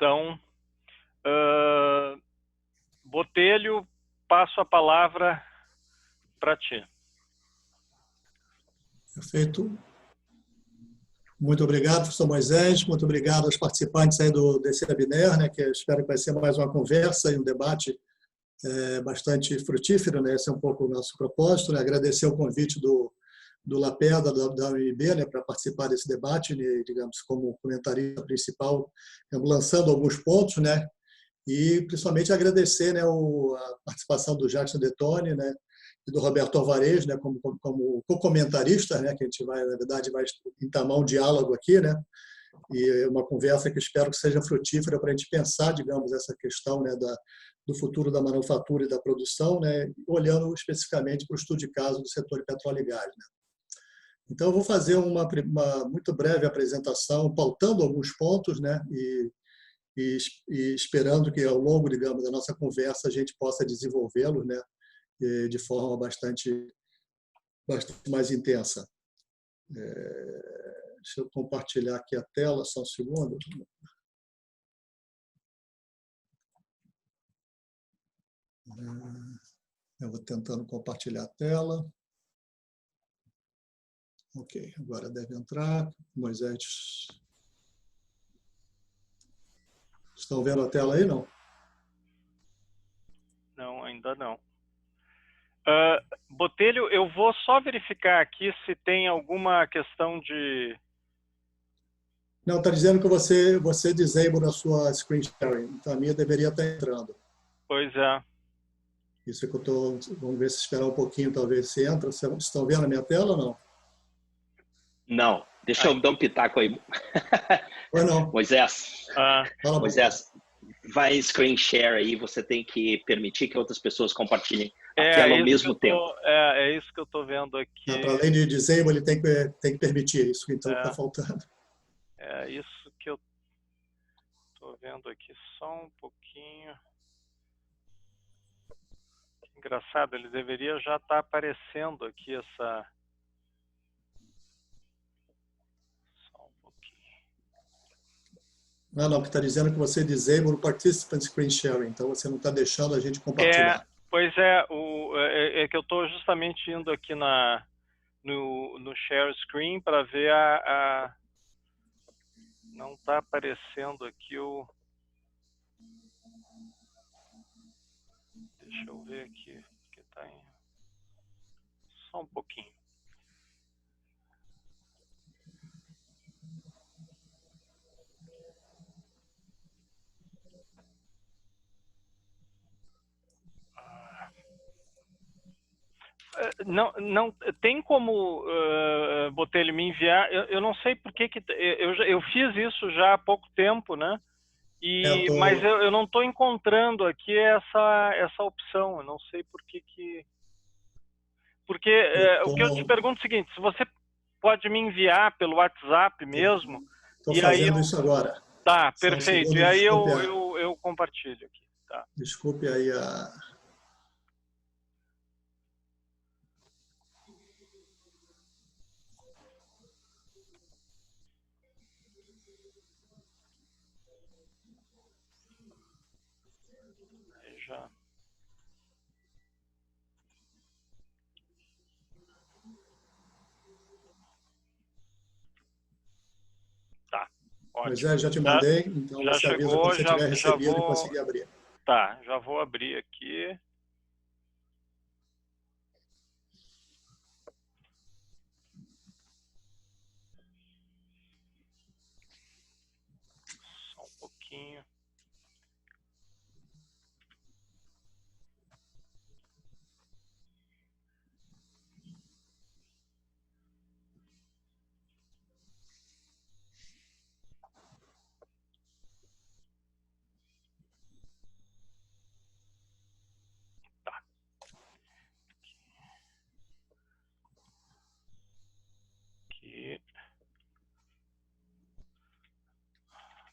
Então, Botelho, passo a palavra para ti. Perfeito. Muito obrigado, professor Moisés. Muito obrigado aos participantes aí desse webinar, né, que eu espero que vai ser mais uma conversa e um debate bastante frutífero, né? Esse é um pouco o nosso propósito, né? Agradecer o convite do Lapeda, da UNB, né, para participar desse debate, né, digamos, como comentarista principal, lançando alguns pontos, né? E principalmente agradecer, né, a participação do Jadson Detone, né, e do Roberto Alvarez, né, como co-comentaristas, né, que a gente vai, na verdade, vai entamar um diálogo aqui, né, e uma conversa que espero que seja frutífera para a gente pensar, digamos, essa questão, né, do futuro da manufatura e da produção, né, olhando especificamente para o estudo de caso do setor de petróleo e gás, né. Então, eu vou fazer uma muito breve apresentação, pautando alguns pontos, né, e esperando que, ao longo, digamos, da nossa conversa, a gente possa desenvolvê-los, né, de forma bastante mais intensa. Deixa eu compartilhar aqui a tela, só um segundo. Eu vou tentando compartilhar a tela. Ok, agora deve entrar. Moisés. Estão vendo a tela aí, não? Não, ainda não. Botelho, eu vou só verificar aqui se tem alguma questão de... Não, está dizendo que você disable a sua screen sharing. Então, a minha deveria estar entrando. Pois é. Isso é que eu estou... Vamos ver se esperar um pouquinho, talvez se entra. Vocês estão vendo a minha tela ou não? Não. Deixa eu dar um pitaco aí. Ou não? Moisés. Fala, Moisés, vai screen share aí. Você tem que permitir que outras pessoas compartilhem a tela ao mesmo tempo. É isso que eu estou vendo aqui. Para além de disable, ele tem que permitir isso. Então, está faltando. É isso que eu estou vendo aqui, só um pouquinho. Engraçado, ele deveria já estar aparecendo aqui essa... Só um pouquinho. Não, que está dizendo que você disable o participant screen sharing. Então, você não está deixando a gente compartilhar. Pois é que eu estou justamente indo aqui no share screen para ver não está aparecendo aqui o... Deixa eu ver aqui, que tá em... Só um pouquinho. Não tem como Botelho me enviar. Eu não sei por que eu fiz isso já há pouco tempo, né? Mas eu não estou encontrando aqui essa opção. Eu não sei por que porque o que eu te pergunto é o seguinte: se você pode me enviar pelo WhatsApp mesmo? Estou fazendo isso agora. Tá, perfeito. E aí eu compartilho aqui. Tá. Desculpe aí a... Já. Tá, ótimo. Mas já te mandei, então já você avisa quando você tiver recebido e conseguir abrir. Tá, já vou abrir aqui. Só um pouquinho. Aqui.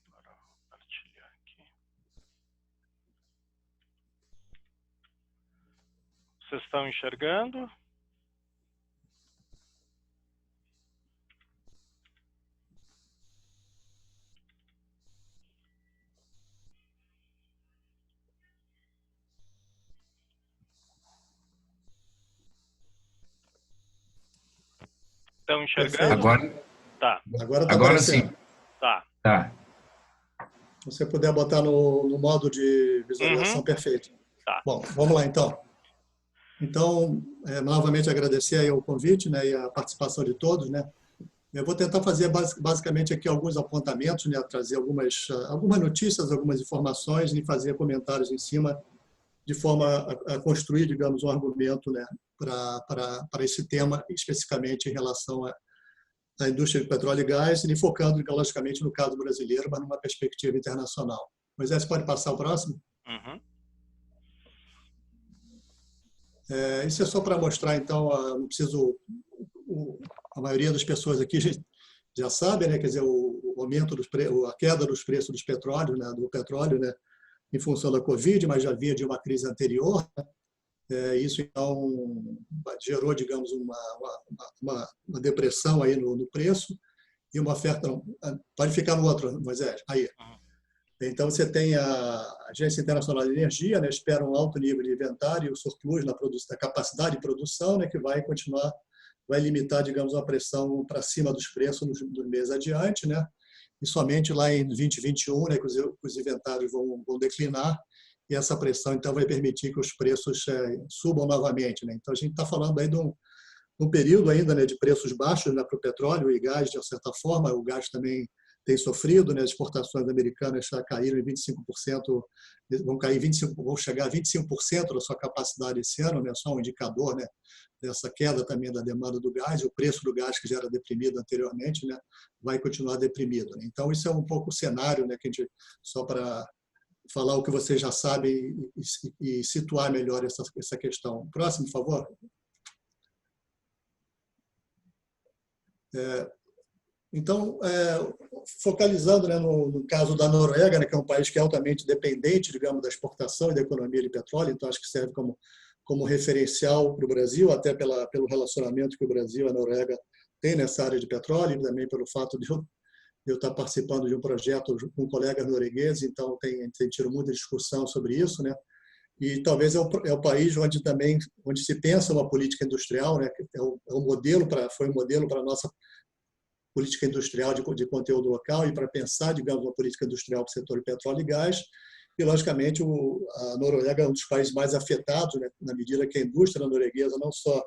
Agora vou compartilhar aqui. Vocês estão enxergando? Estão enxergando? Agora, tá. Agora sim. Tá. Tá. Se você puder botar no modo de visualização, perfeito. Tá. Bom, vamos lá então. Então, novamente agradecer aí o convite, né, e a participação de todos, né. Eu vou tentar fazer basicamente aqui alguns apontamentos, né, trazer algumas notícias, algumas informações e fazer comentários em cima, de forma a construir, digamos, um argumento, né, para esse tema, especificamente em relação à indústria de petróleo e gás, e focando, logicamente, no caso brasileiro, mas numa perspectiva internacional. Moisés, pode passar o próximo? Isso é só para mostrar, então, não preciso... A maioria das pessoas aqui já sabe, né? Quer dizer, o aumento a queda dos preços dos petróleos, né? Do petróleo, né? Em função da Covid, mas já havia de uma crise anterior. Isso então gerou, digamos, uma depressão aí no preço e uma oferta. Pode ficar no outro, Moisés. Aí. Então você tem a Agência Internacional de Energia, né? Espera um alto nível de inventário e o surplus na capacidade de produção, né? Que vai continuar, vai limitar, digamos, uma pressão para cima dos preços no mês adiante, né? E somente lá em 2021, né, que os inventários vão declinar, e essa pressão, então, vai permitir que os preços subam novamente, né? Então, a gente está falando aí de um período ainda, né, de preços baixos, né, para o petróleo e gás, de certa forma. O gás também tem sofrido, né? As exportações americanas já caíram em 25%, vão chegar a 25% da sua capacidade esse ano, né? Só um indicador, né, dessa queda também da demanda do gás, e o preço do gás, que já era deprimido anteriormente, né, vai continuar deprimido, né? Então, isso é um pouco o cenário, né, que a gente, só para falar o que vocês já sabem e situar melhor essa questão. Próximo, por favor. Então, focalizando, né, no caso da Noruega, né, que é um país que é altamente dependente, digamos, da exportação e da economia de petróleo, então acho que serve como referencial para o Brasil, até pelo relacionamento que o Brasil e a Noruega têm nessa área de petróleo, e também pelo fato de eu estar participando de um projeto com colegas noruegueses, então tem tido muita discussão sobre isso, né? E talvez é o país onde se pensa uma política industrial, né? Foi um modelo para a nossa política industrial de conteúdo local e para pensar, digamos, uma política industrial para o setor de petróleo e gás. E, logicamente, a Noruega é um dos países mais afetados, né, na medida que a indústria norueguesa não só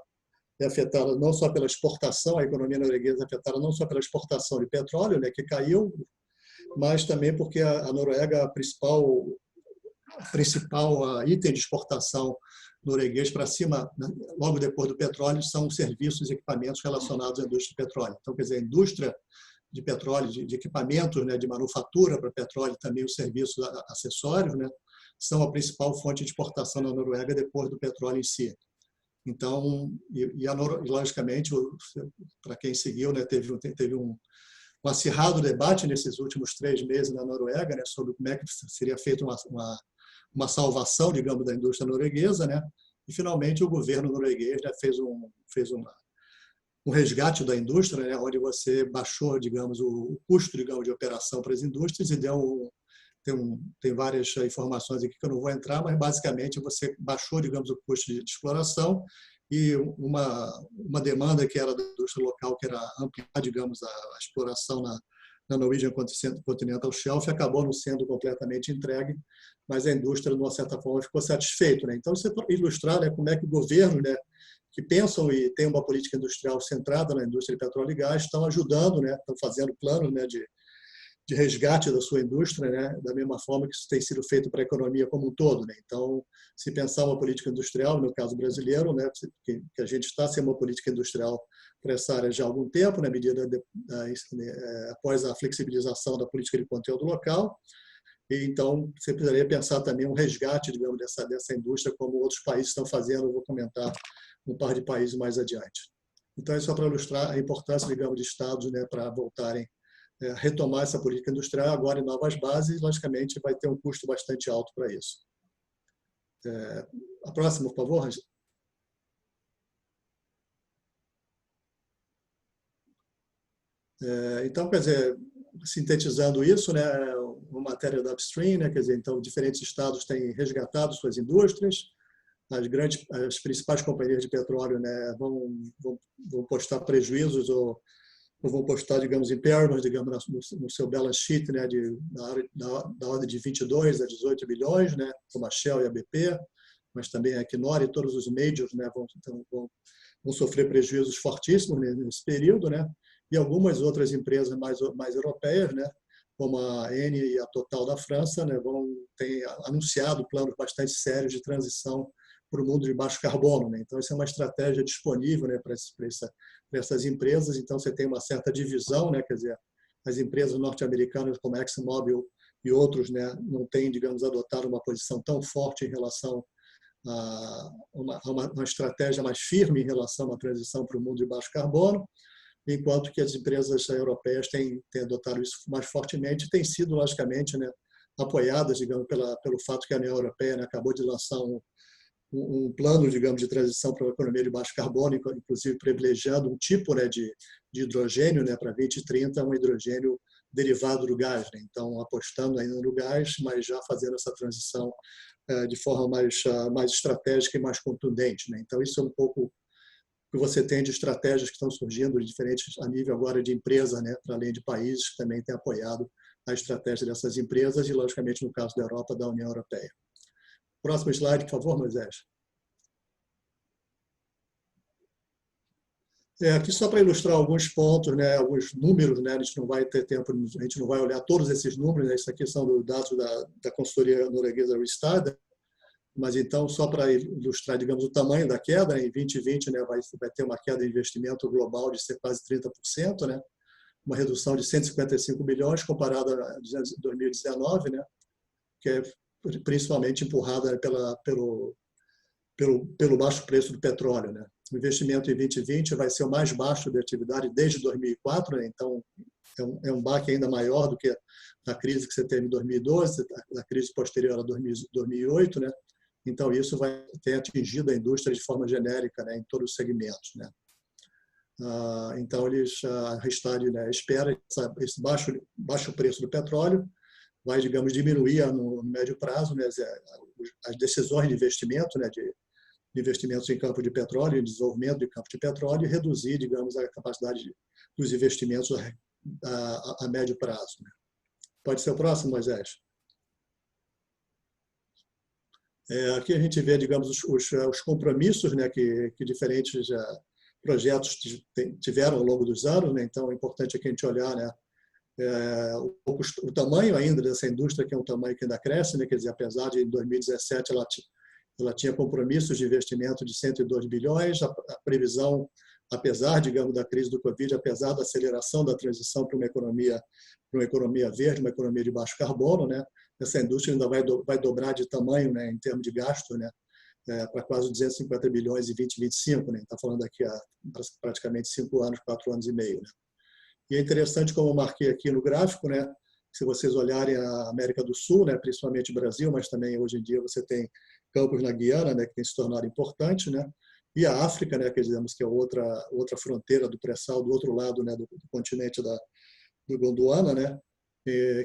é afetada não só pela exportação, a economia norueguesa é afetada não só pela exportação de petróleo, né, que caiu, mas também porque a Noruega, principal item de exportação norueguês para cima, né, logo depois do petróleo, são serviços e equipamentos relacionados à indústria de petróleo. Então, quer dizer, a indústria de petróleo, de equipamentos, né, de manufatura para petróleo, também os serviços acessórios, né, são a principal fonte de exportação na Noruega depois do petróleo em si. Então, logicamente, para quem seguiu, né, teve um acirrado debate nesses últimos 3 meses na Noruega, né, sobre como é que seria feita uma salvação, digamos, da indústria norueguesa, né, e finalmente o governo norueguês, né, fez um resgate da indústria, né, onde você baixou, digamos, o custo, digamos, de operação para as indústrias e tem várias informações aqui que eu não vou entrar, mas basicamente você baixou, digamos, o custo de exploração e uma demanda que era da indústria local, que era ampliar, digamos, a exploração na Norwegian Continental Shelf, acabou não sendo completamente entregue, mas a indústria, de uma certa forma, ficou satisfeita, né? Então, isso é para ilustrar, né, como é que o governo, né, que pensam e têm uma política industrial centrada na indústria de petróleo e gás, estão ajudando, né, estão fazendo planos, né, de resgate da sua indústria, né, da mesma forma que isso tem sido feito para a economia como um todo, né? Então, se pensar uma política industrial, no caso brasileiro, né, que a gente está sem uma política industrial para essa área já há algum tempo, na medida após a flexibilização da política de conteúdo local, e então você precisaria pensar também um resgate, digamos, dessa indústria, como outros países estão fazendo. Eu vou comentar um par de países mais adiante. Então, é só para ilustrar a importância, digamos, de estados, né, para voltarem retomar essa política industrial agora em novas bases, logicamente vai ter um custo bastante alto para isso. A próxima, por favor. Então, quer dizer, sintetizando isso, né, uma matéria da Upstream, né, quer dizer, então diferentes estados têm resgatado suas indústrias, as principais companhias de petróleo, né, vão postar prejuízos ou vão postar, digamos, impairments, digamos, no seu balance sheet, né, da ordem de 22 a 18 bilhões, né, como a Shell e a BP, mas também a Equinor e todos os majors, né, vão sofrer prejuízos fortíssimos nesse período, né, e algumas outras empresas mais europeias, né, como a Eni e a Total da França, né, têm anunciado planos bastante sérios de transição para o mundo de baixo carbono, né? Então, essa é uma estratégia disponível, né, para essas empresas. Então, você tem uma certa divisão, né? Quer dizer, as empresas norte-americanas como a ExxonMobil e outros, né, não têm, digamos, adotado uma posição tão forte em relação a uma estratégia mais firme em relação à transição para o mundo de baixo carbono, enquanto que as empresas europeias têm adotado isso mais fortemente, têm sido, logicamente, né, apoiadas, digamos, pelo fato que a União Europeia, né, acabou de lançar um plano, digamos, de transição para uma economia de baixo carbono, inclusive privilegiando um tipo, né, de hidrogênio, né, para 2030, um hidrogênio derivado do gás, né? Então, apostando ainda no gás, mas já fazendo essa transição de forma mais estratégica e mais contundente, né? Então, isso é um pouco que você tem de estratégias que estão surgindo de diferentes a nível agora de empresa, né, para além de países que também têm apoiado a estratégia dessas empresas e, logicamente, no caso da Europa, da União Europeia. Próximo slide, por favor, Moisés. Aqui só para ilustrar alguns pontos, né, alguns números, né, a gente não vai ter tempo, a gente não vai olhar todos esses números, né, isso aqui são dados da consultoria norueguesa Rystad, mas então só para ilustrar, digamos, o tamanho da queda, em 2020, né, vai ter uma queda de investimento global de ser quase 30%, né, uma redução de 155 bilhões comparada a 2019, né, que é principalmente empurrada pelo baixo preço do petróleo, né. O investimento em 2020 vai ser o mais baixo de atividade desde 2004, né? Então é um baque ainda maior do que a crise que você teve em 2012, a crise posterior a 2008, né? Então isso vai ter atingido a indústria de forma genérica, né, em todos os segmentos, né? Então a Rystad, né, espera esse baixo preço do petróleo vai, digamos, diminuir no médio prazo, né, as decisões de investimento, né, de investimentos em campo de petróleo, em desenvolvimento de campo de petróleo e reduzir, digamos, a capacidade dos investimentos a médio prazo, né? Pode ser o próximo, Moisés? Aqui a gente vê, digamos, os compromissos, né, que diferentes projetos tiveram ao longo dos anos, né? Então é importante aqui a gente olhar, né, o tamanho ainda dessa indústria, que é um tamanho que ainda cresce, né? Quer dizer, apesar de em 2017 ela tinha compromissos de investimento de 102 bilhões, a previsão, apesar, digamos, da crise do Covid, apesar da aceleração da transição para uma economia verde, uma economia de baixo carbono, né, essa indústria ainda vai dobrar de tamanho, né, em termos de gasto, né, para quase 250 bilhões em 2025, né, está falando aqui há praticamente 5 anos, 4 anos e meio, né. E é interessante, como eu marquei aqui no gráfico, né, se vocês olharem a América do Sul, né, principalmente o Brasil, mas também hoje em dia você tem campos na Guiana, né, que tem se tornado importante, né, e a África, né, que dizemos que é outra fronteira do pré-sal, do outro lado, né, do continente do Gondwana, né,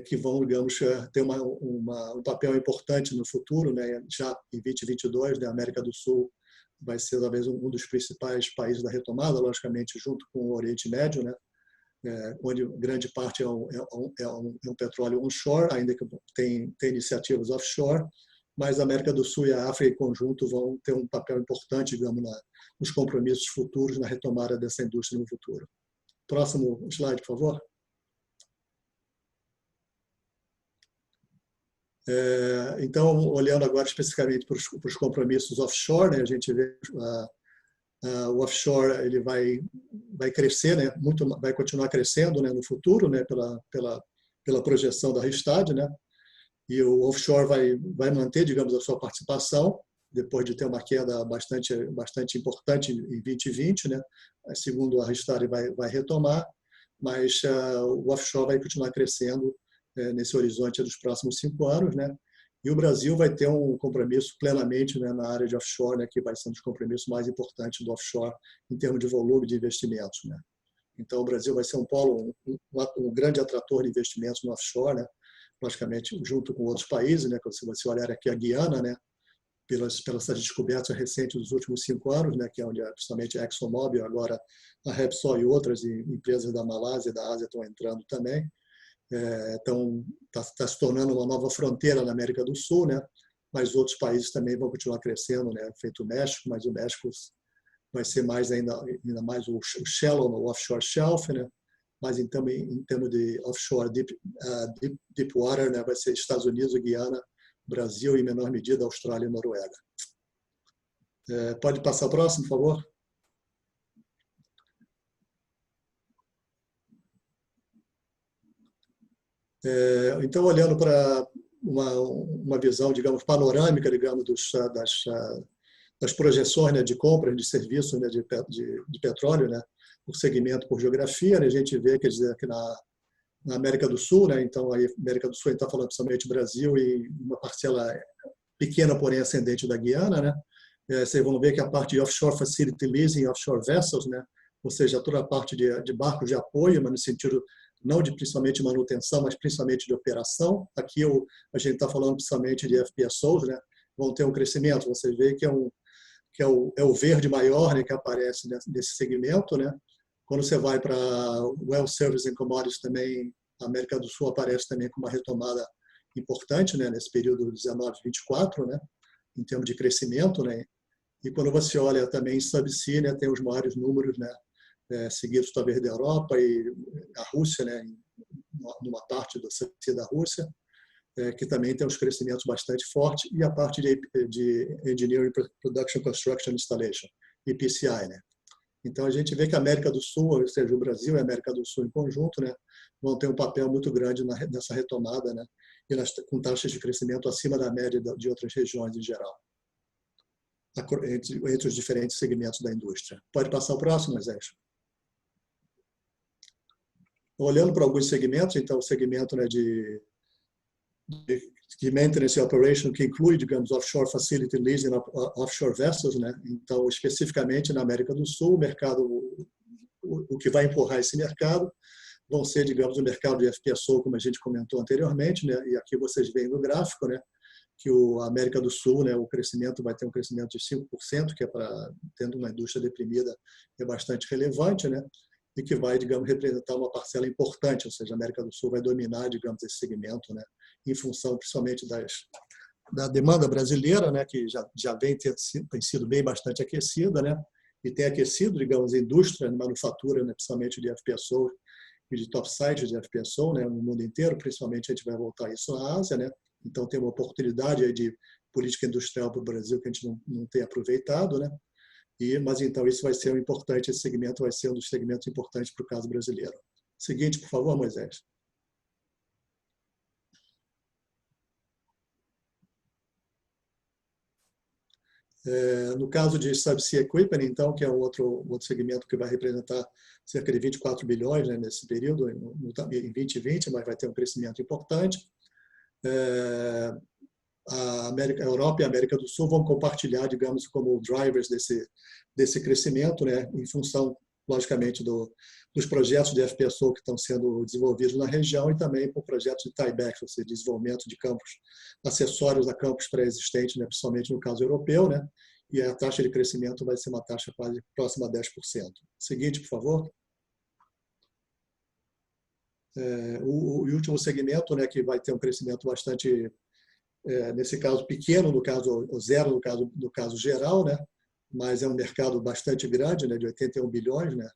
que vão, digamos, ter um papel importante no futuro, né, já em 2022, né, a América do Sul vai ser talvez um dos principais países da retomada, logicamente junto com o Oriente Médio, né, onde grande parte é um petróleo onshore, ainda que tem iniciativas offshore, mas a América do Sul e a África em conjunto vão ter um papel importante, digamos, nos compromissos futuros, na retomada dessa indústria no futuro. Próximo slide, por favor. Então, olhando agora especificamente para os compromissos offshore, né, a gente vê o offshore ele vai crescer, né, vai continuar crescendo, né, no futuro, né, pela projeção da Rystad, né, e o offshore vai manter, digamos, a sua participação depois de ter uma queda bastante importante em 2020, né, segundo a Rystad vai retomar, mas o offshore vai continuar crescendo nesse horizonte dos próximos 5 anos, né? E o Brasil vai ter um compromisso plenamente, né, na área de offshore, né, que vai ser um dos compromissos mais importantes do offshore em termos de volume de investimentos, né? Então, o Brasil vai ser um polo, um grande atrator de investimentos no offshore, né? Logicamente, junto com outros países, né? Se você olhar aqui a Guiana, né, pelas descobertas recentes dos últimos 5 anos, né, que é onde principalmente a ExxonMobil, agora a Repsol e outras empresas da Malásia e da Ásia estão entrando também. Então, está se tornando uma nova fronteira na América do Sul, né? Mas outros países também vão continuar crescendo, né? Feito o México, mas o México vai ser mais ainda mais o shallow, o offshore shelf, né? Mas em termos de offshore deep water, né? Vai ser Estados Unidos, Guiana, Brasil e, em menor medida, Austrália e Noruega. Pode passar o próximo, por favor? Então, olhando para uma visão, digamos, panorâmica, digamos, das projeções, né, de compras de serviços, né, de petróleo, né, por segmento, por geografia, né, a gente vê, quer dizer, que na América do Sul, né, então, aí, América do Sul, a gente está falando principalmente Brasil e uma parcela pequena, porém ascendente da Guiana, né, vocês vão ver que a parte de offshore facility leasing, offshore vessels, né, ou seja, toda a parte de barcos de apoio, mas no sentido não de principalmente manutenção, mas principalmente de operação. Aqui a gente está falando principalmente de FPSOs, né? Vão ter um crescimento. Você vê que é o verde maior, né, que aparece nesse segmento, né? Quando você vai para Well Service and Commodities também, a América do Sul aparece também com uma retomada importante, né, nesse período 19-24, né, em termos de crescimento, né? E quando você olha também em Subsea, né, tem os maiores números, né, seguidos talvez da Europa e a Rússia, né, numa parte do Subsea da Rússia, que também tem uns crescimentos bastante fortes, e a parte de Engineering, Production, Construction, Installation, EPCI, né. Então a gente vê que a América do Sul, ou seja, o Brasil e a América do Sul em conjunto, né, vão ter um papel muito grande nessa retomada, né, e com taxas de crescimento acima da média de outras regiões em geral, entre os diferentes segmentos da indústria. Pode passar o próximo, Moisés? Olhando para alguns segmentos, então o segmento, né, de maintenance e operation, que inclui, digamos, offshore facility leasing, offshore vessels, né? Então, especificamente na América do Sul, o que vai empurrar esse mercado vão ser, digamos, o mercado de FPSO, como a gente comentou anteriormente, né? E aqui vocês veem no gráfico, né, que a América do Sul, né, o crescimento vai ter um crescimento de 5%, que tendo uma indústria deprimida, é bastante relevante, né? E que vai, digamos, representar uma parcela importante, ou seja, a América do Sul vai dominar, digamos, esse segmento, né, em função principalmente da demanda brasileira, né, que já tem sido bem bastante aquecida, né, e tem aquecido, digamos, a indústria, a manufatura, né, principalmente de FPSO e de topside de FPSO, né, no mundo inteiro, principalmente a gente vai voltar isso na Ásia, né, então tem uma oportunidade aí de política industrial para o Brasil que a gente não tem aproveitado, né. Mas então isso vai ser importante, esse segmento vai ser um dos segmentos importantes para o caso brasileiro. Seguinte, por favor, Moisés. No caso de Subsea Equipment, então, que é um outro segmento que vai representar cerca de 24 bilhões, né, nesse período, em 2020, mas vai ter um crescimento importante. A Europa e a América do Sul vão compartilhar, digamos, como drivers desse crescimento, né, em função, logicamente, dos projetos de FPSO que estão sendo desenvolvidos na região e também por projetos de tieback, ou seja, desenvolvimento de campos acessórios a campos pré-existentes, né, principalmente no caso europeu, né, e a taxa de crescimento vai ser uma taxa quase próxima a 10%. Seguinte, por favor. O último segmento, né, que vai ter um crescimento bastante, nesse caso pequeno, no caso zero, no caso geral, né, mas é um mercado bastante grande, né, de 81 bilhões, né,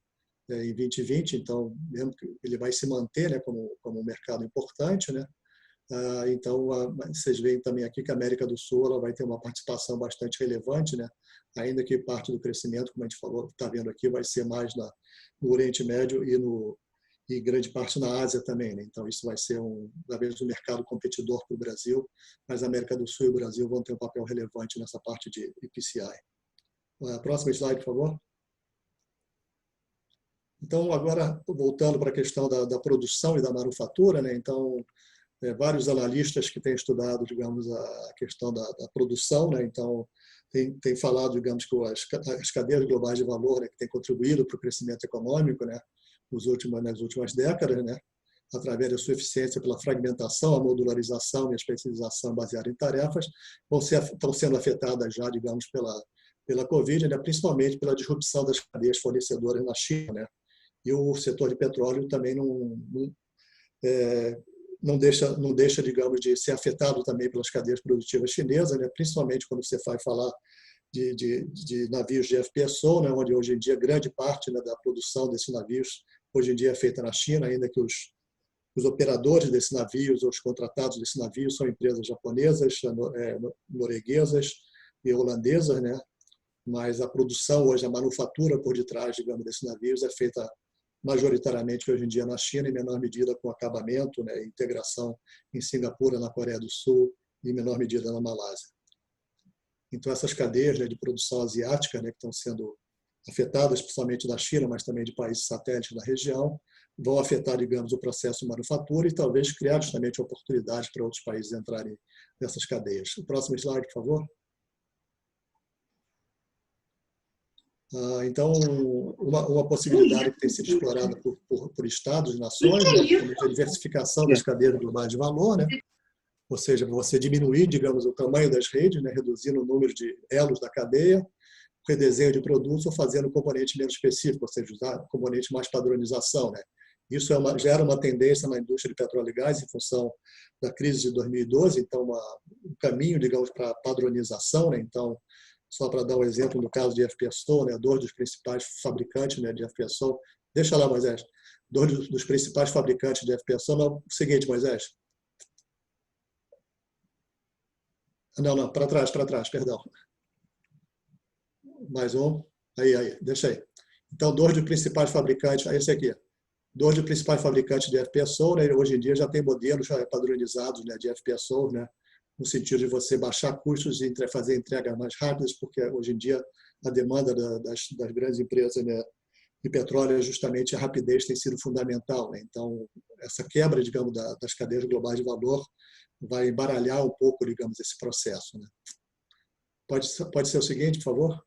em 2020, então mesmo que ele vai se manter, né, como um mercado importante, né. Então vocês veem também aqui que a América do Sul ela vai ter uma participação bastante relevante, né, ainda que parte do crescimento, como a gente falou, está vendo aqui, vai ser mais no Oriente Médio e grande parte na Ásia também, né? Então isso vai ser talvez um mercado competidor para o Brasil, mas a América do Sul e o Brasil vão ter um papel relevante nessa parte de EPCI. Próximo slide, por favor. Então agora voltando para a questão da produção e da manufatura, né? Então vários analistas que têm estudado, digamos, a questão da produção, né? Então tem falado, digamos, que as cadeias globais de valor, né, que têm contribuído para o crescimento econômico, né, nas últimas décadas, né, através da sua eficiência pela fragmentação, a modularização e a especialização baseada em tarefas, estão sendo afetadas já, digamos, pela Covid, né? Principalmente pela disrupção das cadeias fornecedoras na China, né? E o setor de petróleo também não deixa, digamos, de ser afetado também pelas cadeias produtivas chinesas, né? Principalmente quando você vai falar de navios de FPSO, né? Onde hoje em dia grande parte, né, da produção desses navios hoje em dia é feita na China, ainda que os operadores desses navios, os contratados desses navios, são empresas japonesas, norueguesas e holandesas, né? Mas a produção hoje, a manufatura por detrás, digamos, desses navios é feita majoritariamente hoje em dia na China, em menor medida com acabamento, né? Integração em Singapura, na Coreia do Sul e em menor medida na Malásia. Então, essas cadeias, né, de produção asiática, né, que estão sendo afetadas, principalmente da China, mas também de países satélites da região, vão afetar, digamos, o processo de manufatura e talvez criar justamente oportunidades para outros países entrarem nessas cadeias. O próximo slide, por favor. Então, uma possibilidade que tem sido explorada por estados e nações, né, a diversificação das cadeias globais de valor, né? Ou seja, você diminuir, digamos, o tamanho das redes, né, reduzindo o número de elos da cadeia, redesenho de produtos ou fazendo componente menos específico, ou seja, usar componente mais padronização, né? Isso já era uma tendência na indústria de petróleo e gás em função da crise de 2012, então um caminho, digamos, para a padronização, né? Então, só para dar um exemplo, no caso de FPSO, né, dois dos principais fabricantes, né, de FPSO, deixa lá, Moisés, dois dos principais fabricantes de FPSO, não, o seguinte, Moisés. Não, para trás, perdão. Mais um. Aí, deixa aí. Então, dois dos principais fabricantes, esse aqui. Dois dos principais fabricantes de FPSO, né, hoje em dia já tem modelos padronizados, né, de FPSO, né, no sentido de você baixar custos e fazer entregas mais rápidas, porque hoje em dia a demanda das grandes empresas, né, de petróleo, justamente a rapidez tem sido fundamental, né? Então, essa quebra, digamos, das cadeias globais de valor vai embaralhar um pouco, digamos, esse processo, né? Pode ser o seguinte, por favor?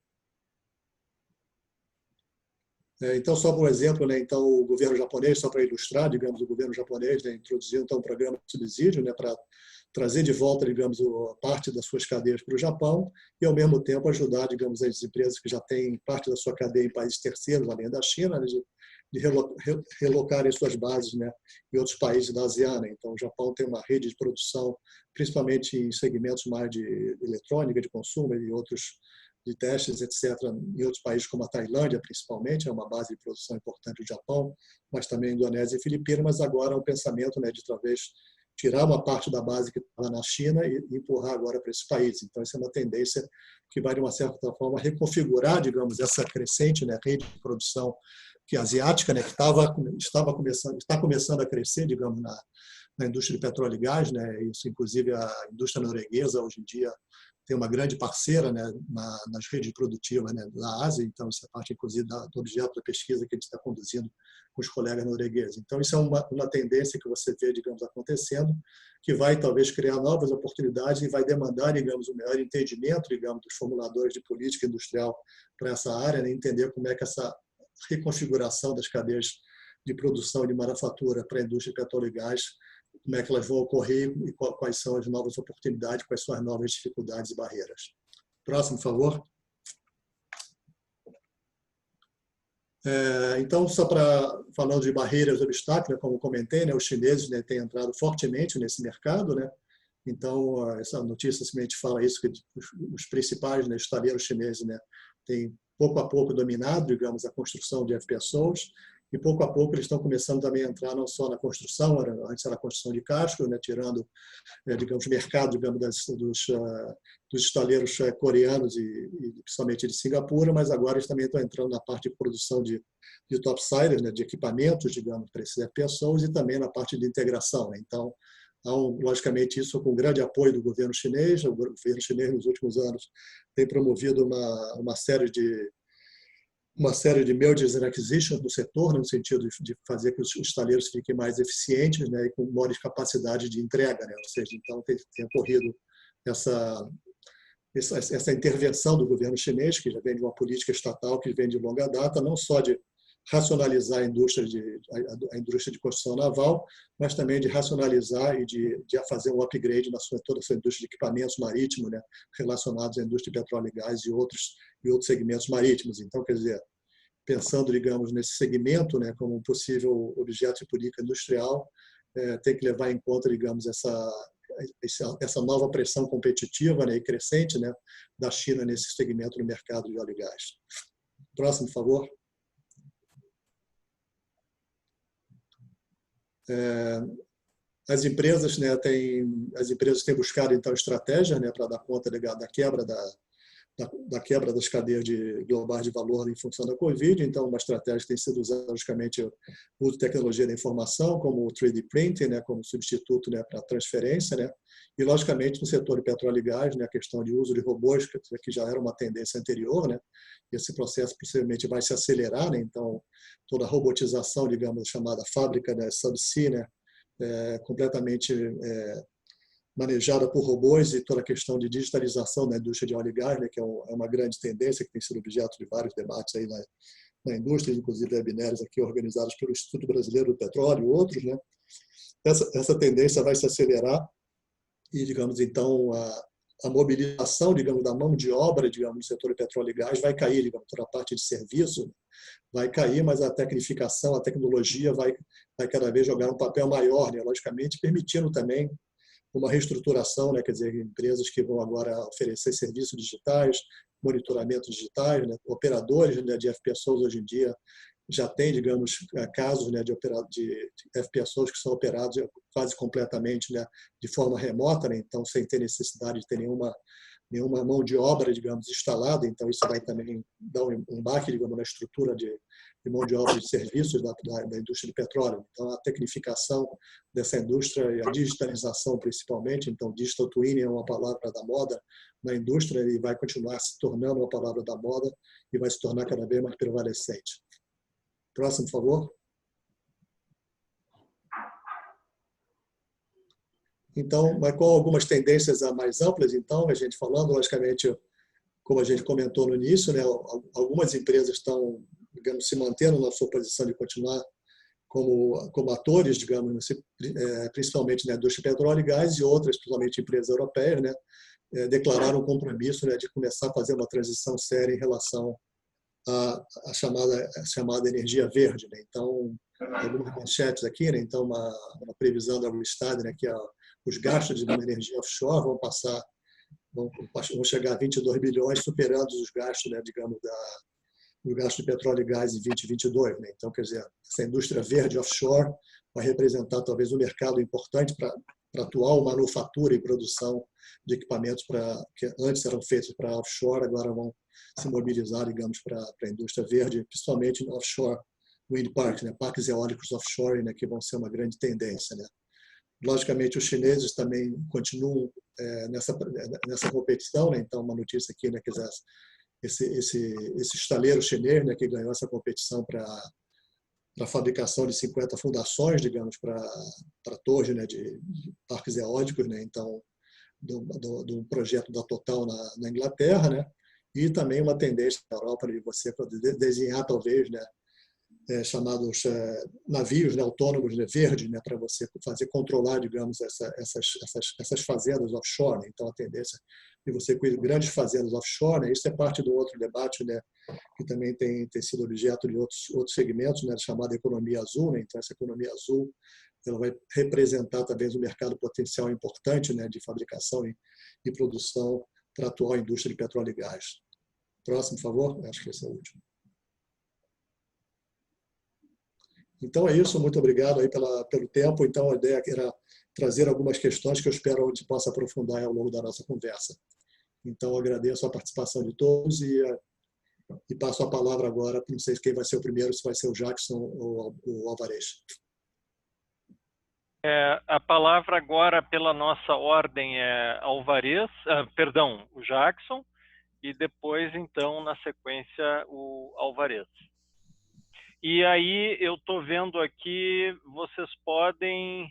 Então, só por exemplo, né, então, o governo japonês, só para ilustrar, digamos, o governo japonês, né, introduziu então, um programa de subsídio, né, para trazer de volta, digamos, a parte das suas cadeias para o Japão e, ao mesmo tempo, ajudar, digamos, as empresas que já têm parte da sua cadeia em países terceiros, além da China, né, de relocarem suas bases, né, em outros países da ASEAN, né? Então, o Japão tem uma rede de produção, principalmente em segmentos mais de eletrônica, de consumo e outros de testes, etc., em outros países como a Tailândia, principalmente, é uma base de produção importante do Japão, mas também Indonésia e Filipinas, mas agora é um pensamento, né, de talvez tirar uma parte da base que estava na China e empurrar agora para esses países. Então, essa é uma tendência que vai, de uma certa forma, reconfigurar, digamos, essa crescente, né, rede de produção que asiática, né, que está começando a crescer, digamos, na indústria de petróleo e gás, né? Isso, inclusive, a indústria norueguesa, hoje em dia, tem uma grande parceira, né, nas redes produtivas, né, da Ásia, então isso é parte, inclusive, do objeto da pesquisa que a gente está conduzindo com os colegas noruegueses. Então, isso é uma tendência que você vê, digamos, acontecendo, que vai, talvez, criar novas oportunidades e vai demandar, digamos, um maior entendimento, digamos, dos formuladores de política industrial para essa área, né, entender como é que essa reconfiguração das cadeias de produção e de manufatura para a indústria de petróleo e gás, como é que elas vão ocorrer e quais são as novas oportunidades, quais são as novas dificuldades e barreiras. Próximo, por favor. Então, só falando de barreiras e obstáculos, como comentei, né, os chineses, né, têm entrado fortemente nesse mercado, né? Então, essa notícia simplesmente fala isso, que os principais, né, estaleiros chineses, né, têm pouco a pouco dominado, digamos, a construção de FPSOs, e pouco a pouco eles estão começando também a entrar não só na construção, antes era a construção de cascos, né, tirando, digamos, o mercado, digamos, dos estaleiros coreanos e principalmente de Singapura, mas agora eles também estão entrando na parte de produção de topsiders, né, de equipamentos, digamos, para esses FPSOs e também na parte de integração, né? Então, logicamente, isso com grande apoio do governo chinês. O governo chinês, nos últimos anos, tem promovido uma série de mergers and acquisitions no setor, no sentido de fazer que os estaleiros fiquem mais eficientes, né, e com maiores capacidade de entrega, né? Ou seja, então tem ocorrido essa intervenção do governo chinês, que já vem de uma política estatal que vem de longa data, não só de racionalizar a indústria de construção naval, mas também de racionalizar e de fazer um upgrade toda a sua indústria de equipamentos marítimos, né, relacionados à indústria de petróleo e gás e outros segmentos marítimos. Então, quer dizer, pensando, digamos, nesse segmento, né, como um possível objeto de política industrial, tem que levar em conta, digamos, essa nova pressão competitiva, né, e crescente, né, da China nesse segmento no mercado de óleo e gás. Próximo, por favor. As empresas, né, têm buscado então estratégias, né, para dar conta da quebra das cadeias globais de valor em função da Covid. Então, uma estratégia que tem sido usada, logicamente, o uso de tecnologia da informação, como o 3D printing, né, como substituto, né, para transferência, né, e, logicamente, no setor de petróleo e gás, né, a questão de uso de robôs, que já era uma tendência anterior, né, e esse processo possivelmente vai se acelerar, né, então, toda a robotização, digamos, chamada fábrica, né, subsea, né, completamente manejada por robôs, e toda a questão de digitalização da indústria de óleo e gás, né, que é uma grande tendência que tem sido objeto de vários debates aí na indústria, inclusive webinars aqui organizados pelo Instituto Brasileiro do Petróleo e outros, né. Essa tendência vai se acelerar e, digamos, então, a mobilização, digamos, da mão de obra, digamos, no setor de petróleo e gás vai cair, digamos, toda a parte de serviço vai cair, mas a tecnificação, a tecnologia vai cada vez jogar um papel maior, né, logicamente, permitindo também uma reestruturação, né, quer dizer, empresas que vão agora oferecer serviços digitais, monitoramento digitais, né, operadores, né, de FPSOs hoje em dia já tem, digamos, casos, né, de FPSOs que são operados quase completamente, né, de forma remota, né, então sem ter necessidade de ter nenhuma mão de obra, digamos, instalada. Então isso vai também dar um baque, digamos, na estrutura de mão de obra de serviços da indústria de petróleo. Então a tecnificação dessa indústria e a digitalização principalmente, então digital twinning é uma palavra da moda na indústria e vai continuar se tornando uma palavra da moda e vai se tornar cada vez mais prevalecente. Próximo, por favor. Então, mas com algumas tendências mais amplas, então, a gente falando, logicamente, como a gente comentou no início, né, algumas empresas estão, digamos, se mantendo na sua posição de continuar como atores, digamos, principalmente na indústria de petróleo e gás, e outras, principalmente empresas europeias, né, declararam um compromisso, né, de começar a fazer uma transição séria em relação a chamada energia verde, né? Então, algumas manchetes aqui, né? Então, uma previsão da Rystad, né, que os gastos de energia offshore vão chegar a 22 bilhões, superando os gastos, né, digamos, do gasto de petróleo e gás em 2022, né? Então, quer dizer, essa indústria verde offshore vai representar talvez um mercado importante para atual manufatura e produção de equipamentos que antes eram feitos para offshore, agora vão se mobilizar, digamos, para a indústria verde, principalmente no offshore wind parks, né, parques eólicos offshore, né, que vão ser uma grande tendência, né. Logicamente, os chineses também continuam nessa competição, né. Então, uma notícia aqui, né, que esse estaleiro chinês, né, que ganhou essa competição para a fabricação de 50 fundações, digamos, para torres, né, de parques eólicos, né. Então, do projeto da Total na Inglaterra, né, e também uma tendência na Europa de você poder desenhar, talvez, né, chamados navios, né, autônomos, né, verdes, né, para você controlar, digamos, essas fazendas offshore, né. Então, a tendência de você com grandes fazendas offshore, né, isso é parte do outro debate, né, que também tem sido objeto de outros segmentos, né, chamada economia azul, né. Então, essa economia azul ela vai representar talvez um mercado potencial importante, né, de fabricação e produção para a atual indústria de petróleo e gás. Próximo, por favor. Acho que esse é o último. Então é isso. Muito obrigado aí pelo tempo. Então a ideia era trazer algumas questões que eu espero que a gente possa aprofundar ao longo da nossa conversa. Então agradeço a participação de todos e passo a palavra agora. Não sei quem vai ser o primeiro, se vai ser o Jackson ou o Alvarez. A palavra agora, pela nossa ordem, é Alvarez, perdão, o Jackson, e depois, então, na sequência, o Alvarez. E aí, eu estou vendo aqui, vocês podem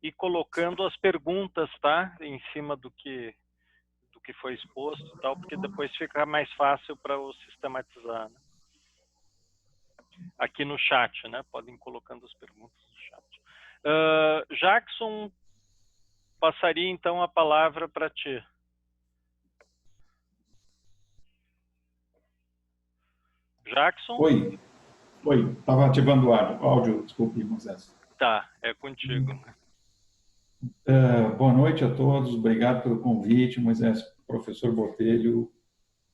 ir colocando as perguntas, tá? Em cima do que foi exposto, tal, porque depois fica mais fácil para eu sistematizar, né? aqui no chat, né? Podem ir colocando as perguntas no chat. Jackson, passaria então a palavra para ti. Jackson? Oi, estava ativando o áudio, desculpe, Moisés. Tá, é contigo. Boa noite a todos, obrigado pelo convite, Moisés, professor Botelho,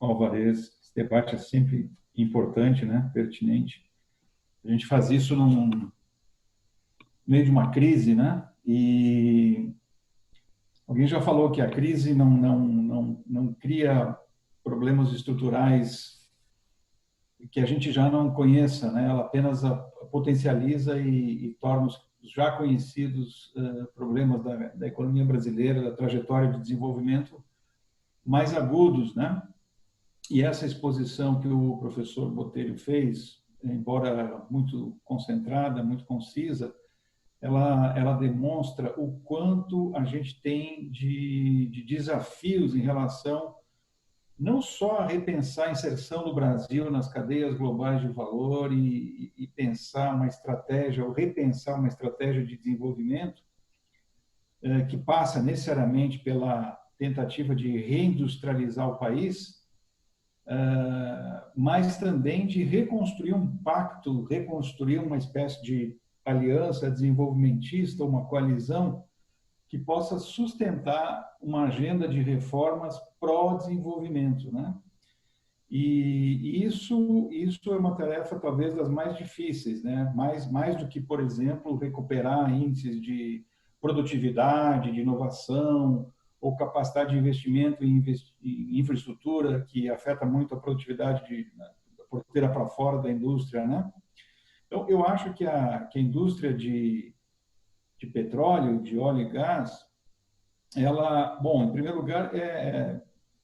Alvarez. Esse debate é sempre importante, né? Pertinente. A gente faz isso no meio de uma crise, né? E alguém já falou que a crise não cria problemas estruturais que a gente já não conheça, né? Ela apenas potencializa e torna os já conhecidos problemas da economia brasileira, da trajetória de desenvolvimento mais agudos, né? E essa exposição que o professor Botelho fez, embora muito concentrada, muito concisa, ela demonstra o quanto a gente tem de desafios em relação não só a repensar a inserção do Brasil nas cadeias globais de valor e pensar uma estratégia, ou repensar uma estratégia de desenvolvimento que passa necessariamente pela tentativa de reindustrializar o país, mas também de reconstruir um pacto, reconstruir uma espécie de aliança desenvolvimentista, uma coalizão que possa sustentar uma agenda de reformas pró-desenvolvimento, né? E isso é uma tarefa talvez das mais difíceis, né? Mais do que, por exemplo, recuperar índices de produtividade, de inovação ou capacidade de investimento em infraestrutura que afeta muito a produtividade da porteira para fora da indústria, né? Então, eu acho que a indústria de petróleo, de óleo e gás, ela, bom, em primeiro lugar,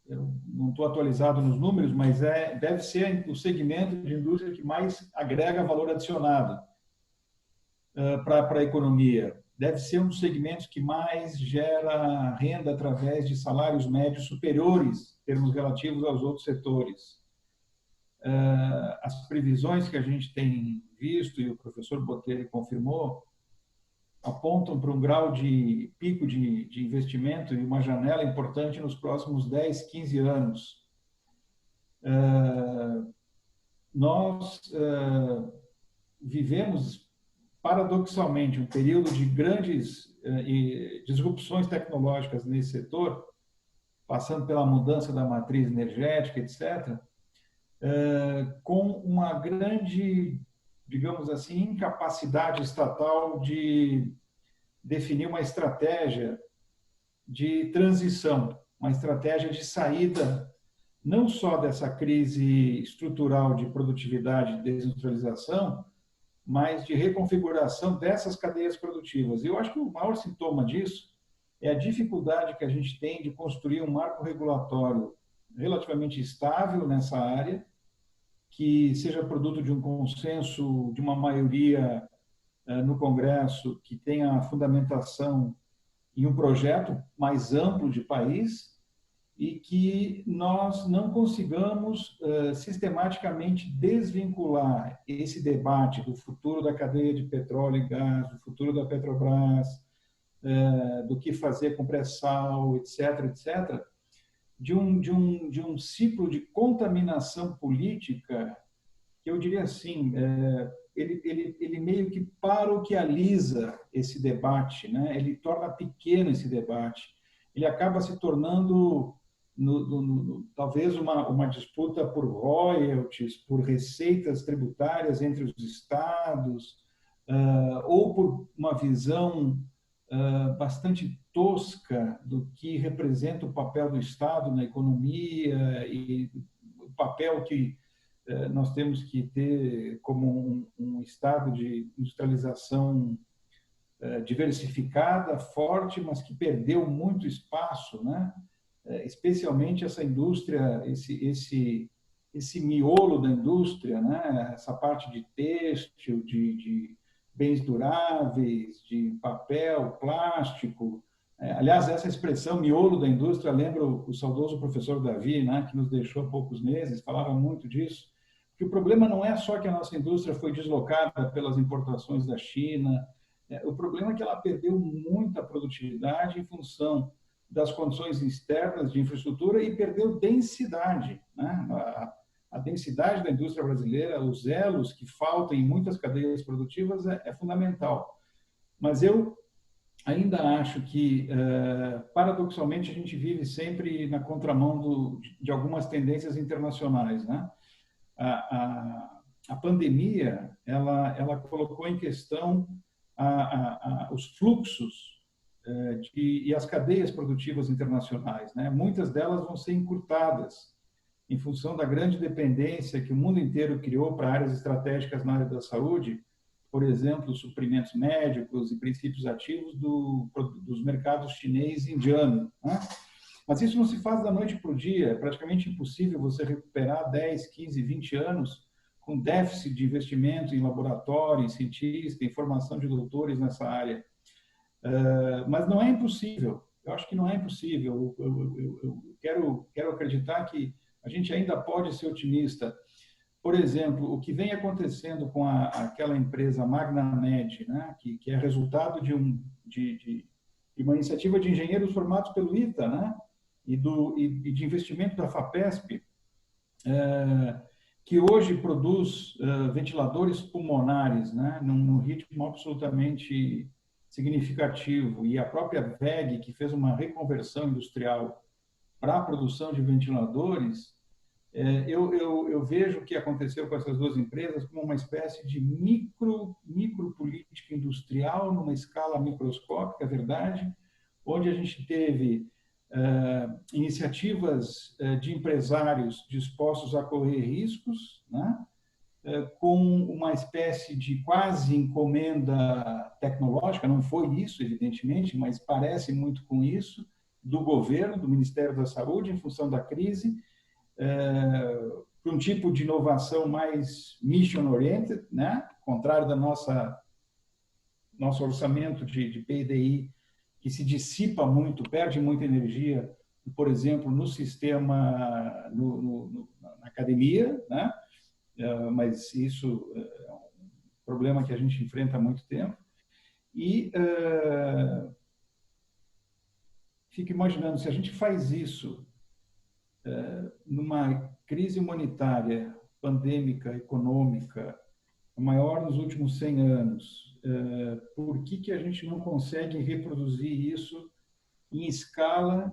eu não estou atualizado nos números, mas deve ser o segmento de indústria que mais agrega valor adicionado para a economia. Deve ser um dos segmentos que mais gera renda através de salários médios superiores, em termos relativos aos outros setores. As previsões que a gente tem visto, e o professor Botelho confirmou, apontam para um grau de pico de investimento e uma janela importante nos próximos 10, 15 anos. Nós vivemos, paradoxalmente, um período de grandes disrupções tecnológicas nesse setor, passando pela mudança da matriz energética, etc., com uma grande, digamos assim, incapacidade estatal de definir uma estratégia de transição, uma estratégia de saída não só dessa crise estrutural de produtividade e desindustrialização, mas de reconfiguração dessas cadeias produtivas. E eu acho que o maior sintoma disso é a dificuldade que a gente tem de construir um marco regulatório relativamente estável nessa área, que seja produto de um consenso de uma maioria no Congresso, que tenha a fundamentação em um projeto mais amplo de país e que nós não consigamos sistematicamente desvincular esse debate do futuro da cadeia de petróleo e gás, do futuro da Petrobras, do que fazer com pré-sal, etc., etc., de um ciclo de contaminação política que eu diria assim, ele meio que paroquializa esse debate, né? Ele torna pequeno esse debate, ele acaba se tornando talvez uma disputa por royalties, por receitas tributárias entre os estados, ou por uma visão bastante tosca do que representa o papel do Estado na economia e o papel que nós temos que ter como um estado de industrialização diversificada, forte, mas que perdeu muito espaço, né? Especialmente essa indústria, esse miolo da indústria, né? Essa parte de têxtil, de bens duráveis, de papel, plástico. Aliás, essa expressão miolo da indústria lembra o saudoso professor Davi, né? Que nos deixou há poucos meses, falava muito disso, que o problema não é só que a nossa indústria foi deslocada pelas importações da China, o problema é que ela perdeu muita produtividade em função das condições externas de infraestrutura e perdeu densidade, né? A densidade da indústria brasileira, os elos que faltam em muitas cadeias produtivas é fundamental. Mas eu ainda acho que, paradoxalmente, a gente vive sempre na contramão de algumas tendências internacionais, né? A pandemia, ela colocou em questão os fluxos e as cadeias produtivas internacionais, né? Muitas delas vão ser encurtadas em função da grande dependência que o mundo inteiro criou para áreas estratégicas na área da saúde, por exemplo, suprimentos médicos e princípios ativos dos mercados chinês e indiano, né? Mas isso não se faz da noite para o dia, é praticamente impossível você recuperar 10, 15, 20 anos com déficit de investimento em laboratório, em cientista, em formação de doutores nessa área. Mas não é impossível, eu acho que não é impossível. Eu quero acreditar que a gente ainda pode ser otimista. Por exemplo, o que vem acontecendo com aquela empresa MagnaMed, né, que é resultado de uma iniciativa de engenheiros formados pelo ITA, né, e de investimento da FAPESP, que hoje produz ventiladores pulmonares, né, num ritmo absolutamente significativo, e a própria WEG, que fez uma reconversão industrial para a produção de ventiladores, eu vejo o que aconteceu com essas duas empresas como uma espécie de micropolítica industrial numa escala microscópica, é verdade, onde a gente teve iniciativas de empresários dispostos a correr riscos, né? Com uma espécie de quase encomenda tecnológica, não foi isso, evidentemente, mas parece muito com isso, do governo, do Ministério da Saúde, em função da crise, para um tipo de inovação mais mission-oriented, né? Contrário da nosso orçamento de PDI, que se dissipa muito, perde muita energia, por exemplo, no sistema, na academia, né? Mas isso é um problema que a gente enfrenta há muito tempo. E fico imaginando, se a gente faz isso numa crise humanitária, pandêmica, econômica, a maior nos últimos 100 anos, por que a gente não consegue reproduzir isso em escala,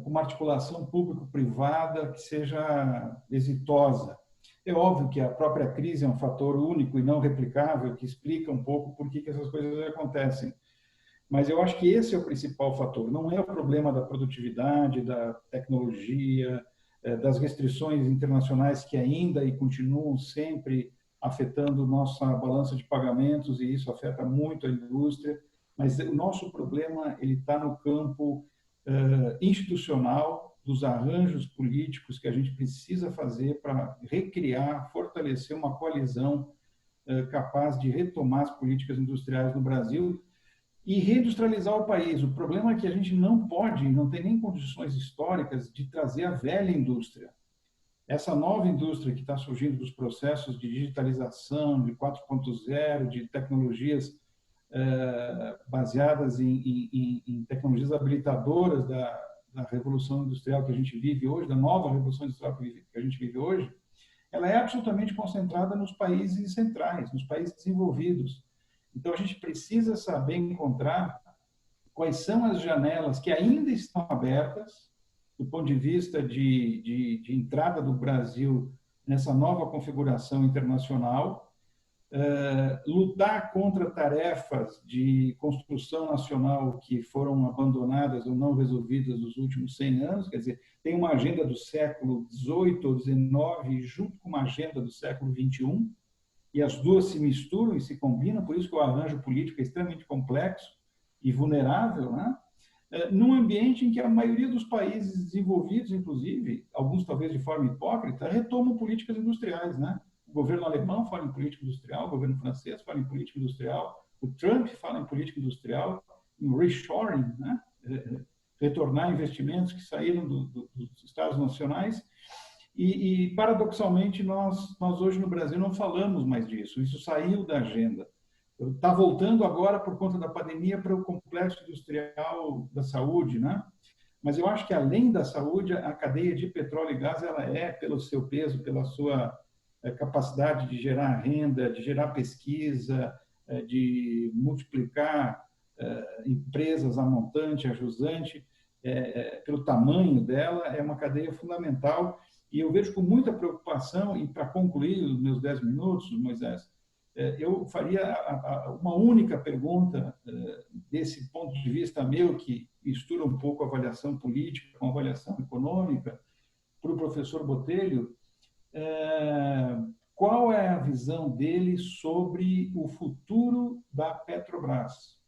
com uma articulação público-privada que seja exitosa? É óbvio que a própria crise é um fator único e não replicável, que explica um pouco por que essas coisas acontecem. Mas eu acho que esse é o principal fator. Não é o problema da produtividade, da tecnologia, das restrições internacionais que ainda e continuam sempre afetando nossa balança de pagamentos, e isso afeta muito a indústria. Mas o nosso problema ele está no campo institucional, dos arranjos políticos que a gente precisa fazer para recriar, fortalecer uma coalizão capaz de retomar as políticas industriais no Brasil e reindustrializar o país. O problema é que a gente não pode, não tem nem condições históricas de trazer a velha indústria. Essa nova indústria que está surgindo dos processos de digitalização, de 4.0, de tecnologias baseadas em tecnologias habilitadoras da revolução industrial que a gente vive hoje, da nova revolução industrial que a gente vive hoje, ela é absolutamente concentrada nos países centrais, nos países desenvolvidos. Então, a gente precisa saber encontrar quais são as janelas que ainda estão abertas do ponto de vista de entrada do Brasil nessa nova configuração internacional, lutar contra tarefas de construção nacional que foram abandonadas ou não resolvidas nos últimos 100 anos, quer dizer, tem uma agenda do século XVIII ou XIX junto com uma agenda do século XXI, e as duas se misturam e se combinam, por isso que o arranjo político é extremamente complexo e vulnerável, né? Num ambiente em que a maioria dos países desenvolvidos, inclusive, alguns talvez de forma hipócrita, retomam políticas industriais, né? O governo alemão fala em política industrial, o governo francês fala em política industrial, o Trump fala em política industrial, em reshoring, né? Retornar investimentos que saíram dos Estados nacionais. E paradoxalmente, nós hoje no Brasil não falamos mais disso. Isso saiu da agenda. Está voltando agora, por conta da pandemia, para o complexo industrial da saúde, né? Mas eu acho que, além da saúde, a cadeia de petróleo e gás, ela é, pelo seu peso, pela sua capacidade de gerar renda, de gerar pesquisa, de multiplicar empresas a montante, a jusante, pelo tamanho dela, é uma cadeia fundamental. E eu vejo com muita preocupação, e para concluir os meus 10 minutos, Moisés, eu faria uma única pergunta desse ponto de vista meu, que mistura um pouco a avaliação política com a avaliação econômica, para o professor Botelho. Qual é a visão dele sobre o futuro da Petrobras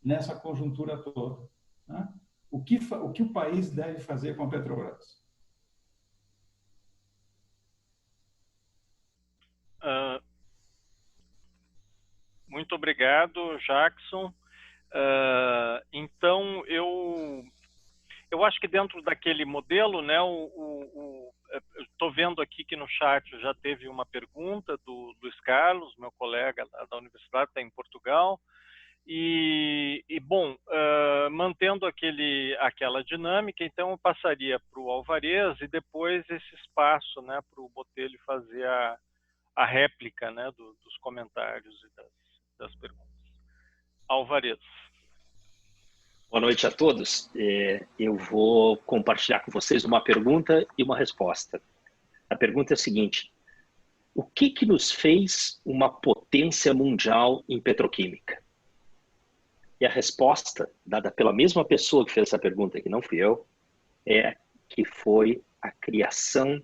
nessa conjuntura toda, né? O que o país deve fazer com a Petrobras? Muito obrigado, Jackson. Então, eu acho que dentro daquele modelo, né, estou vendo aqui que no chat já teve uma pergunta do Luiz Carlos, meu colega da universidade, está em Portugal. Bom, mantendo aquela dinâmica, então eu passaria para o Alvarez e depois esse espaço, né, para o Botelho fazer a réplica, né, dos comentários e das perguntas. Alvarez. Boa noite a todos. Eu vou compartilhar com vocês uma pergunta e uma resposta. A pergunta é a seguinte: o que nos fez uma potência mundial em petroquímica? E a resposta, dada pela mesma pessoa que fez essa pergunta, que não fui eu, é que foi a criação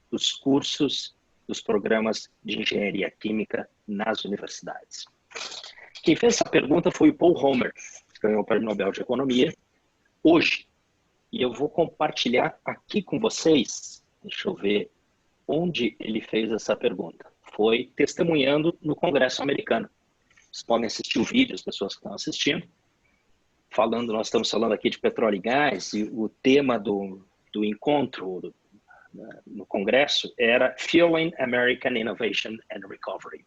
dos cursos, dos programas de engenharia química nas universidades. Quem fez essa pergunta foi o Paul Romer, que ganhou o Prêmio Nobel de Economia, hoje. E eu vou compartilhar aqui com vocês, deixa eu ver onde ele fez essa pergunta. Foi testemunhando no Congresso americano. Vocês podem assistir o vídeo, as pessoas que estão assistindo. Nós estamos falando aqui de petróleo e gás, e o tema do encontro no Congresso era Fueling American Innovation and Recovery.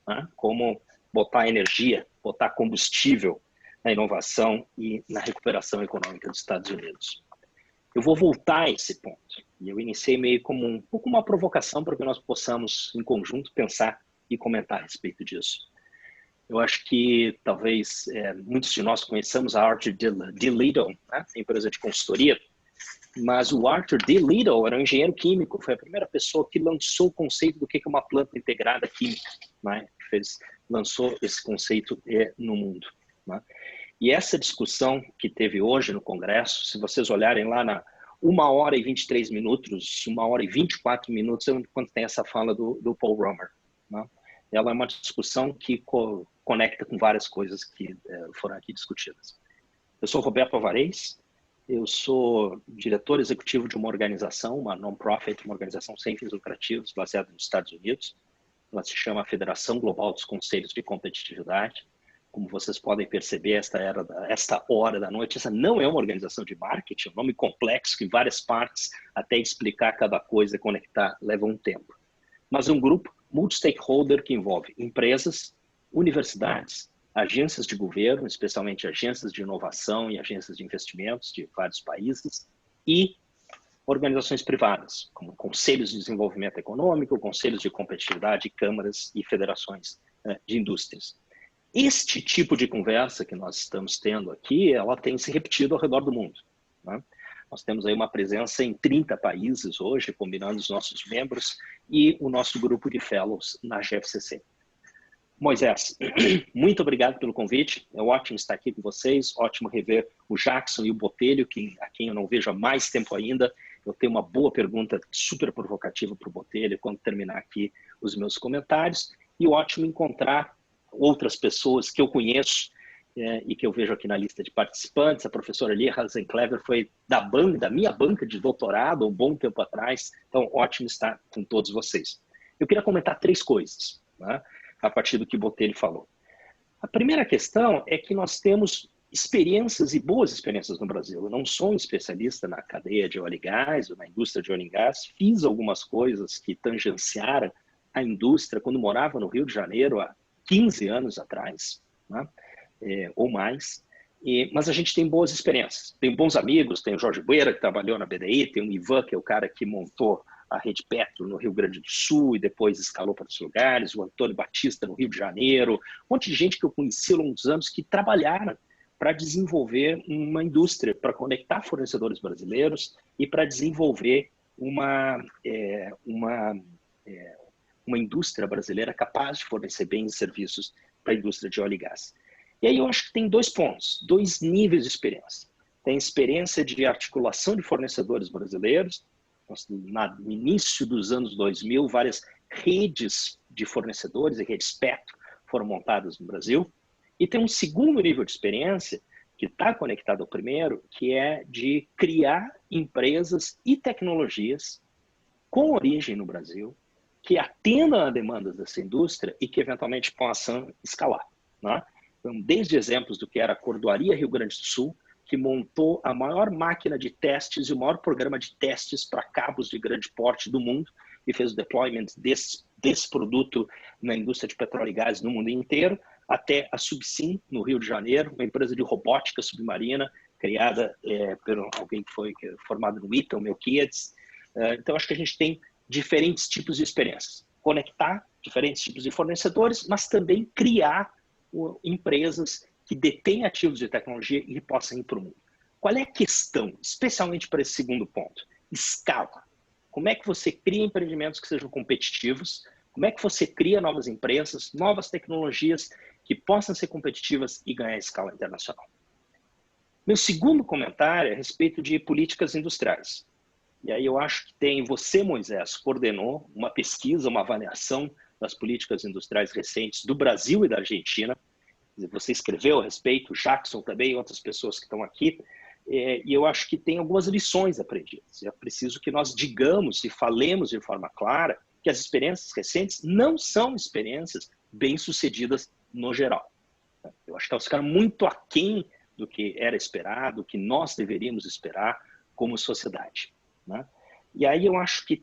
Né? Como botar energia, botar combustível na inovação e na recuperação econômica dos Estados Unidos. Eu vou voltar a esse ponto. E eu iniciei meio como um pouco uma provocação para que nós possamos, em conjunto, pensar e comentar a respeito disso. Eu acho que talvez muitos de nós conheçamos a Arthur D. Little, né? Empresa de consultoria, mas o Arthur D. Little era um engenheiro químico, foi a primeira pessoa que lançou o conceito do que é uma planta integrada química, né? Lançou esse conceito no mundo. Né? E essa discussão que teve hoje no Congresso, se vocês olharem lá na 1h e 23 minutos, 1h e 24 minutos, quando tem essa fala do Paul Romer. Né? Ela é uma discussão que conecta com várias coisas que foram aqui discutidas. Eu sou Roberto Alvarez, eu sou diretor executivo de uma organização, uma non-profit, uma organização sem fins lucrativos, baseada nos Estados Unidos. Ela se chama Federação Global dos Conselhos de Competitividade. Como vocês podem perceber, esta hora da noite, essa não é uma organização de marketing, é um nome complexo, que várias partes, até explicar cada coisa e conectar, leva um tempo. Mas é um grupo multi-stakeholder que envolve empresas, universidades, agências de governo, especialmente agências de inovação e agências de investimentos de vários países, e organizações privadas, como conselhos de desenvolvimento econômico, conselhos de competitividade, câmaras e federações de indústrias. Este tipo de conversa que nós estamos tendo aqui, ela tem se repetido ao redor do mundo. Né? Nós temos aí uma presença em 30 países hoje, combinando os nossos membros e o nosso grupo de fellows na GFCC. Moisés, muito obrigado pelo convite. É ótimo estar aqui com vocês, ótimo rever o Jackson e o Botelho, a quem eu não vejo há mais tempo ainda. Eu tenho uma boa pergunta super provocativa para o Botelho quando terminar aqui os meus comentários. E ótimo encontrar outras pessoas que eu conheço e que eu vejo aqui na lista de participantes. A professora Lia Hasenclever foi da minha banca de doutorado um bom tempo atrás. Então, ótimo estar com todos vocês. Eu queria comentar 3 coisas, né, a partir do que o Botelho falou. A primeira questão é que nós temos experiências e boas experiências no Brasil. Eu não sou um especialista na cadeia de óleo e gás ou na indústria de óleo e gás. Fiz algumas coisas que tangenciaram a indústria quando morava no Rio de Janeiro há 15 anos atrás, né? Ou mais. Mas a gente tem boas experiências. Tem bons amigos, tem o Jorge Bueira, que trabalhou na BDI, tem o Ivan, que é o cara que montou a Rede Petro no Rio Grande do Sul e depois escalou para outros lugares, o Antônio Batista no Rio de Janeiro, um monte de gente que eu conheci ao longo dos anos que trabalharam para desenvolver uma indústria, para conectar fornecedores brasileiros e para desenvolver uma indústria brasileira capaz de fornecer bens e serviços para a indústria de óleo e gás. E aí eu acho que tem 2 pontos, 2 níveis de experiência. Tem experiência de articulação de fornecedores brasileiros. No início dos anos 2000, várias redes de fornecedores e redes Petro foram montadas no Brasil. E tem um segundo nível de experiência, que está conectado ao primeiro, que é de criar empresas e tecnologias com origem no Brasil, que atendam a demandas dessa indústria e que eventualmente possam escalar, né? Então, desde exemplos do que era a Cordoaria Rio Grande do Sul, que montou a maior máquina de testes e o maior programa de testes para cabos de grande porte do mundo e fez o deployment desse produto na indústria de petróleo e gás no mundo inteiro, até a Subsim, no Rio de Janeiro, uma empresa de robótica submarina criada por alguém que foi formado no ITA, o Melquiades. Então, acho que a gente tem diferentes tipos de experiências. Conectar diferentes tipos de fornecedores, mas também criar empresas que detêm ativos de tecnologia e possam ir para o mundo. Qual é a questão, especialmente para esse segundo ponto? Escala. Como é que você cria empreendimentos que sejam competitivos? Como é que você cria novas empresas, novas tecnologias que possam ser competitivas e ganhar escala internacional? Meu segundo comentário é a respeito de políticas industriais. E aí eu acho que você, Moisés, coordenou uma pesquisa, uma avaliação das políticas industriais recentes do Brasil e da Argentina. Você escreveu a respeito, Jackson também, outras pessoas que estão aqui, e eu acho que tem algumas lições aprendidas. É preciso que nós digamos e falemos de forma clara que as experiências recentes não são experiências bem-sucedidas no geral. Eu acho que elas ficaram muito aquém do que era esperado, do que nós deveríamos esperar como sociedade, né? E aí eu acho que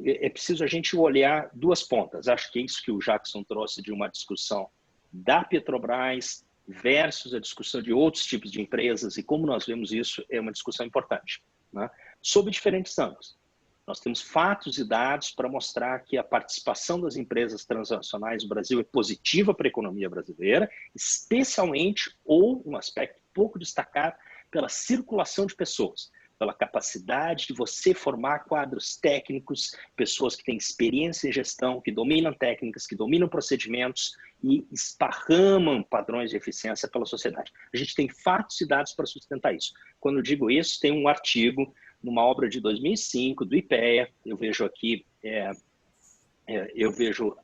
é preciso a gente olhar 2 pontas. Acho que é isso que o Jackson trouxe de uma discussão da Petrobras versus a discussão de outros tipos de empresas e como nós vemos isso é uma discussão importante, né? Sob diferentes ângulos. Nós temos fatos e dados para mostrar que a participação das empresas transnacionais no Brasil é positiva para a economia brasileira, especialmente, ou um aspecto pouco destacado, pela circulação de pessoas, pela capacidade de você formar quadros técnicos, pessoas que têm experiência em gestão, que dominam técnicas, que dominam procedimentos e esparramam padrões de eficiência pela sociedade. A gente tem fatos e dados para sustentar isso. Quando eu digo isso, tem um artigo numa obra de 2005 do IPEA, eu vejo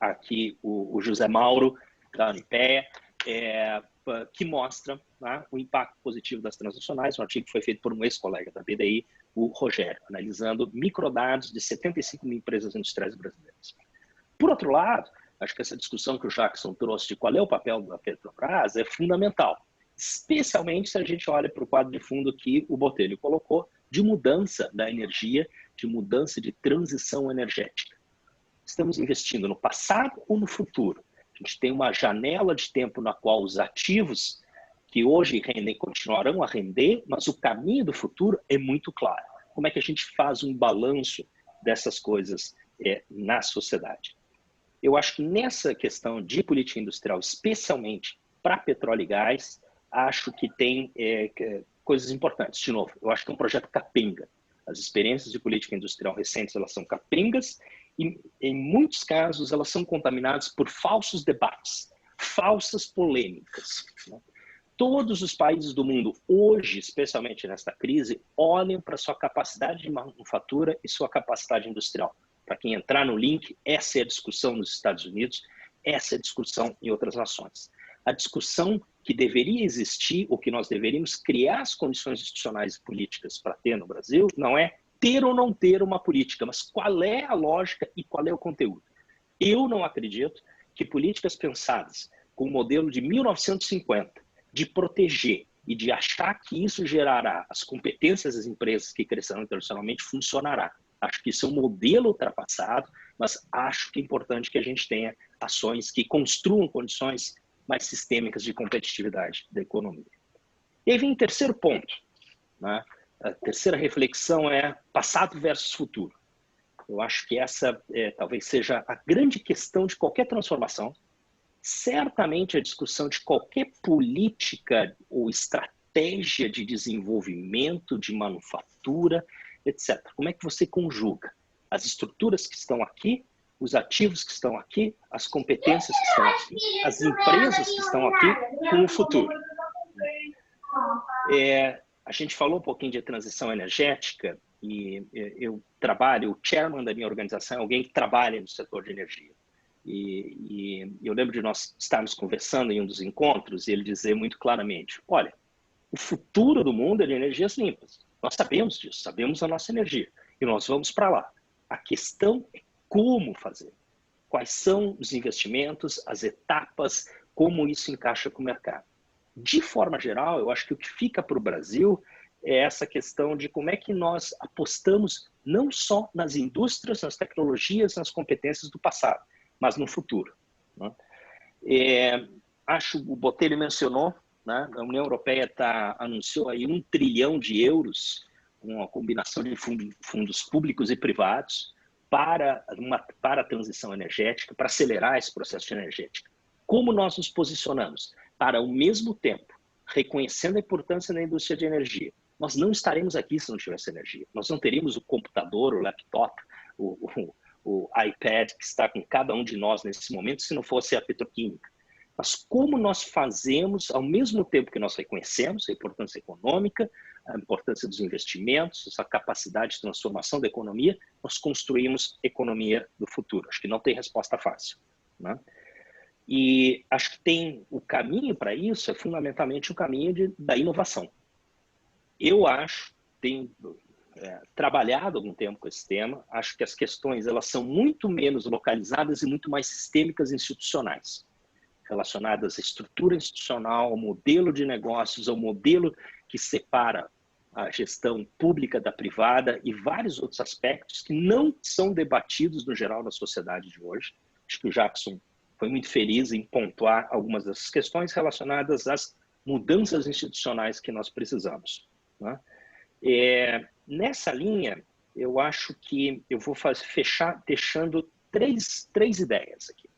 aqui o José Mauro da IPEA, que mostra, né, o impacto positivo das transnacionais. Um artigo que foi feito por um ex-colega da BDI, o Rogério, analisando microdados de 75 mil empresas industriais brasileiras. Por outro lado, acho que essa discussão que o Jackson trouxe de qual é o papel da Petrobras é fundamental, especialmente se a gente olha para o quadro de fundo que o Botelho colocou, de mudança da energia, de mudança de transição energética. Estamos investindo no passado ou no futuro? A gente tem uma janela de tempo na qual os ativos que hoje rendem continuarão a render, mas o caminho do futuro é muito claro. Como é que a gente faz um balanço dessas coisas na sociedade? Eu acho que nessa questão de política industrial, especialmente para petróleo e gás, acho que tem coisas importantes. De novo, eu acho que é um projeto capenga. As experiências de política industrial recentes, elas são capengas e, em muitos casos, elas são contaminadas por falsos debates, falsas polêmicas, né? Todos os países do mundo, hoje, especialmente nesta crise, olham para sua capacidade de manufatura e sua capacidade industrial. Para quem entrar no link, essa é a discussão nos Estados Unidos, essa é a discussão em outras nações. A discussão que deveria existir, ou que nós deveríamos criar as condições institucionais e políticas para ter no Brasil, não é ter ou não ter uma política, mas qual é a lógica e qual é o conteúdo. Eu não acredito que políticas pensadas com o modelo de 1950, de proteger, e de achar que isso gerará as competências das empresas que crescerão internacionalmente funcionará. Acho que isso é um modelo ultrapassado, mas acho que é importante que a gente tenha ações que construam condições mais sistêmicas de competitividade da economia. E aí vem o terceiro ponto, né? A terceira reflexão é passado versus futuro. Eu acho que essa talvez seja a grande questão de qualquer transformação. Certamente a discussão de qualquer política ou estratégia de desenvolvimento, de manufatura, etc. Como é que você conjuga as estruturas que estão aqui, os ativos que estão aqui, as competências que estão aqui, as empresas que estão aqui com o futuro? A gente falou um pouquinho de transição energética e eu trabalho, o chairman da minha organização é alguém que trabalha no setor de energia. E eu lembro de nós estarmos conversando em um dos encontros e ele dizer muito claramente, olha, o futuro do mundo é de energias limpas. Nós sabemos disso, sabemos a nossa energia e nós vamos para lá. A questão é como fazer. Quais são os investimentos, as etapas, como isso encaixa com o mercado. De forma geral, eu acho que o que fica para o Brasil é essa questão de como é que nós apostamos não só nas indústrias, nas tecnologias, nas competências do passado, mas no futuro. Né? Acho, o Botelho mencionou, né? A União Europeia anunciou aí 1 trilhão de euros, uma combinação de fundos públicos e privados, para a transição energética, para acelerar esse processo energético. Como nós nos posicionamos? Para, ao mesmo tempo, reconhecendo a importância da indústria de energia. Nós não estaremos aqui se não tivesse energia. Nós não teríamos o computador, o laptop, o iPad que está com cada um de nós nesse momento se não fosse a petroquímica. Mas como nós fazemos, ao mesmo tempo que nós reconhecemos a importância econômica, a importância dos investimentos, essa capacidade de transformação da economia, nós construímos economia do futuro. Acho que não tem resposta fácil, né? E acho que tem o caminho para isso, é fundamentalmente o caminho da inovação. Eu acho, tenho trabalhado algum tempo com esse tema, acho que as questões elas são muito menos localizadas e muito mais sistêmicas e institucionais, relacionadas à estrutura institucional, ao modelo de negócios, ao modelo que separa a gestão pública da privada e vários outros aspectos que não são debatidos no geral na sociedade de hoje. Acho que o Jackson foi muito feliz em pontuar algumas dessas questões relacionadas às mudanças institucionais que nós precisamos, né? Nessa linha, eu acho que eu vou fechar deixando três ideias aqui.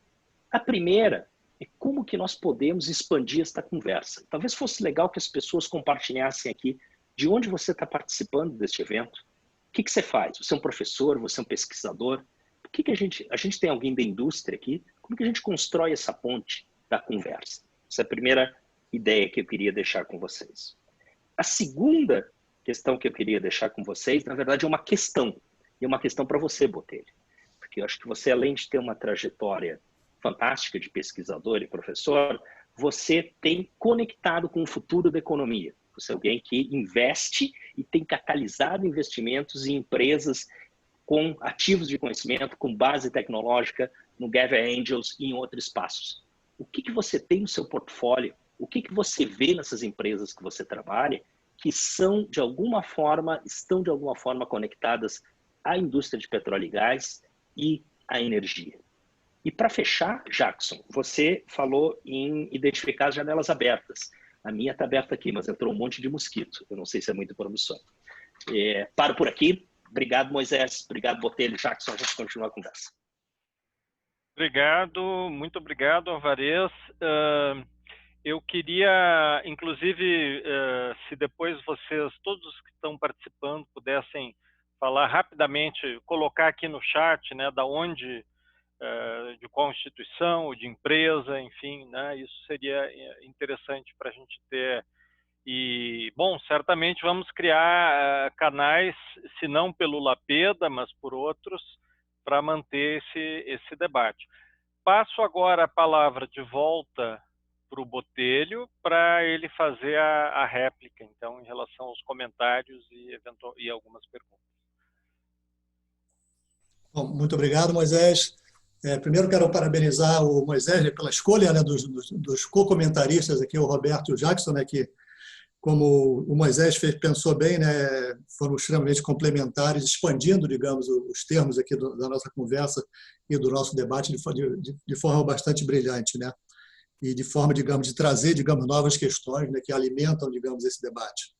A primeira é como que nós podemos expandir esta conversa. Talvez fosse legal que as pessoas compartilhassem aqui de onde você está participando deste evento, o que você faz? Você é um professor, você é um pesquisador? Por que a gente tem alguém da indústria aqui? Como que a gente constrói essa ponte da conversa? Essa é a primeira ideia que eu queria deixar com vocês. A segunda questão que eu queria deixar com vocês, na verdade, é uma questão. E é uma questão para você, Botelho. Porque eu acho que você, além de ter uma trajetória fantástica de pesquisador e professor, você tem conectado com o futuro da economia. Você é alguém que investe e tem catalisado investimentos em empresas com ativos de conhecimento, com base tecnológica, no Gather Angels e em outros espaços. O que você tem no seu portfólio? O que você vê nessas empresas que você trabalha que estão de alguma forma conectadas à indústria de petróleo e gás e à energia? E para fechar, Jackson, você falou em identificar as janelas abertas. A minha está aberta aqui, mas entrou um monte de mosquito. Eu não sei se é muito promissor. Paro por aqui. Obrigado, Moisés. Obrigado, Botelho. Jackson, a gente continua a conversa. Obrigado, muito obrigado, Alvarez. Eu queria, inclusive, se depois vocês, todos os que estão participando, pudessem falar rapidamente, colocar aqui no chat, né, da onde, de qual instituição, ou de empresa, enfim, né, isso seria interessante para a gente ter. E, bom, certamente vamos criar canais, se não pelo Lapeda, mas por outros, para manter esse debate. Passo agora a palavra de volta para o Botelho, para ele fazer a réplica, então, em relação aos comentários e algumas perguntas. Bom, muito obrigado, Moisés. Primeiro quero parabenizar o Moisés pela escolha, né, dos co-comentaristas aqui, o Roberto e o Jackson, né, que como o Moisés pensou bem, né, foram extremamente complementares, expandindo, digamos, os termos aqui da nossa conversa e do nosso debate de forma bastante brilhante, né? E de forma, digamos, de trazer, digamos, novas questões, né, que alimentam, digamos, esse debate.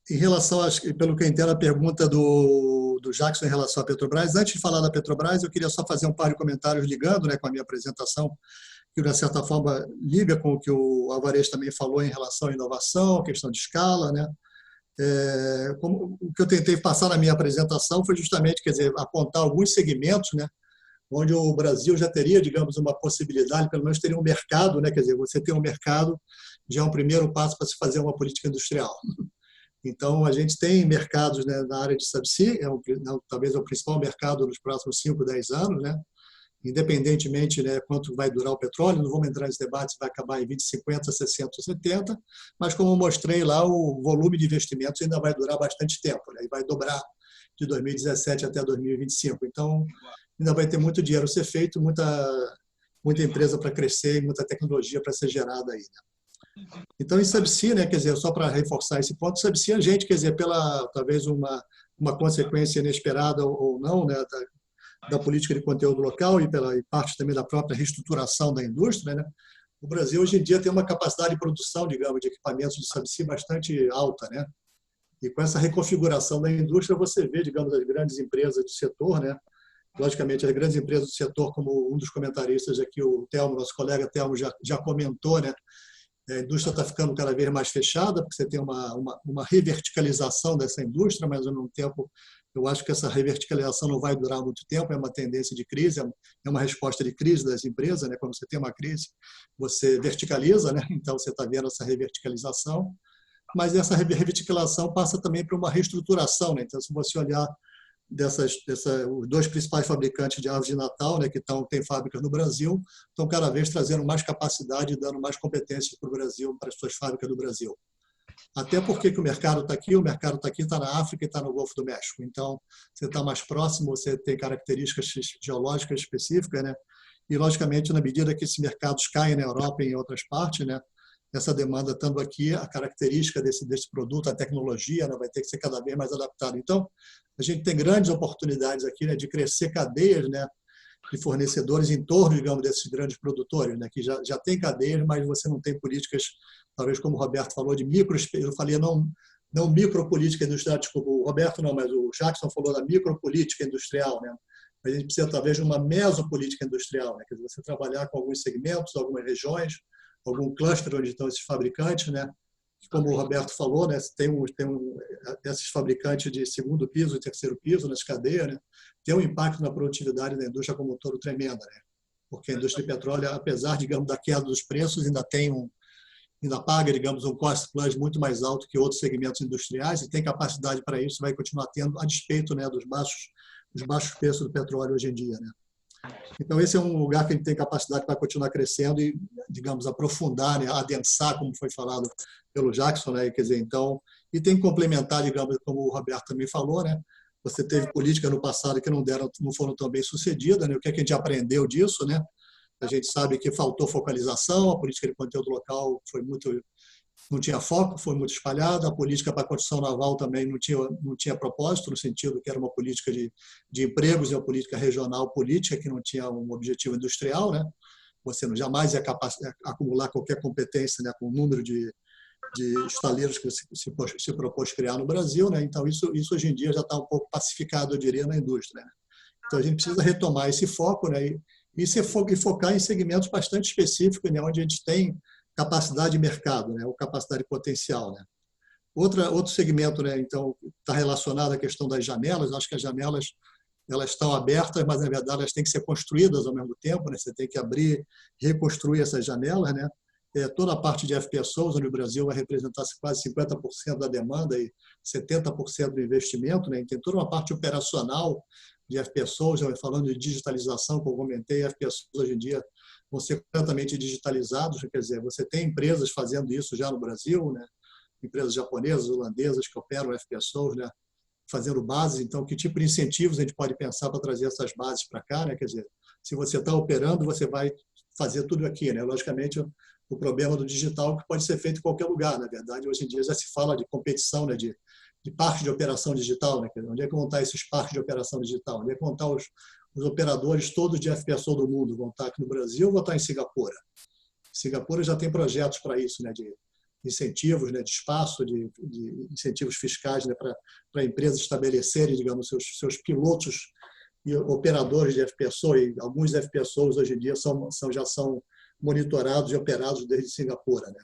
Em relação, pelo que eu entendo, a pergunta do Jackson em relação à Petrobras, antes de falar da Petrobras, eu queria só fazer um par de comentários ligando, né, com a minha apresentação, que, de certa forma, liga com o que o Alvarez também falou em relação à inovação, questão de escala, né? O que eu tentei passar na minha apresentação foi justamente, quer dizer, apontar alguns segmentos, né, onde o Brasil já teria, digamos, uma possibilidade, pelo menos teria um mercado, né, quer dizer, você ter um mercado já é um primeiro passo para se fazer uma política industrial. Então, a gente tem mercados, né, na área de subsea, talvez é o principal mercado nos próximos 5, 10 anos, né? Independentemente, né, quanto vai durar o petróleo, não vamos entrar nesse debate se vai acabar em 20, 50, 60 ou 70, mas como eu mostrei lá, o volume de investimentos ainda vai durar bastante tempo, né, e vai dobrar de 2017 até 2025. Então, ainda vai ter muito dinheiro a ser feito, muita empresa para crescer e muita tecnologia para ser gerada aí, né? Então, em subsea, né, quer dizer, só para reforçar esse ponto, subsea a gente, quer dizer, pela talvez uma consequência inesperada ou não, né, da política de conteúdo local e parte também da própria reestruturação da indústria, né? O Brasil hoje em dia tem uma capacidade de produção, digamos, de equipamentos de subsea bastante alta, né? E com essa reconfiguração da indústria, você vê, digamos, as grandes empresas do setor, né? Logicamente, as grandes empresas do setor, como um dos comentaristas aqui, o Telmo, nosso colega Telmo, já comentou, né? A indústria está ficando cada vez mais fechada, porque você tem uma reverticalização dessa indústria, mas, ao mesmo tempo, eu acho que essa reverticalização não vai durar muito tempo, é uma tendência de crise, é uma resposta de crise das empresas, né? Quando você tem uma crise, você verticaliza, né? Então, você está vendo essa reverticalização, mas essa reverticalização passa também por uma reestruturação, né? Então, se você olhar os dois principais fabricantes de árvores de Natal, né, que têm fábricas no Brasil, estão cada vez trazendo mais capacidade e dando mais competência para o Brasil, para as suas fábricas do Brasil. Até porque que o mercado está aqui, está na África e está no Golfo do México. Então, você está mais próximo, você tem características geológicas específicas, né? E, logicamente, na medida que esses mercados caem na Europa e em outras partes, né, essa demanda estando aqui, a característica desse produto, a tecnologia, né, vai ter que ser cada vez mais adaptada. Então, a gente tem grandes oportunidades aqui, né, de crescer cadeias, né, de fornecedores em torno, digamos, desses grandes produtores, né, que já tem cadeias, mas você não tem políticas, talvez como o Roberto falou, de eu falei não micropolítica industrial, desculpa, o Roberto não, mas o Jackson falou da micropolítica industrial, né? A gente precisa, talvez, de uma mesopolítica industrial, né? Quer dizer, você trabalhar com alguns segmentos, algumas regiões, algum cluster onde estão esses fabricantes, né? Como o Roberto falou, né? Tem esses fabricantes de segundo piso e terceiro piso nas cadeias, né? Tem um impacto na produtividade da indústria como um todo tremenda, né? Porque a indústria de petróleo, apesar, digamos, da queda dos preços, ainda paga, digamos, um cost plus muito mais alto que outros segmentos industriais e tem capacidade para isso, vai continuar tendo, a despeito, né, dos baixos preços do petróleo hoje em dia, né? Então, esse é um lugar que a gente tem capacidade para continuar crescendo e, digamos, aprofundar, né, adensar, como foi falado pelo Jackson, né? Quer dizer, então, e tem que complementar, digamos, como o Roberto também falou, né? Você teve políticas no passado que não foram tão bem sucedidas, né? O que é que a gente aprendeu disso, né? A gente sabe que faltou focalização, a política de conteúdo local não tinha foco, foi muito espalhada, a política para a construção naval também não tinha propósito, no sentido que era uma política de empregos e uma política regional política que não tinha um objetivo industrial, né? Você jamais ia acumular qualquer competência, né, com o número de estaleiros que se propôs criar no Brasil, né? Então, isso hoje em dia já está um pouco pacificado, eu diria, na indústria, né? Então, a gente precisa retomar esse foco, né? E focar em segmentos bastante específicos, né, onde a gente tem capacidade de mercado, né, ou capacidade potencial, né. Outro segmento, né, então, está relacionado à questão das janelas. Acho que as janelas elas estão abertas, mas, na verdade, elas têm que ser construídas ao mesmo tempo, né. Você tem que abrir, reconstruir essas janelas, né. Toda a parte de FPSOs, onde o Brasil vai representar quase 50% da demanda e 70% do investimento, né. Tem toda uma parte operacional de FPSOs, falando de digitalização, como eu comentei, FPSOs hoje em dia vão ser completamente digitalizados, quer dizer, você tem empresas fazendo isso já no Brasil, né? Empresas japonesas, holandesas que operam FPSOs, né? Fazendo bases. Então, que tipo de incentivos a gente pode pensar para trazer essas bases para cá, né? Quer dizer, se você está operando, você vai fazer tudo aqui, né? Logicamente, o problema do digital, que pode ser feito em qualquer lugar. Na verdade, hoje em dia já se fala de competição, né, de parques de operação digital. Né? Onde é que vão estar esses parques de operação digital? Onde é que vão estar os operadores todos de FPSO do mundo? Vão estar aqui no Brasil ou vão estar em Singapura? Singapura já tem projetos para isso, né, de incentivos, né, de espaço, de incentivos fiscais, né, para empresas estabelecerem, digamos, seus pilotos e operadores de FPSO, e alguns FPSOs hoje em dia já são monitorados e operados desde Singapura. Né?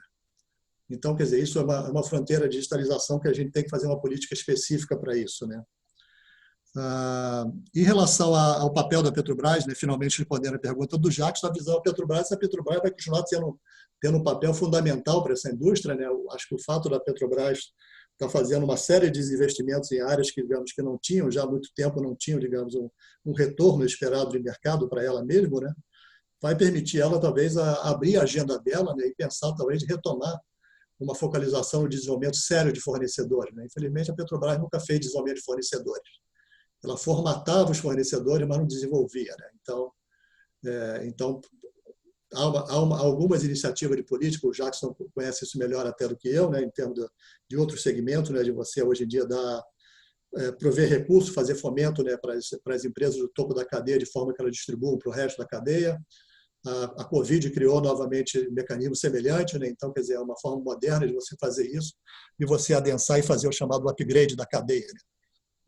Então, quer dizer, isso é uma fronteira de digitalização que a gente tem que fazer uma política específica para isso. Né? Em relação ao papel da Petrobras, né, finalmente respondendo a pergunta do Jacques, a visão da Petrobras, a Petrobras vai continuar tendo um papel fundamental para essa indústria. Né? Eu acho que o fato da Petrobras estar fazendo uma série de investimentos em áreas que, digamos, que não tinham já há muito tempo, não tinham, digamos, um retorno esperado de mercado para ela mesma, né? Vai permitir ela, talvez, abrir a agenda dela, né, e pensar, talvez, de retomar uma focalização no desenvolvimento sério de fornecedores. Né? Infelizmente, a Petrobras nunca fez desenvolvimento de fornecedores. Ela formatava os fornecedores, mas não desenvolvia. Né? Então, há algumas iniciativas de política, o Jackson conhece isso melhor até do que eu, né, em termos de outros segmentos, né, de você, hoje em dia, prover recursos, fazer fomento, né, para as empresas do topo da cadeia, de forma que elas distribuam para o resto da cadeia. A Covid criou novamente mecanismos semelhantes, né? Então, quer dizer, é uma forma moderna de você fazer isso e você adensar e fazer o chamado upgrade da cadeia. Né?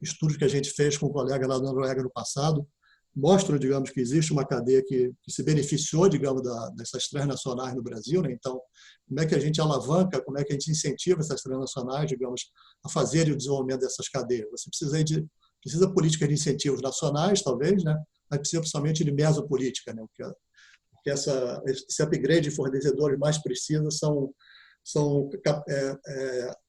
Estudos que a gente fez com um colega lá na Noruega no passado mostram, digamos, que existe uma cadeia que se beneficiou, digamos, dessas transnacionais no Brasil. Né? Então, como é que a gente alavanca, como é que a gente incentiva essas transnacionais, digamos, a fazerem o desenvolvimento dessas cadeias? Você precisa de políticas de incentivos nacionais, talvez, né? Mas precisa principalmente de mesopolítica, né? Porque esse upgrade de fornecedores mais precisos são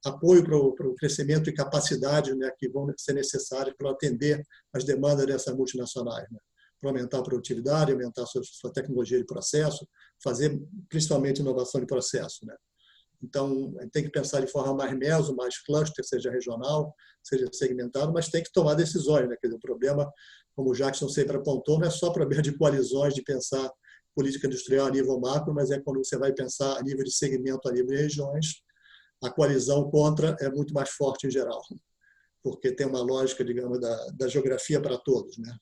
apoio para o crescimento e capacidade, né, que vão ser necessários para atender as demandas dessas multinacionais, né, para aumentar a produtividade, aumentar a sua tecnologia de processo, fazer principalmente inovação de processo. Né. Então, tem que pensar de forma mais meso, mais cluster, seja regional, seja segmentado, mas tem que tomar decisões. Né. Quer dizer, o problema, como o Jackson sempre apontou, não é só problema de coalizões, de pensar política industrial a nível macro, mas é quando você vai pensar a nível de segmento, a nível de regiões, a coalizão contra é muito mais forte em geral, porque tem uma lógica, digamos, da geografia para todos. Né?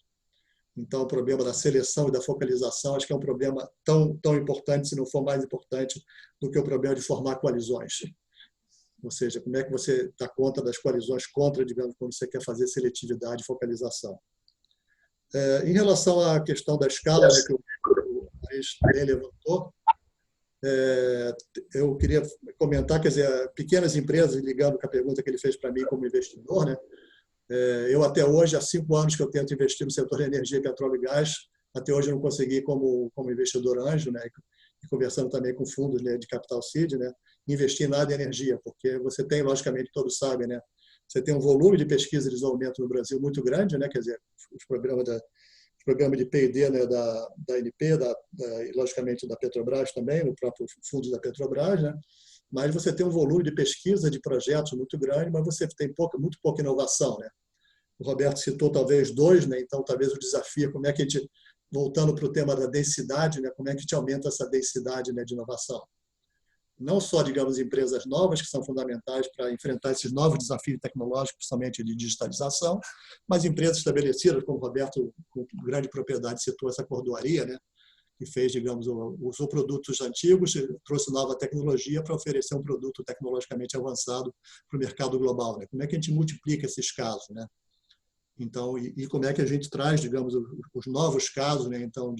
Então, o problema da seleção e da focalização acho que é um problema tão importante, se não for mais importante, do que o problema de formar coalizões. Ou seja, como é que você dá conta das coalizões contra, digamos, quando você quer fazer seletividade e focalização. Em relação à questão da escala, né, que também levantou, eu queria comentar, quer dizer, pequenas empresas, ligando com a pergunta que ele fez para mim como investidor, né? Eu até hoje, há 5 anos que eu tento investir no setor de energia, petróleo e gás, até hoje eu não consegui como investidor anjo, né? E conversando também com fundos, né, de capital seed, né? Investir em nada em energia, porque você tem, logicamente, todos sabem, né? Você tem um volume de pesquisa e desenvolvimento no Brasil muito grande, né? Quer dizer, os programas de P&D, né, da ANP, e logicamente da Petrobras também, no próprio fundo da Petrobras, né? Mas você tem um volume de pesquisa, de projetos muito grande, mas você tem muito pouca inovação. Né? O Roberto citou talvez 2, né? Então talvez o desafio é como é que a gente, voltando para o tema da densidade, né? Como é que a gente aumenta essa densidade, né, de inovação. Não só, digamos, empresas novas, que são fundamentais para enfrentar esses novos desafios tecnológicos, principalmente de digitalização, mas empresas estabelecidas, como o Roberto, com grande propriedade, citou essa cordoaria, né, que fez, digamos, usou produtos antigos, trouxe nova tecnologia para oferecer um produto tecnologicamente avançado para o mercado global. Né? Como é que a gente multiplica esses casos? Né? Então, e como é que a gente traz, digamos, os novos casos, né? Então,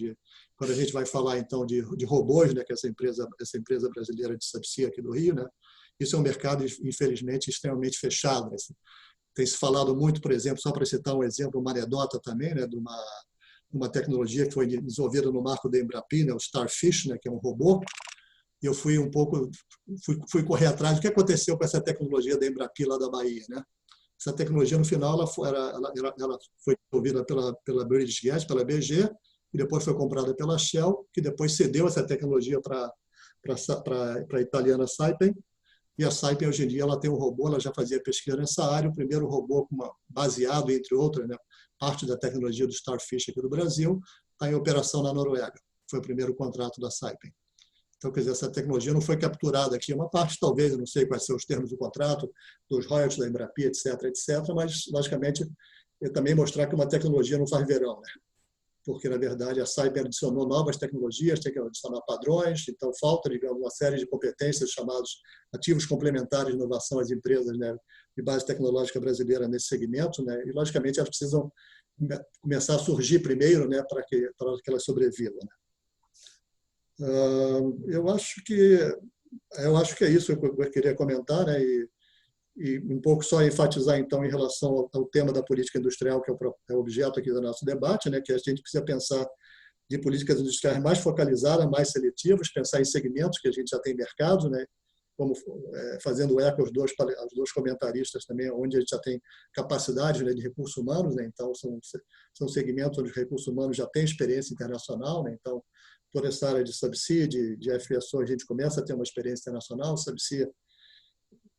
quando a gente vai falar então de robôs, né? Que essa empresa brasileira de subsea aqui do Rio, né? Isso é um mercado, infelizmente, extremamente fechado. Né? Tem se falado muito, por exemplo, só para citar um exemplo, uma anedota também, né? De uma tecnologia que foi desenvolvida no marco da Embrapi, né? O Starfish, né? Que é um robô. E eu fui correr atrás do que aconteceu com essa tecnologia da Embrapi lá da Bahia, né? Essa tecnologia, no final, ela foi desenvolvida pela British Gas, pela BG, e depois foi comprada pela Shell, que depois cedeu essa tecnologia para a italiana Saipem. E a Saipem, hoje em dia, ela tem um robô, ela já fazia pesquisa nessa área, o primeiro robô baseado, entre outras, né, parte da tecnologia do Starfish aqui do Brasil, está em operação na Noruega. Foi o primeiro contrato da Saipem. Então, quer dizer, essa tecnologia não foi capturada aqui. Uma parte, talvez, eu não sei quais são os termos do contrato, dos royalties da Embrapi, etc., mas, logicamente, também mostrar que uma tecnologia não faz verão, né? Porque, na verdade, a Cyber adicionou novas tecnologias, tem que adicionar padrões, então falta, digamos, uma série de competências chamados ativos complementares de inovação às empresas, né, de base tecnológica brasileira nesse segmento, né, e, logicamente, elas precisam começar a surgir primeiro, né, para que elas sobrevivam. Né. Eu acho que é isso que eu queria comentar, né, e um pouco só enfatizar, então, em relação ao tema da política industrial, que é o objeto aqui do nosso debate, né, que a gente precisa pensar de políticas industriais mais focalizadas, mais seletivas, pensar em segmentos que a gente já tem mercado, né, como fazendo eco aos dois comentaristas também, onde a gente já tem capacidade, né, de recursos humanos, né, então são segmentos onde os recursos humanos já têm experiência internacional, né, então por essa área de subsea, de FSO, a gente começa a ter uma experiência internacional, subsea,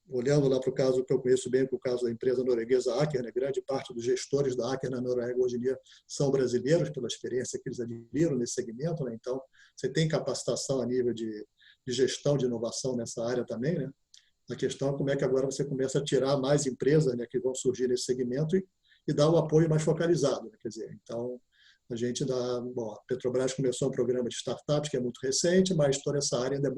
olhando lá para o caso que eu conheço bem, que é o caso da empresa norueguesa Aker, né? Grande parte dos gestores da Aker na Noruega hoje em dia são brasileiros, pela experiência que eles adquiriram nesse segmento. Né? Então, você tem capacitação a nível de gestão de inovação nessa área também. Né? A questão é como é que agora você começa a tirar mais empresas, né, que vão surgir nesse segmento e dar um apoio mais focalizado. Né? Quer dizer, então, a gente a Petrobras começou um programa de startups que é muito recente, mas toda essa área ainda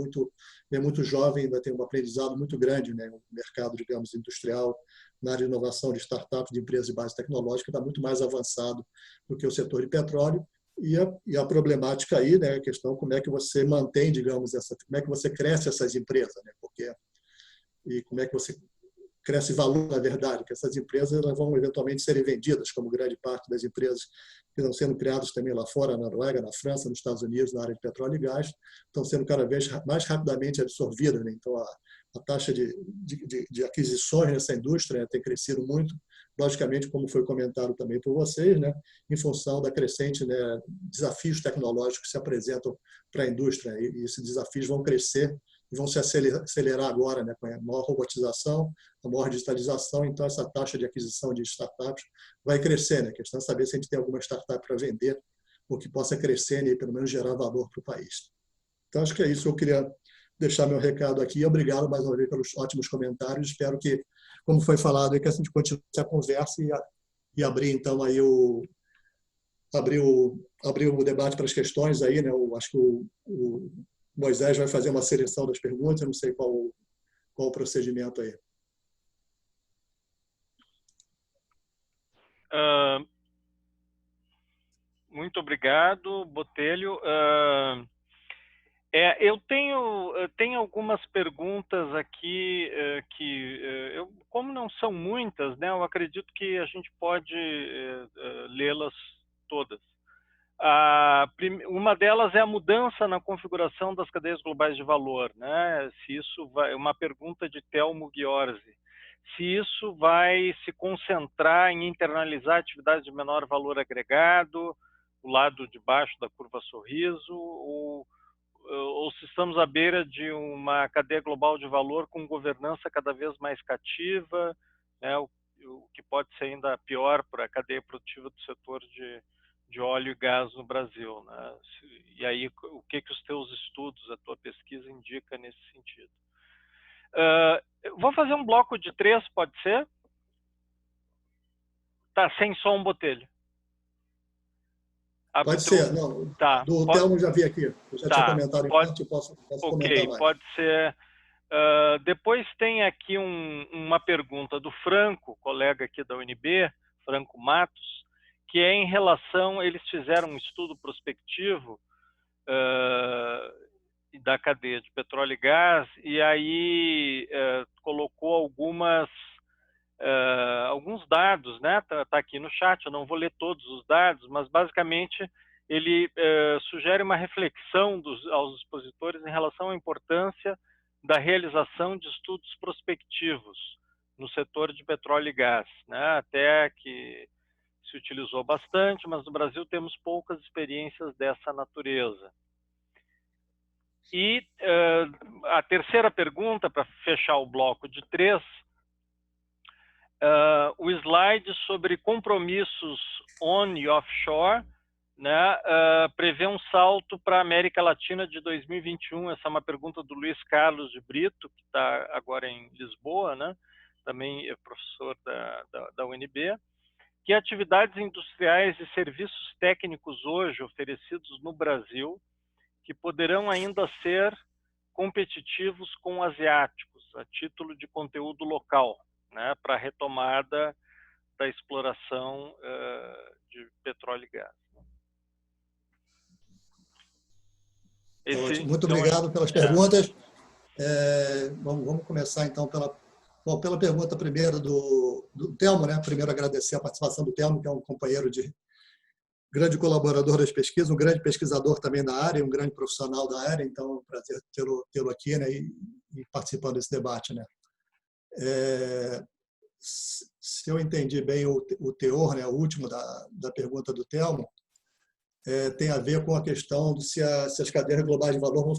é muito jovem, ainda tem um aprendizado muito grande, né? O mercado, digamos, industrial na área de inovação de startups, de empresas de base tecnológica, está muito mais avançado do que o setor de petróleo. E a problemática aí, né, a questão como é que você mantém, digamos, como é que você cresce essas empresas, né? E como é que você cresce valor, na verdade, que essas empresas elas vão eventualmente serem vendidas, como grande parte das empresas que estão sendo criadas também lá fora, na Noruega, na França, nos Estados Unidos, na área de petróleo e gás, estão sendo cada vez mais rapidamente absorvidas. Né? Então, a taxa de aquisições nessa indústria, né, tem crescido muito, logicamente, como foi comentado também por vocês, né, em função da crescente, né, desafios tecnológicos que se apresentam para a indústria. E esses desafios vão crescer e vão se acelerar agora, né, com a maior robotização, a maior digitalização. Então, essa taxa de aquisição de startups vai crescer. Né? A questão é saber se a gente tem alguma startup para vender ou que possa crescer, né, e pelo menos gerar valor para o país. Então, acho que é isso. Eu queria deixar meu recado aqui. Obrigado mais uma vez pelos ótimos comentários. Espero que, como foi falado, que a gente continue a conversa e abrir, então, aí abrir o debate para as questões aí, né? Acho que o Moisés vai fazer uma seleção das perguntas, eu não sei qual o procedimento aí. Muito obrigado, Botelho. Eu tenho algumas perguntas aqui como não são muitas, né, eu acredito que a gente pode lê-las todas. Uma delas é a mudança na configuração das cadeias globais de valor, né? Se isso uma pergunta de Telmo Ghiorzi. Se isso vai se concentrar em internalizar atividades de menor valor agregado, o lado de baixo da curva sorriso, ou se estamos à beira de uma cadeia global de valor com governança cada vez mais cativa, né? O que pode ser ainda pior para a cadeia produtiva do setor de óleo e gás no Brasil, né? E aí, o que os teus estudos, a tua pesquisa indica nesse sentido? Vou fazer um bloco de 3, pode ser? Tá, sem som, Botelho. Pode ser, não. Tá. Do Telmo já vi aqui. Eu já tinha comentado em parte, posso comentar mais. Pode ser. Depois tem aqui uma pergunta do Franco, colega aqui da UNB, Franco Matos, que é em relação, eles fizeram um estudo prospectivo da cadeia de petróleo e gás, e aí colocou alguns dados, né? Tá aqui no chat, eu não vou ler todos os dados, mas basicamente ele sugere uma reflexão aos expositores em relação à importância da realização de estudos prospectivos no setor de petróleo e gás, né? Até que se utilizou bastante, mas no Brasil temos poucas experiências dessa natureza. E a terceira pergunta, para fechar o bloco de 3, o slide sobre compromissos on e offshore né, prevê um salto para a América Latina de 2021? Essa é uma pergunta do Luiz Carlos de Brito, que está agora em Lisboa, né, também é professor da UNB. Que atividades industriais e serviços técnicos hoje oferecidos no Brasil que poderão ainda ser competitivos com asiáticos, a título de conteúdo local, né, para a retomada da exploração de petróleo e gás. Muito obrigado pelas perguntas. Vamos começar, então, pela pergunta primeiro do Telmo, né? Primeiro, agradecer a participação do Telmo, que é um companheiro grande colaborador das pesquisas, um grande pesquisador também da área, um grande profissional da área, então é um prazer tê-lo aqui, né? E participando desse debate, né? Se eu entendi bem o teor, né? O último da pergunta do Telmo, tem a ver com a questão de se as cadeias globais de valor vão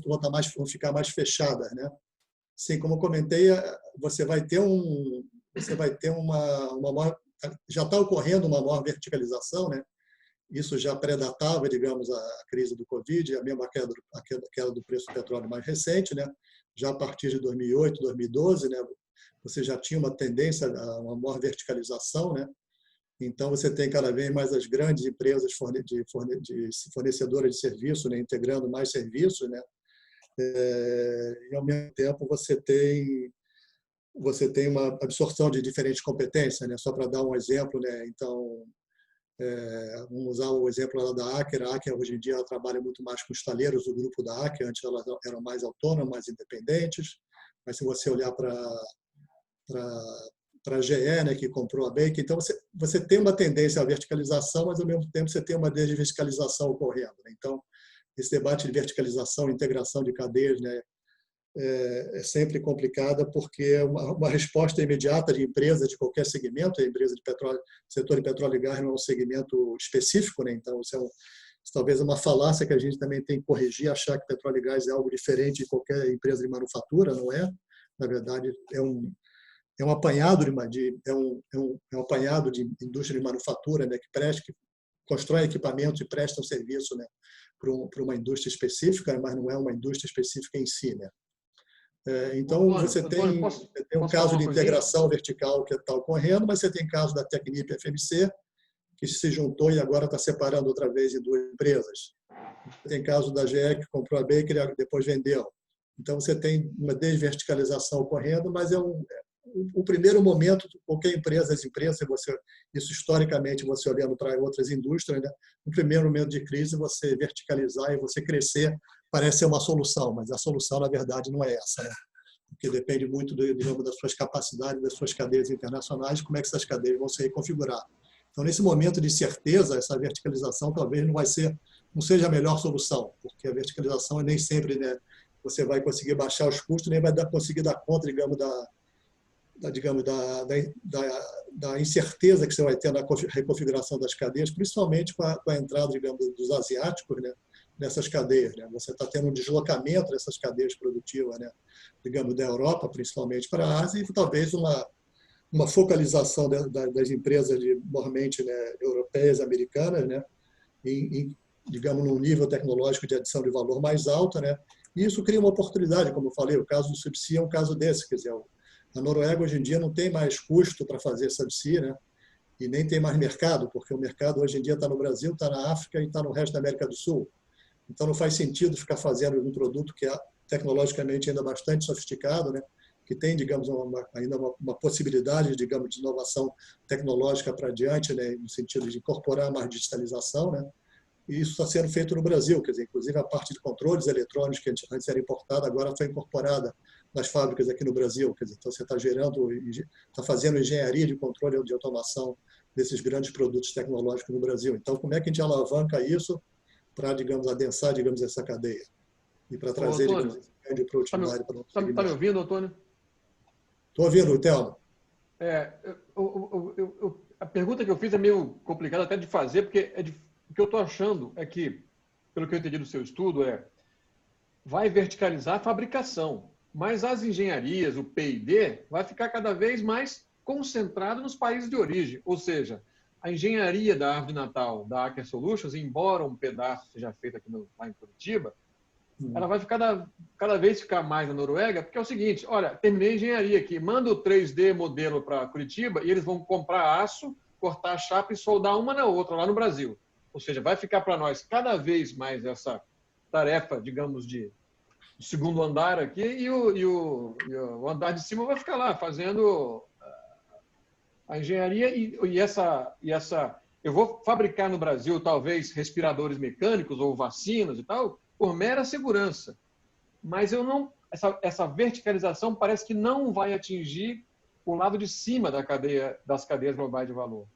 ficar mais fechadas, né? Sim, como eu comentei, você vai ter uma maior, já está ocorrendo uma maior verticalização, né? Isso já predatava, digamos, a crise do Covid, a mesma queda do preço do petróleo mais recente, né? Já a partir de 2008, 2012, né? Você já tinha uma tendência a uma maior verticalização, né? Então, você tem cada vez mais as grandes empresas fornecedoras de serviço, né? Integrando mais serviços, né? E, ao mesmo tempo, você tem uma absorção de diferentes competências, né? Só para dar um exemplo, né? Então, vamos usar o exemplo lá da Aker. A Aker, hoje em dia, ela trabalha muito mais com os estaleiros do grupo da Aker. Antes, elas eram mais autônomas, mais independentes. Mas, se você olhar para a GE, né, que comprou a Baker, então você tem uma tendência à verticalização, mas, ao mesmo tempo, você tem uma desverticalização ocorrendo, né? Então, esse debate de verticalização, integração de cadeias, né, é sempre complicada, porque uma resposta imediata de empresa de qualquer segmento, a empresa de petróleo, setor de petróleo e gás não é um segmento específico, né? Então isso talvez é uma falácia que a gente também tem que corrigir, achar que petróleo e gás é algo diferente de qualquer empresa de manufatura, não é? Na verdade, é um apanhado de indústria de manufatura, né, que constrói equipamentos e presta um serviço, né, para uma indústria específica, mas não é uma indústria específica em si, né? Então, você tem um caso de integração vertical que está ocorrendo, mas você tem caso da Technip FMC, que se juntou e agora está separando outra vez em duas empresas. Tem caso da GE, que comprou a Baker e depois vendeu. Então, você tem uma desverticalização ocorrendo, mas o primeiro momento, qualquer empresa, isso historicamente, você olhando para outras indústrias, né? No primeiro momento de crise, você verticalizar e você crescer parece ser uma solução, mas a solução, na verdade, não é essa, né? Porque depende muito, digamos, das suas capacidades, das suas cadeias internacionais, como é que essas cadeias vão se reconfigurar. Então, nesse momento de incerteza, essa verticalização talvez não seja a melhor solução, porque a verticalização nem sempre, né, você vai conseguir baixar os custos, nem vai conseguir dar conta, digamos, da incerteza que você vai ter na reconfiguração das cadeias, principalmente com a entrada, digamos, dos asiáticos, né, nessas cadeias, né? Você está tendo um deslocamento dessas cadeias produtivas, né, digamos, da Europa, principalmente, para a Ásia, e talvez uma focalização das empresas, normalmente, né, europeias, americanas, né, digamos, num nível tecnológico de adição de valor mais alto, né? E isso cria uma oportunidade, como eu falei, o caso do subsea é um caso desse, quer dizer, a Noruega hoje em dia não tem mais custo para fazer subsea, né? E nem tem mais mercado, porque o mercado hoje em dia está no Brasil, está na África e está no resto da América do Sul. Então, não faz sentido ficar fazendo um produto que é tecnologicamente ainda bastante sofisticado, né? Que tem, digamos, ainda uma possibilidade, digamos, de inovação tecnológica para adiante, né? No sentido de incorporar mais digitalização, né? E isso está sendo feito no Brasil, quer dizer, inclusive a parte de controles eletrônicos que antes era importada, agora foi incorporada nas fábricas aqui no Brasil. Quer dizer, então você está fazendo engenharia de controle de automação desses grandes produtos tecnológicos no Brasil. Então, como é que a gente alavanca isso para, digamos, adensar, digamos, essa cadeia e para trazer, digamos, grande produtividade para o nosso segmento? Está me ouvindo, Antônio? Estou ouvindo, Telmo. A pergunta que eu fiz é meio complicada até de fazer, porque o que eu estou achando é que, pelo que eu entendi do seu estudo, vai verticalizar a fabricação, mas as engenharias, o P&D, vai ficar cada vez mais concentrado nos países de origem. Ou seja, a engenharia da árvore de Natal da Aker Solutions, embora um pedaço seja feito aqui lá em Curitiba, ela vai cada vez ficar mais na Noruega, porque é o seguinte, olha, terminei a engenharia aqui, manda o 3D modelo para Curitiba e eles vão comprar aço, cortar a chapa e soldar uma na outra lá no Brasil. Ou seja, vai ficar para nós cada vez mais essa tarefa, digamos, de segundo andar aqui e o andar de cima vai ficar lá fazendo a engenharia e essa eu vou fabricar no Brasil talvez respiradores mecânicos ou vacinas e tal por mera segurança, mas eu não essa verticalização parece que não vai atingir o lado de cima das cadeias globais de valor.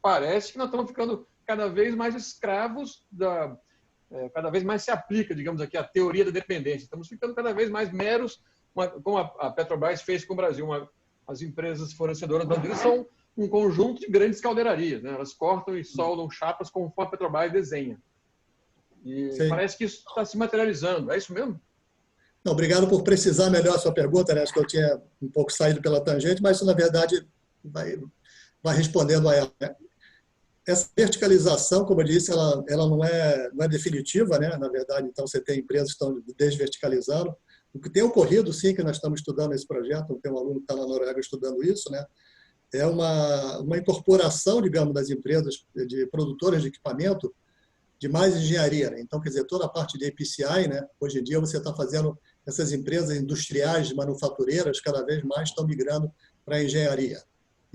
Parece que nós estamos ficando cada vez mais escravos cada vez mais se aplica, digamos aqui, a teoria da dependência. Estamos ficando cada vez mais meros, como a Petrobras fez com o Brasil. As empresas fornecedoras brasileiras são um conjunto de grandes caldeirarias, né? Elas cortam e soldam chapas conforme a Petrobras desenha. E parece que isso está se materializando. É isso mesmo? Não, obrigado por precisar melhor a sua pergunta, né? Acho que eu tinha um pouco saído pela tangente, mas isso, na verdade, vai respondendo a ela, né? Essa verticalização, como eu disse, ela não é definitiva, né? Na verdade, então, você tem empresas que estão desverticalizando. O que tem ocorrido, sim, que nós estamos estudando nesse projeto, tem um aluno que está na Noruega estudando isso, né? É uma incorporação, digamos, das empresas de produtoras de equipamento de mais engenharia, né? Então, quer dizer, toda a parte de APCI, né? Hoje em dia você está fazendo, essas empresas industriais, manufatureiras, cada vez mais estão migrando para a engenharia.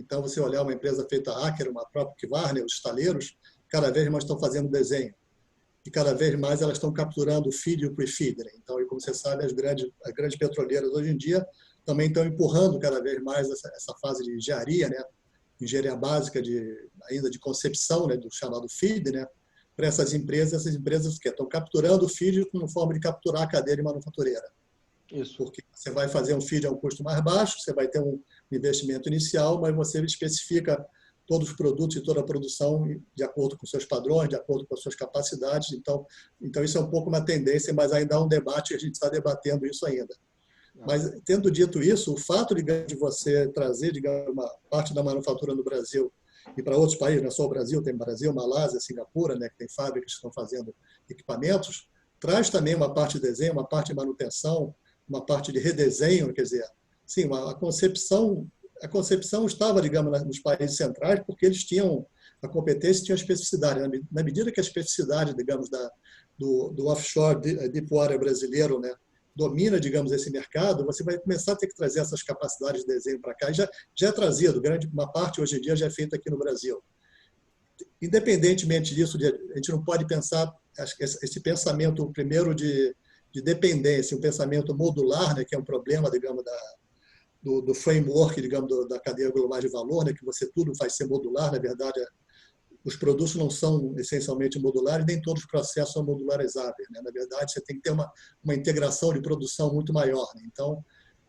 Então, você olhar uma empresa feita a Aker, uma própria Kvarner, os estaleiros, cada vez mais estão fazendo desenho. E cada vez mais elas estão capturando o feed e o pre-feed, né? Então, como você sabe, as grandes petroleiras hoje em dia também estão empurrando cada vez mais essa fase de engenharia, né? Engenharia básica ainda de concepção, né? Do chamado feed, né? Para essas empresas que estão capturando o feed como forma de capturar a cadeia de manufatureira. Isso. Porque você vai fazer um feed a um custo mais baixo, você vai ter um investimento inicial, mas você especifica todos os produtos e toda a produção de acordo com seus padrões, de acordo com as suas capacidades. Então isso é um pouco uma tendência, mas ainda há um debate e a gente está debatendo isso ainda. Mas, tendo dito isso, o fato de você trazer, digamos, uma parte da manufatura no Brasil e para outros países, não é só o Brasil, tem Brasil, Malásia, Singapura, né, que tem fábricas que estão fazendo equipamentos, traz também uma parte de desenho, uma parte de manutenção, uma parte de redesenho, quer dizer, sim, a concepção estava, digamos, nos países centrais, porque eles tinham a competência e tinham a especificidade. Na medida que a especificidade, digamos, do offshore deepwater brasileiro, né, domina, digamos, esse mercado, você vai começar a ter que trazer essas capacidades de desenho para cá. E já é trazido, uma parte hoje em dia já é feita aqui no Brasil. Independentemente disso, a gente não pode pensar, acho que esse pensamento, primeiro, de dependência, um pensamento modular, né, que é um problema, digamos, do framework, digamos, da cadeia global de valor, né, que tudo vai ser modular, na verdade, os produtos não são essencialmente modulares, nem todos os processos são modularizáveis, né? Na verdade, você tem que ter uma integração de produção muito maior, né? Então,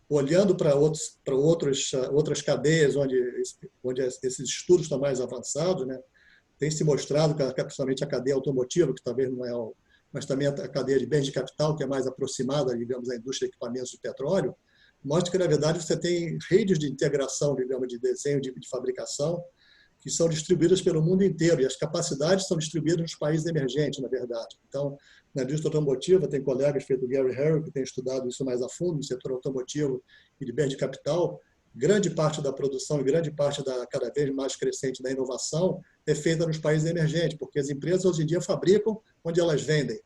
olhando para outras cadeias onde esses estudos estão mais avançados, né, tem se mostrado, principalmente a cadeia automotiva, que talvez não é, mas também a cadeia de bens de capital, que é mais aproximada, digamos, à indústria de equipamentos de petróleo, mostra que, na verdade, você tem redes de integração, digamos, de desenho, de fabricação, que são distribuídas pelo mundo inteiro, e as capacidades são distribuídas nos países emergentes, na verdade. Então, na indústria automotiva, tem colegas feito o Gary Harrow, que tem estudado isso mais a fundo, no setor automotivo e de bens de capital. Grande parte da produção e grande parte da cada vez mais crescente da inovação é feita nos países emergentes, porque as empresas hoje em dia fabricam onde elas vendem.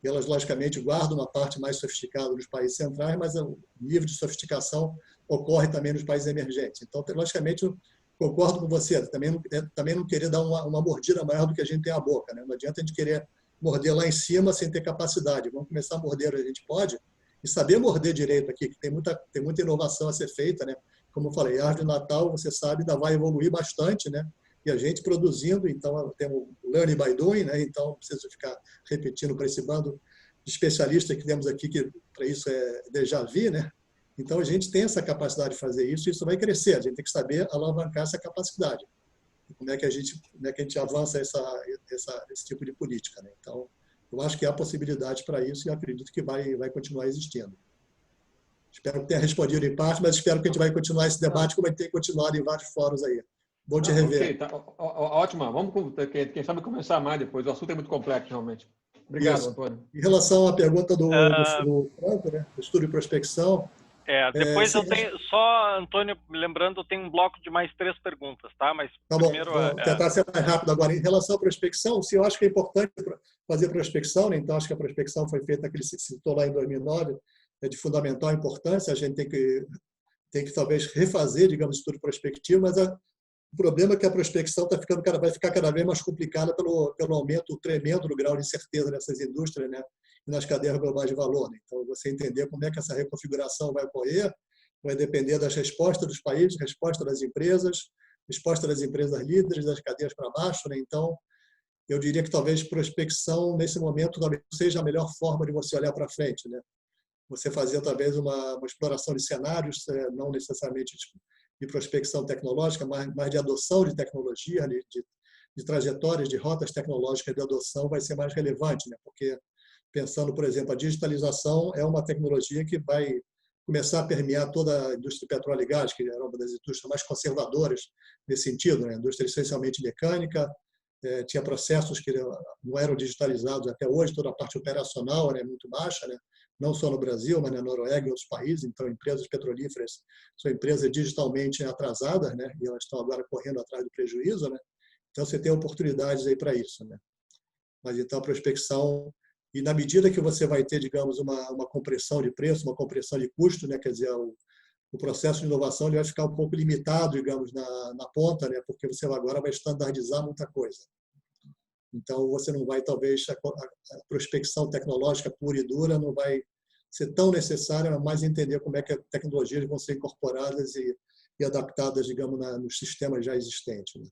E elas, logicamente, guardam uma parte mais sofisticada nos países centrais, mas o nível de sofisticação ocorre também nos países emergentes. Então, logicamente, concordo com você, também não querer dar uma mordida maior do que a gente tem à boca, né? Não adianta a gente querer morder lá em cima sem ter capacidade. Vamos começar a morder onde a gente pode e saber morder direito aqui, que tem muita inovação a ser feita, né? Como eu falei, a árvore de Natal, você sabe, ainda vai evoluir bastante, né? E a gente produzindo, então temos learning by doing, né? Então não preciso ficar repetindo para esse bando de especialistas que temos aqui, que para isso é déjà vu, né? Então, a gente tem essa capacidade de fazer isso e isso vai crescer. A gente tem que saber alavancar essa capacidade. Como é que a gente avança esse tipo de política, né? Então, eu acho que há possibilidade para isso e acredito que vai continuar existindo. Espero que tenha respondido em parte, mas espero que a gente vai continuar esse debate como a gente tem continuado em vários fóruns aí. Bom te rever. Okay, tá. Ótima. Vamos, quem sabe, começar mais depois. O assunto é muito complexo, realmente. Obrigado, Isso. Antônio. Em relação à pergunta do Franco, né, do estudo de prospecção... Depois eu tenho, só, Antônio, lembrando, eu tenho um bloco de mais 3 perguntas, tá? Mas tá primeiro... Bom, vou tentar ser mais rápido agora. Em relação à prospecção, sim, eu acho que é importante fazer prospecção, né? Então acho que a prospecção foi feita, que ele citou lá em 2009, é de fundamental importância, a gente tem que talvez refazer, digamos, estudo prospectivo, mas o problema é que a prospecção vai ficar cada vez mais complicada pelo aumento tremendo do grau de incerteza nessas indústrias, né? E nas cadeias globais de valor, né? Então, você entender como é que essa reconfiguração vai ocorrer vai depender das respostas dos países, resposta das empresas líderes, das cadeias para baixo, né? Então, eu diria que talvez prospecção, nesse momento, talvez seja a melhor forma de você olhar para frente, né? Você fazer, talvez, uma exploração de cenários, não necessariamente de prospecção tecnológica, mas de adoção de tecnologia, de trajetórias, de rotas tecnológicas de adoção vai ser mais relevante, né? Porque, pensando, por exemplo, a digitalização é uma tecnologia que vai começar a permear toda a indústria de petróleo e gás, que era uma das indústrias mais conservadoras nesse sentido, né? A indústria essencialmente mecânica, tinha processos que não eram digitalizados até hoje, toda a parte operacional era muito baixa, né? Não só no Brasil, mas na Noruega e outros países. Então, empresas petrolíferas são empresas digitalmente atrasadas, né? E elas estão agora correndo atrás do prejuízo, né? Então, você tem oportunidades aí para isso, né? Mas, então, a prospecção... E, na medida que você vai ter, digamos, uma compressão de preço, uma compressão de custo, né? Quer dizer, o processo de inovação ele vai ficar um pouco limitado, digamos, na ponta, né? Porque você agora vai standardizar muita coisa. Então, você não vai, talvez, a prospecção tecnológica pura e dura não vai ser tão necessária, mas entender como é que as tecnologias vão ser incorporadas e adaptadas, digamos, nos sistemas já existentes, né?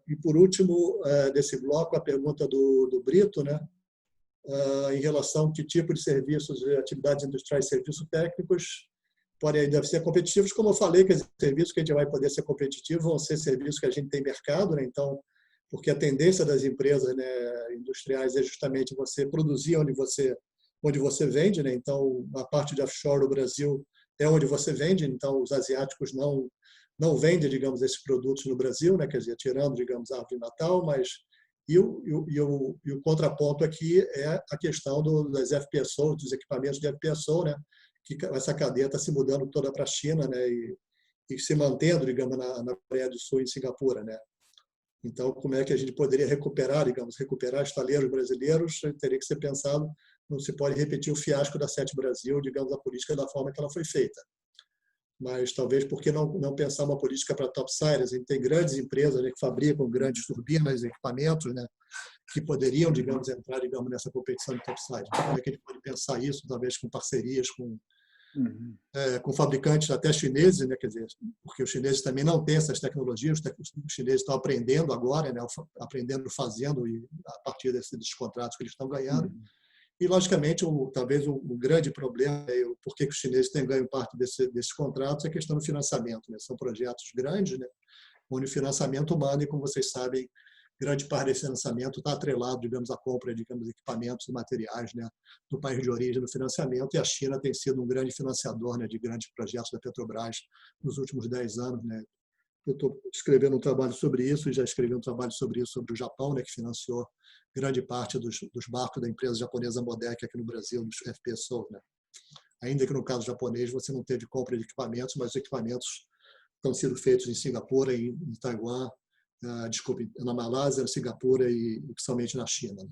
E, por último, desse bloco, a pergunta do Brito, né? Em relação a que tipo de serviços, atividades industriais e serviços técnicos devem ser competitivos. Como eu falei, que os serviços que a gente vai poder ser competitivo vão ser serviços que a gente tem mercado, né? Então, porque a tendência das empresas, né, industriais é justamente você produzir onde você vende, né? Então, a parte de offshore do Brasil é onde você vende, então os asiáticos não vendem, digamos, esses produtos no Brasil, né? Quer dizer, tirando, digamos, a árvore de Natal, mas o contraponto aqui é a questão das FPSO, dos equipamentos de FPSO, né? Que essa cadeia está se mudando toda para a China, né? E se mantendo, digamos, na Coreia do Sul e em Singapura, né? Então, como é que a gente poderia recuperar estaleiros brasileiros? Teria que ser pensado, não se pode repetir o fiasco da Sete Brasil, digamos, a política da forma que ela foi feita. Mas talvez, por que não pensar uma política para topsiders? A gente tem grandes empresas, né, que fabricam grandes turbinas, equipamentos, né, que poderiam, digamos, entrar, digamos, nessa competição de topsiders. Como é que a gente pode pensar isso, talvez com parcerias com fabricantes até chineses, né, quer dizer, porque os chineses também não têm essas tecnologias, os chineses estão aprendendo agora, né, aprendendo fazendo e a partir desses contratos que eles estão ganhando. E, logicamente, talvez o grande problema, por que os chineses têm ganho parte desses contratos, é a questão do financiamento, né? São projetos grandes, né? Onde o financiamento humano, e como vocês sabem, grande parte desse financiamento está atrelado, digamos, à compra, digamos, de equipamentos e materiais, né, do país de origem do financiamento, e a China tem sido um grande financiador, né, de grandes projetos da Petrobras nos últimos 10 anos, né. Eu estou escrevendo um trabalho sobre isso, e já escrevi um trabalho sobre isso, sobre o Japão, né, que financiou grande parte dos barcos da empresa japonesa Modec aqui no Brasil, dos FPSO, né. Ainda que no caso japonês você não teve compra de equipamentos, mas os equipamentos estão sendo feitos em Singapura, em Taiwan, na Malásia, na Singapura e principalmente na China, né?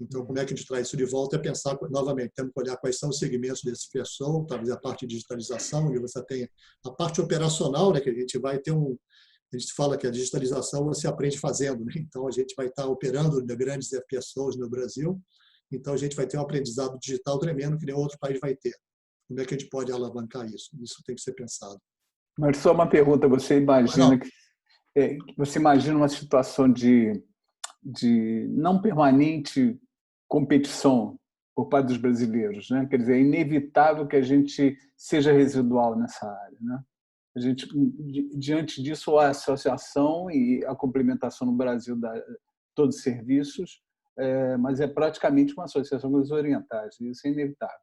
Então, como é que a gente traz isso de volta? É pensar, novamente, temos que olhar quais são os segmentos desse pessoal, talvez a parte de digitalização, onde você tem a parte operacional, né, que a gente vai ter a gente fala que a digitalização você aprende fazendo, né? Então, a gente vai estar operando grandes FPSOs no Brasil, então a gente vai ter um aprendizado digital tremendo que nenhum outro país vai ter. Como é que a gente pode alavancar isso? Isso tem que ser pensado. Mas só uma pergunta, você imagina uma situação de não permanente competição por parte dos brasileiros, né? Quer dizer, é inevitável que a gente seja residual nessa área, né? A gente, diante disso, a associação e a complementação no Brasil de todos os serviços, mas é praticamente uma associação com os orientais, isso é inevitável.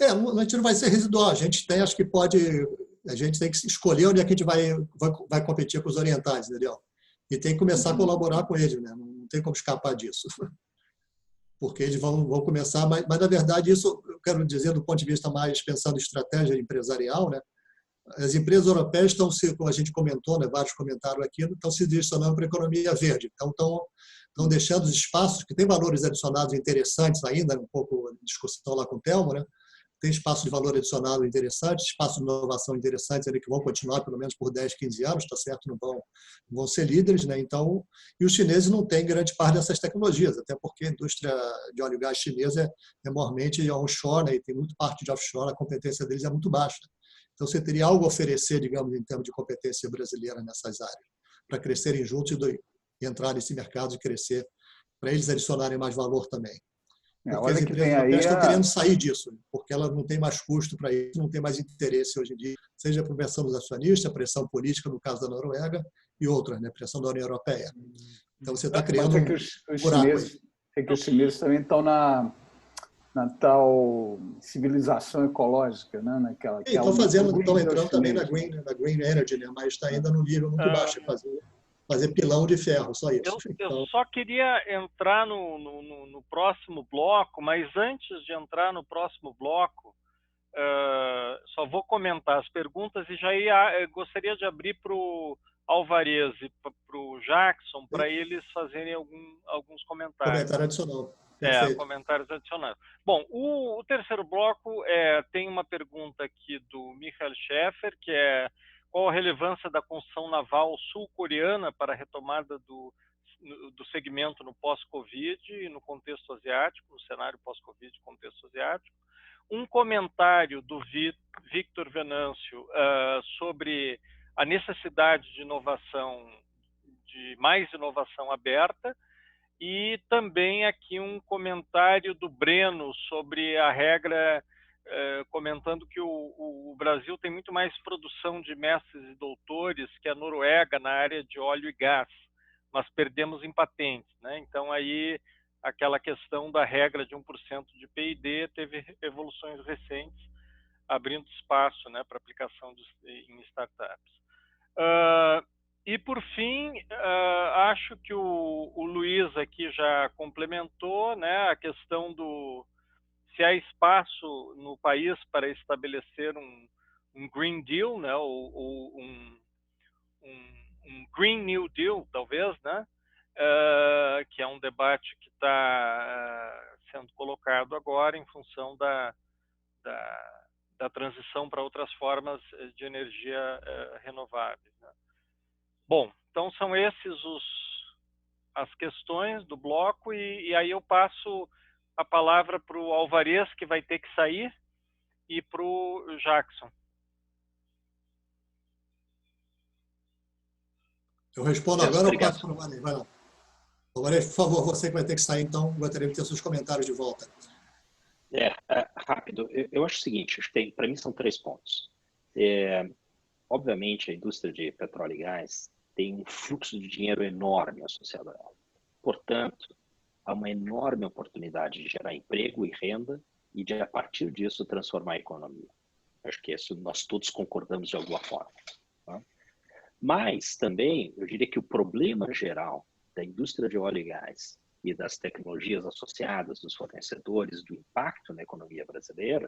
A gente não vai ser residual, a gente tem, acho que pode A gente tem que escolher onde é que a gente vai competir com os orientais, entendeu? E tem que começar a colaborar com eles, né? Não tem como escapar disso. Porque eles vão começar, mas na verdade isso eu quero dizer do ponto de vista mais pensando em estratégia empresarial, né? As empresas europeias estão se, como a gente comentou, né, vários comentaram aqui, estão se direcionando para a economia verde. Então estão deixando os espaços que têm valores adicionados interessantes ainda, um pouco de discussão lá com o Telmo, né? Tem espaço de valor adicionado interessante, espaço de inovação interessantes ali que vão continuar pelo menos por 10, 15 anos, tá certo? Não vão ser líderes, né? Então, e os chineses não têm grande parte dessas tecnologias, até porque a indústria de óleo e gás chinesa é maiormente onshore, né? E tem muito parte de offshore, a competência deles é muito baixa. Então, você teria algo a oferecer, digamos, em termos de competência brasileira nessas áreas, para crescerem juntos e entrar nesse mercado e crescer, para eles adicionarem mais valor também. Porque as empresas europeias estão querendo sair disso, porque elas não têm mais custo para isso, não tem mais interesse hoje em dia, seja por pressão dos acionistas, pressão política, no caso da Noruega, e outras, né? Pressão da União Europeia. Então, você está criando um buraco aí. É que os chineses também estão na tal civilização ecológica, né? Naquela, estão entrando também na green energy, né? Mas está ainda no nível muito baixo, fazer pilão de ferro, só isso. Eu só queria entrar no próximo bloco, mas antes de entrar no próximo bloco, só vou comentar as perguntas e já gostaria de abrir para o Alvarez e para o Jackson, para eles fazerem alguns comentários. Comentário adicional. Comentários adicionais. Bom, o terceiro bloco tem uma pergunta aqui do Michael Schaeffer, que é: qual a relevância da construção naval sul-coreana para a retomada do segmento no pós-Covid e no contexto asiático, no cenário pós-Covid e contexto asiático? Um comentário do Victor Venâncio sobre a necessidade de inovação, de mais inovação aberta, e também aqui um comentário do Breno sobre a regra, comentando que o Brasil tem muito mais produção de mestres e doutores que a Noruega na área de óleo e gás, mas perdemos em patentes, né? Então, aí, aquela questão da regra de 1% de PID teve evoluções recentes, abrindo espaço, né, para aplicação em startups. E, por fim, acho que o Luiz aqui já complementou, né, a questão se há espaço no país para estabelecer um Green Deal, né, ou um Green New Deal, talvez, né, que é um debate que está sendo colocado agora em função da transição para outras formas de energia renováveis, né. Bom, então são esses as questões do bloco e aí eu passo a palavra para o Alvarez, que vai ter que sair, e para o Jackson. Eu respondo agora ou passo para o Alvarez? Vai lá. Alvarez, por favor, você que vai ter que sair, então, gostaria de ter seus comentários de volta. Rápido. Eu acho o seguinte, para mim são 3 pontos. Obviamente, a indústria de petróleo e gás tem um fluxo de dinheiro enorme associado a ela. Portanto, há uma enorme oportunidade de gerar emprego e renda e de, a partir disso, transformar a economia. Acho que isso nós todos concordamos de alguma forma. Tá? Mas, também, eu diria que o problema geral da indústria de óleo e gás e das tecnologias associadas dos fornecedores, do impacto na economia brasileira,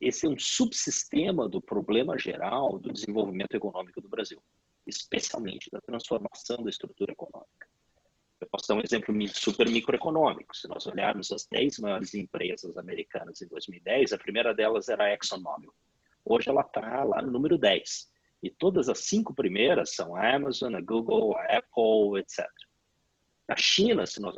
esse é um subsistema do problema geral do desenvolvimento econômico do Brasil, especialmente da transformação da estrutura econômica. Eu posso dar um exemplo super microeconômico. Se nós olharmos as 10 maiores empresas americanas em 2010, a primeira delas era a ExxonMobil. Hoje ela está lá no número 10. E todas as 5 primeiras são a Amazon, a Google, a Apple, etc. Na China, se nós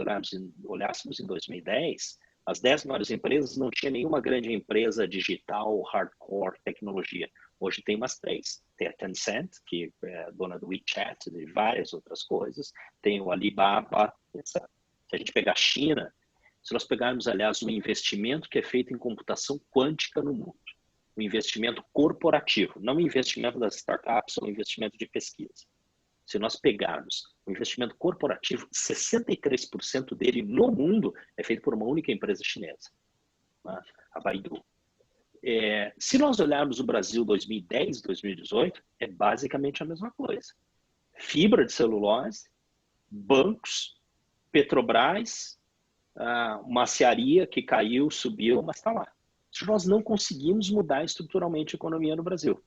olhássemos em 2010, as 10 maiores empresas não tinha nenhuma grande empresa digital, hardcore, tecnologia. Hoje tem umas 3. Tem a Tencent, que é dona do WeChat e várias outras coisas. Tem o Alibaba, etc. Se a gente pegar a China, se nós pegarmos, aliás, o investimento que é feito em computação quântica no mundo, o investimento corporativo, não o investimento das startups ou o investimento de pesquisa. Se nós pegarmos o investimento corporativo, 63% dele no mundo é feito por uma única empresa chinesa, a Baidu. Se nós olharmos o Brasil 2010, 2018, é basicamente a mesma coisa. Fibra de celulose, bancos, Petrobras, uma aciaria que caiu, subiu, mas está lá. Nós não conseguimos mudar estruturalmente a economia no Brasil.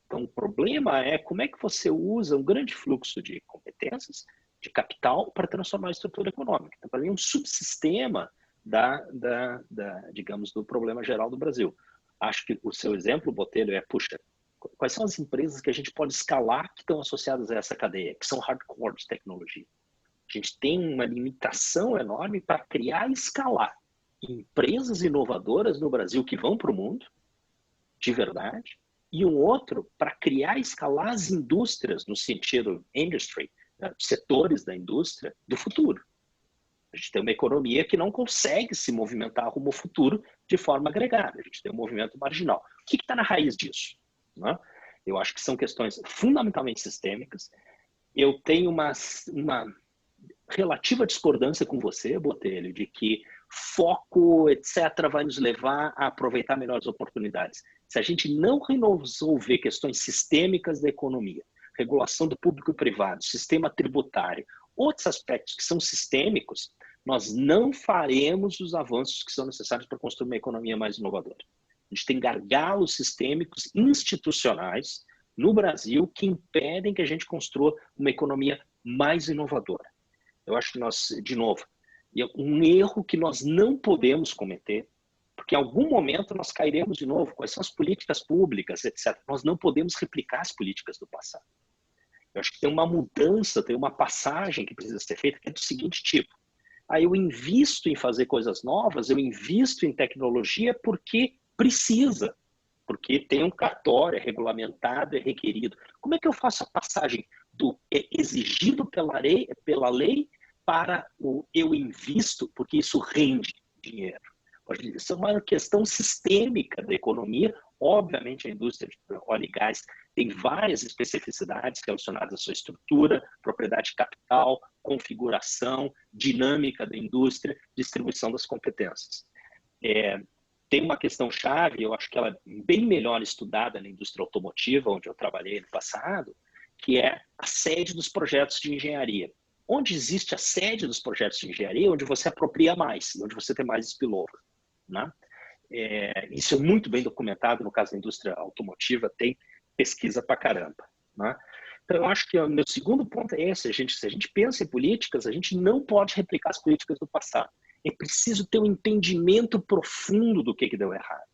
Então, o problema é como é que você usa um grande fluxo de competências, de capital, para transformar a estrutura econômica. Então, para mim, é um subsistema digamos, do problema geral do Brasil. Acho que o seu exemplo, Botelho, puxa, quais são as empresas que a gente pode escalar que estão associadas a essa cadeia, que são hardcore de tecnologia? A gente tem uma limitação enorme para criar e escalar empresas inovadoras no Brasil que vão para o mundo, de verdade, e um outro para criar e escalar as indústrias, no sentido industry, setores da indústria do futuro. A gente tem uma economia que não consegue se movimentar rumo ao futuro de forma agregada. A gente tem um movimento marginal. O que está na raiz disso? Né? Eu acho que são questões fundamentalmente sistêmicas. Eu tenho uma relativa discordância com você, Botelho, de que foco, etc., vai nos levar a aproveitar melhores oportunidades. Se a gente não resolver questões sistêmicas da economia, regulação do público e privado, sistema tributário, outros aspectos que são sistêmicos, nós não faremos os avanços que são necessários para construir uma economia mais inovadora. A gente tem gargalos sistêmicos institucionais no Brasil que impedem que a gente construa uma economia mais inovadora. Eu acho que nós, de novo, um erro que nós não podemos cometer, porque em algum momento nós cairemos de novo. Quais são as políticas públicas, etc. Nós não podemos replicar as políticas do passado. Eu acho que tem uma mudança, tem uma passagem que precisa ser feita, que é do seguinte tipo. Aí eu invisto em fazer coisas novas, eu invisto em tecnologia porque precisa, porque tem um cartório, é regulamentado, é requerido. Como é que eu faço a passagem do exigido pela lei para o eu invisto, porque isso rende dinheiro? Isso é uma questão sistêmica da economia. Obviamente, a indústria de óleo e gás tem várias especificidades relacionadas à sua estrutura, propriedade de capital, configuração, dinâmica da indústria, distribuição das competências. Tem uma questão chave, eu acho que ela é bem melhor estudada na indústria automotiva, onde eu trabalhei no passado, que é a sede dos projetos de engenharia. Onde existe a sede dos projetos de engenharia, onde você apropria mais, onde você tem mais spillover, né? Isso é muito bem documentado no caso da indústria automotiva, tem pesquisa pra caramba, né? Então, eu acho que o meu segundo ponto é esse. Se a gente pensa em políticas, a gente não pode replicar as políticas do passado. É preciso ter um entendimento profundo do que deu errado.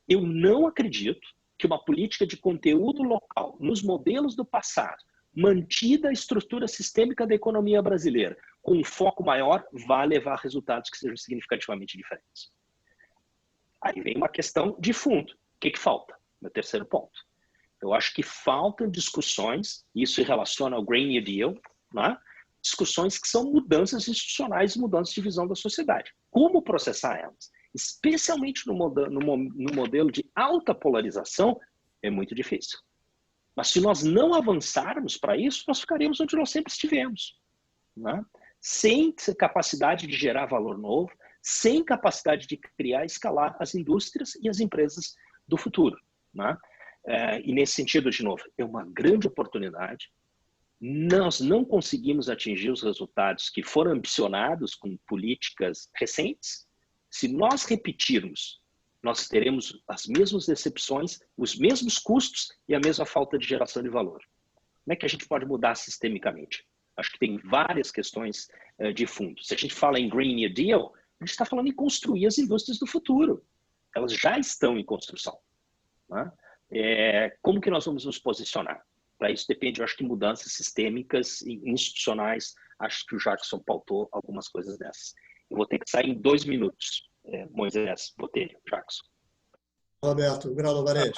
Eu não acredito que uma política de conteúdo local, nos modelos do passado, mantida a estrutura sistêmica da economia brasileira, com um foco maior, vai levar a resultados que sejam significativamente diferentes. Aí vem uma questão de fundo. O que falta? Meu terceiro ponto. Eu acho que faltam discussões, isso se relaciona ao Green New Deal, né? Discussões que são mudanças institucionais e mudanças de visão da sociedade. Como processar elas? Especialmente no modelo de alta polarização, é muito difícil. Mas se nós não avançarmos para isso, nós ficaremos onde nós sempre estivemos, né? Sem capacidade de gerar valor novo, sem capacidade de criar e escalar as indústrias e as empresas do futuro, né? E nesse sentido, de novo, é uma grande oportunidade. Nós não conseguimos atingir os resultados que foram ambicionados com políticas recentes. Se nós repetirmos, nós teremos as mesmas decepções, os mesmos custos e a mesma falta de geração de valor. Como é que a gente pode mudar sistemicamente? Acho que tem várias questões de fundo. Se a gente fala em Green New Deal, a gente está falando em construir as indústrias do futuro. Elas já estão em construção, né? Como que nós vamos nos posicionar? Para isso depende, eu acho, que mudanças sistêmicas e institucionais. Acho que o Jackson pautou algumas coisas dessas. Eu vou ter que sair em 2 minutos. Moisés, Botelho, Jackson. Roberto, Grau Alvarez.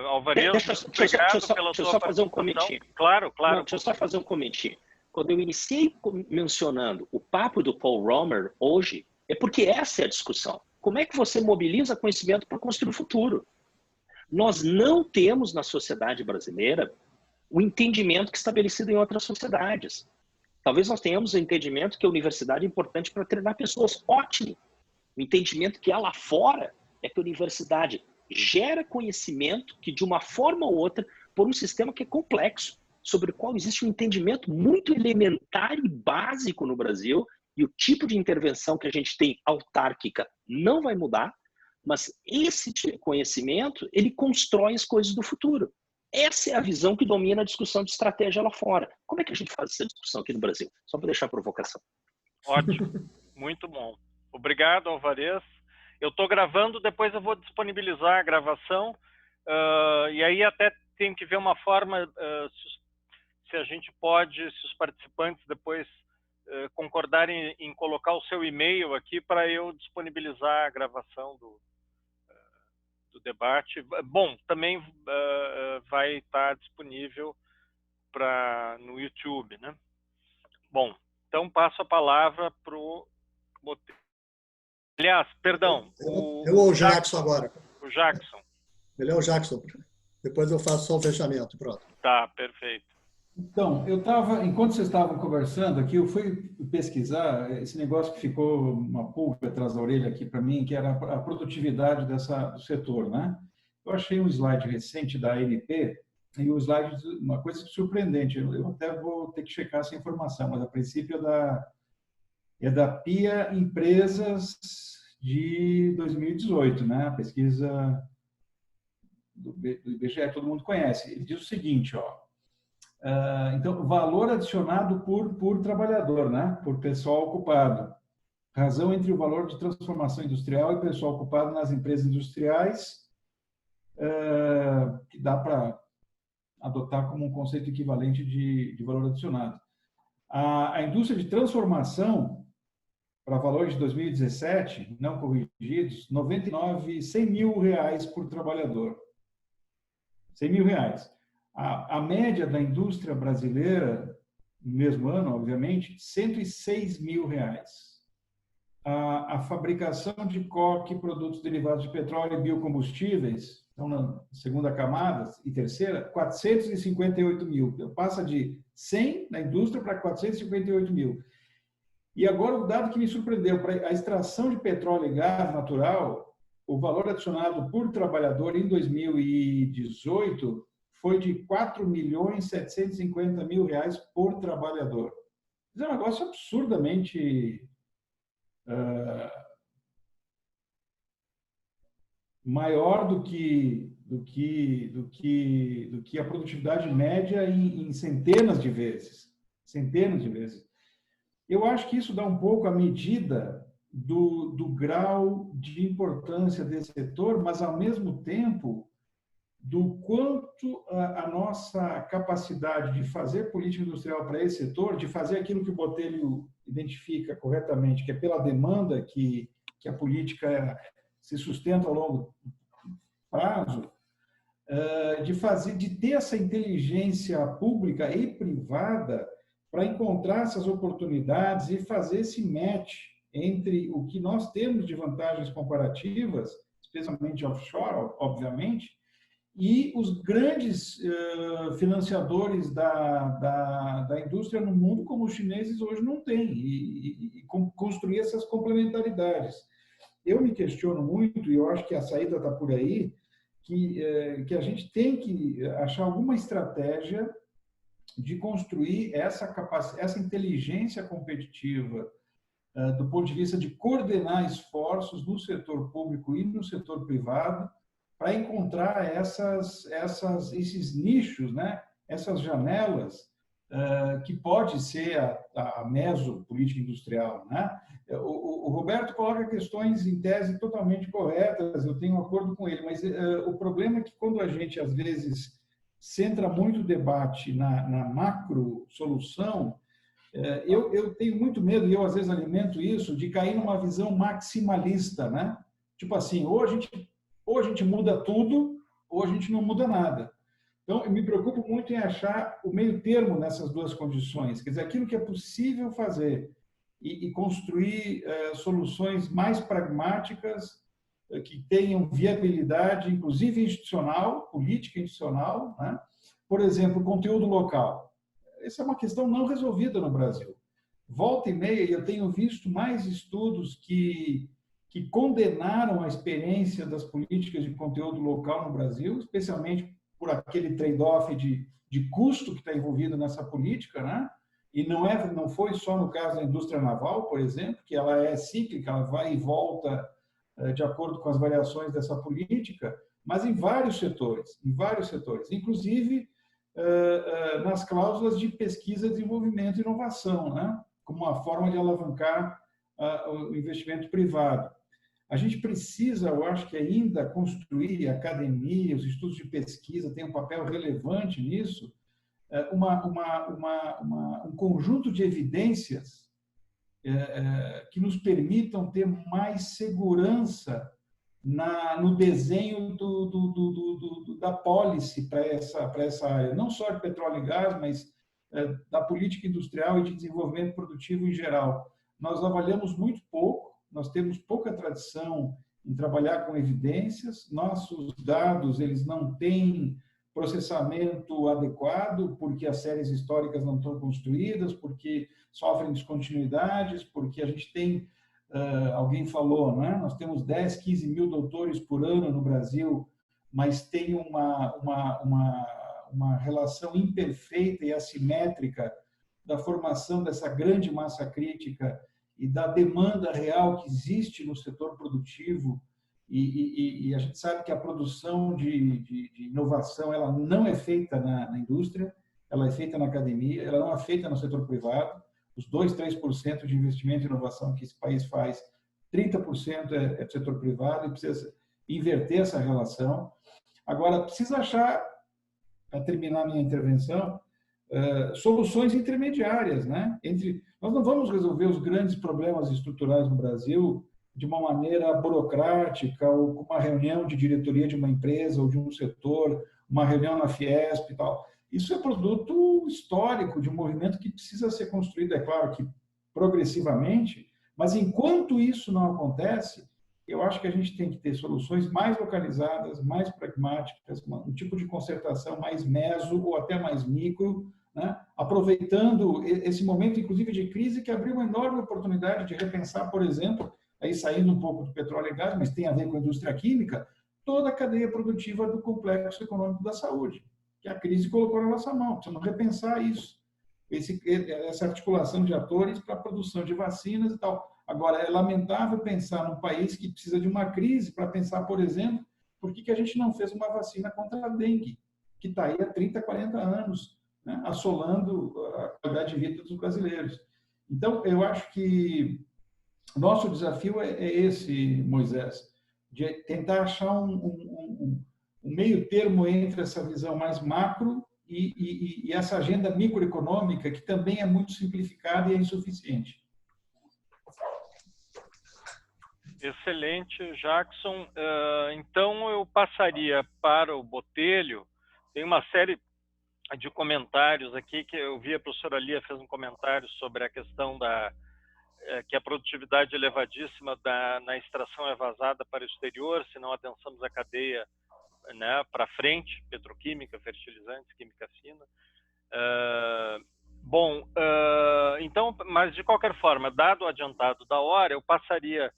Alvarez, deixa eu só fazer um comentinho. Claro. Não, deixa eu só fazer um comentinho. Quando eu iniciei mencionando o papo do Paul Romer hoje, é porque essa é a discussão. Como é que você mobiliza conhecimento para construir o futuro? Nós não temos na sociedade brasileira o entendimento que é estabelecido em outras sociedades. Talvez nós tenhamos o entendimento que a universidade é importante para treinar pessoas. Ótimo! O entendimento que há lá fora é que a universidade gera conhecimento que, de uma forma ou outra, por um sistema que é complexo, sobre o qual existe um entendimento muito elementar e básico no Brasil, e o tipo de intervenção que a gente tem autárquica não vai mudar, mas esse conhecimento, ele constrói as coisas do futuro. Essa é a visão que domina a discussão de estratégia lá fora. Como é que a gente faz essa discussão aqui no Brasil? Só para deixar a provocação. Ótimo, muito bom. Obrigado, Alvarez. Eu estou gravando, depois eu vou disponibilizar a gravação, e aí até tenho que ver uma forma, se a gente pode, se os participantes depois concordarem em colocar o seu e-mail aqui para eu disponibilizar a gravação do debate. Bom, também vai estar disponível no YouTube, né? Bom, então passo a palavra para o Botelho. Aliás, perdão. Eu ou o Jackson agora. O Jackson. Ele é o Jackson. Depois eu faço só o fechamento, pronto. Tá, perfeito. Então, enquanto vocês estavam conversando aqui, eu fui pesquisar esse negócio que ficou uma pulga atrás da orelha aqui para mim, que era a produtividade do setor, né? Eu achei um slide recente da ANP, e o slide, uma coisa surpreendente, eu até vou ter que checar essa informação, mas a princípio é da PIA Empresas de 2018, né? A pesquisa do IBGE, todo mundo conhece. Ele diz o seguinte, ó. Então, valor adicionado por trabalhador, né? Por pessoal ocupado. Razão entre o valor de transformação industrial e pessoal ocupado nas empresas industriais, que dá para adotar como um conceito equivalente de valor adicionado. A indústria de transformação, para valores de 2017, não corrigidos, 100 mil reais por trabalhador. 100 mil reais. A média da indústria brasileira, no mesmo ano, obviamente, 106 mil reais. A fabricação de coque, produtos derivados de petróleo e biocombustíveis, então na segunda camada e terceira, 458 mil. Passa de 100 na indústria para 458 mil. E agora o dado que me surpreendeu, para a extração de petróleo e gás natural, o valor adicionado por trabalhador em 2018 foi de R$ 4.750.000 por trabalhador. Isso é um negócio absurdamente maior do que a produtividade média em centenas de vezes. Centenas de vezes. Eu acho que isso dá um pouco a medida do grau de importância desse setor, mas, ao mesmo tempo, do quanto a nossa capacidade de fazer política industrial para esse setor, de fazer aquilo que o Botelho identifica corretamente, que é pela demanda que a política se sustenta ao longo prazo, de ter essa inteligência pública e privada para encontrar essas oportunidades e fazer esse match entre o que nós temos de vantagens comparativas, especialmente offshore, obviamente, e os grandes financiadores da indústria no mundo, como os chineses hoje não têm, e construir essas complementaridades. Eu me questiono muito, e eu acho que a saída está por aí, que a gente tem que achar alguma estratégia de construir essa inteligência competitiva do ponto de vista de coordenar esforços no setor público e no setor privado para encontrar esses nichos, né? Essas janelas que pode ser a mesopolítica industrial, né? O Roberto coloca questões em tese totalmente corretas, eu tenho um acordo com ele, mas o problema é que quando a gente às vezes centra muito o debate na macro solução, eu tenho muito medo, e eu às vezes alimento isso, de cair numa visão maximalista, né? Tipo assim, ou a gente muda tudo, ou a gente não muda nada. Então, eu me preocupo muito em achar o meio termo nessas duas condições, quer dizer, aquilo que é possível fazer e construir soluções mais pragmáticas, que tenham viabilidade, inclusive institucional, política institucional, né? Por exemplo, conteúdo local. Essa é uma questão não resolvida no Brasil. Volta e meia, eu tenho visto mais estudos que que condenaram a experiência das políticas de conteúdo local no Brasil, especialmente por aquele trade-off de custo que está envolvido nessa política, né? E não foi só no caso da indústria naval, por exemplo, que ela é cíclica, ela vai e volta de acordo com as variações dessa política, mas em vários setores, inclusive nas cláusulas de pesquisa, desenvolvimento e inovação, né? Como uma forma de alavancar o investimento privado. A gente precisa, eu acho que ainda construir a academia, os estudos de pesquisa têm um papel relevante nisso, um conjunto de evidências que nos permitam ter mais segurança no desenho da policy para essa área, não só de petróleo e gás, mas da política industrial e de desenvolvimento produtivo em geral. Nós avaliamos muito pouco, nós temos pouca tradição em trabalhar com evidências, nossos dados eles não têm processamento adequado, porque as séries históricas não estão construídas, porque sofrem descontinuidades, porque a gente tem, alguém falou, né? Nós temos 10, 15 mil doutores por ano no Brasil, mas tem uma relação imperfeita e assimétrica da formação dessa grande massa crítica e da demanda real que existe no setor produtivo. E a gente sabe que a produção de inovação ela não é feita na indústria, ela é feita na academia, ela não é feita no setor privado. Os 2, 3% de investimento em inovação que esse país faz, 30% é do setor privado, e precisa inverter essa relação. Agora, precisa achar, para terminar minha intervenção, soluções intermediárias, né? Nós não vamos resolver os grandes problemas estruturais no Brasil de uma maneira burocrática ou com uma reunião de diretoria de uma empresa ou de um setor, uma reunião na Fiesp e tal. Isso é produto histórico de um movimento que precisa ser construído, é claro que progressivamente, mas enquanto isso não acontece, eu acho que a gente tem que ter soluções mais localizadas, mais pragmáticas, um tipo de concertação mais meso ou até mais micro, né? Aproveitando esse momento, inclusive, de crise que abriu uma enorme oportunidade de repensar, por exemplo, aí saindo um pouco do petróleo e gás, mas tem a ver com a indústria química, toda a cadeia produtiva do complexo econômico da saúde, que a crise colocou na nossa mão. Precisamos repensar isso, essa articulação de atores para a produção de vacinas e tal. Agora, é lamentável pensar num país que precisa de uma crise para pensar, por exemplo, por que a gente não fez uma vacina contra a dengue, que está aí há 30, 40 anos, né, assolando a qualidade de vida dos brasileiros. Então, eu acho que nosso desafio é esse, Moisés, de tentar achar um meio termo entre essa visão mais macro e essa agenda microeconômica, que também é muito simplificada e é insuficiente. Excelente, Jackson. Então, eu passaria para o Botelho. Tem uma série de comentários aqui que eu vi, a professora Lia fez um comentário sobre a questão que a produtividade elevadíssima na extração é vazada para o exterior, se não adensamos a cadeia, né, para frente, petroquímica, fertilizantes, química fina. Então, mas de qualquer forma, dado o adiantado da hora, eu passaria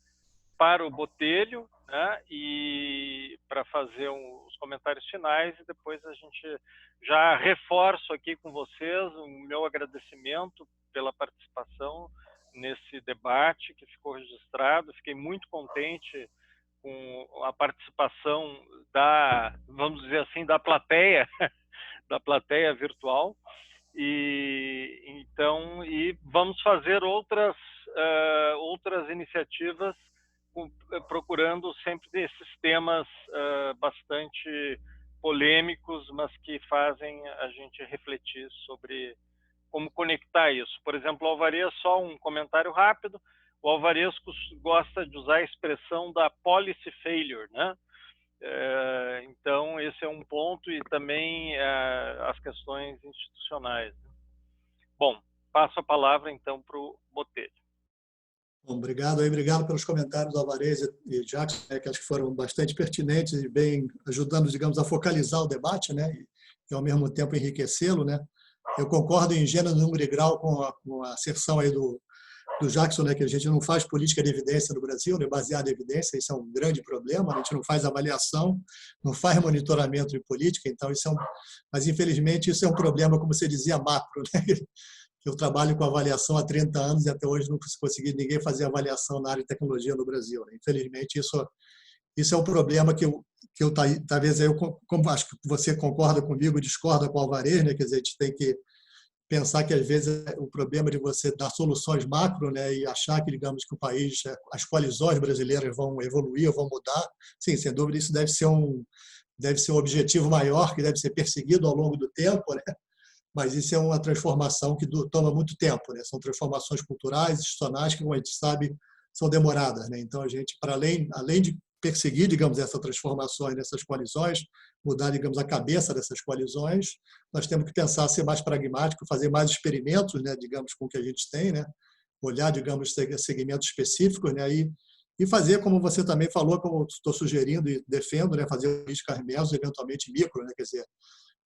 para o Botelho, né, e para fazer os comentários finais, e depois a gente já reforço aqui com vocês o meu agradecimento pela participação nesse debate que ficou registrado. Fiquei muito contente com a participação vamos dizer assim, da plateia virtual. E vamos fazer outras iniciativas procurando sempre esses temas bastante polêmicos, mas que fazem a gente refletir sobre como conectar isso. Por exemplo, o Alvarez, só um comentário rápido, o Alvarez gosta de usar a expressão da policy failure, né? Então, esse é um ponto, e também as questões institucionais. Bom, passo a palavra, então, para o Botelho. Bom, obrigado pelos comentários do Alvarez e Jackson, que acho que foram bastante pertinentes e bem ajudando, digamos, a focalizar o debate, né, e ao mesmo tempo enriquecê-lo, né. Eu concordo em gênero, número e grau com a asserção aí do do Jackson, né, que a gente não faz política de evidência no Brasil, né, baseada em evidência, isso é um grande problema, a gente não faz avaliação, não faz monitoramento de política, então isso é mas infelizmente isso é um problema, como você dizia, macro, né? Eu trabalho com avaliação há 30 anos e até hoje não consegui ninguém fazer avaliação na área de tecnologia no Brasil, né? Infelizmente isso é um problema que eu talvez como acho que você concorda comigo, discorda com o Alvarez, né? Quer dizer, a gente tem que pensar que às vezes o problema de você dar soluções macro, né, e achar que, digamos, que o país, as coalizões brasileiras vão evoluir, vão mudar, sim, sem dúvida isso deve ser um objetivo maior que deve ser perseguido ao longo do tempo, né? Mas isso é uma transformação que toma muito tempo, né? São transformações culturais, institucionais que, como a gente sabe, são demoradas, né? Então a gente, para além de perseguir, digamos, essas transformações nessas coalizões, mudar, digamos, a cabeça dessas coalizões, nós temos que pensar ser mais pragmático, fazer mais experimentos, né, digamos, com o que a gente tem, né, olhar, digamos, segmentos específicos, né, e fazer, como você também falou, como estou sugerindo e defendo, né, fazer políticas mesos, eventualmente micro, né, quer dizer,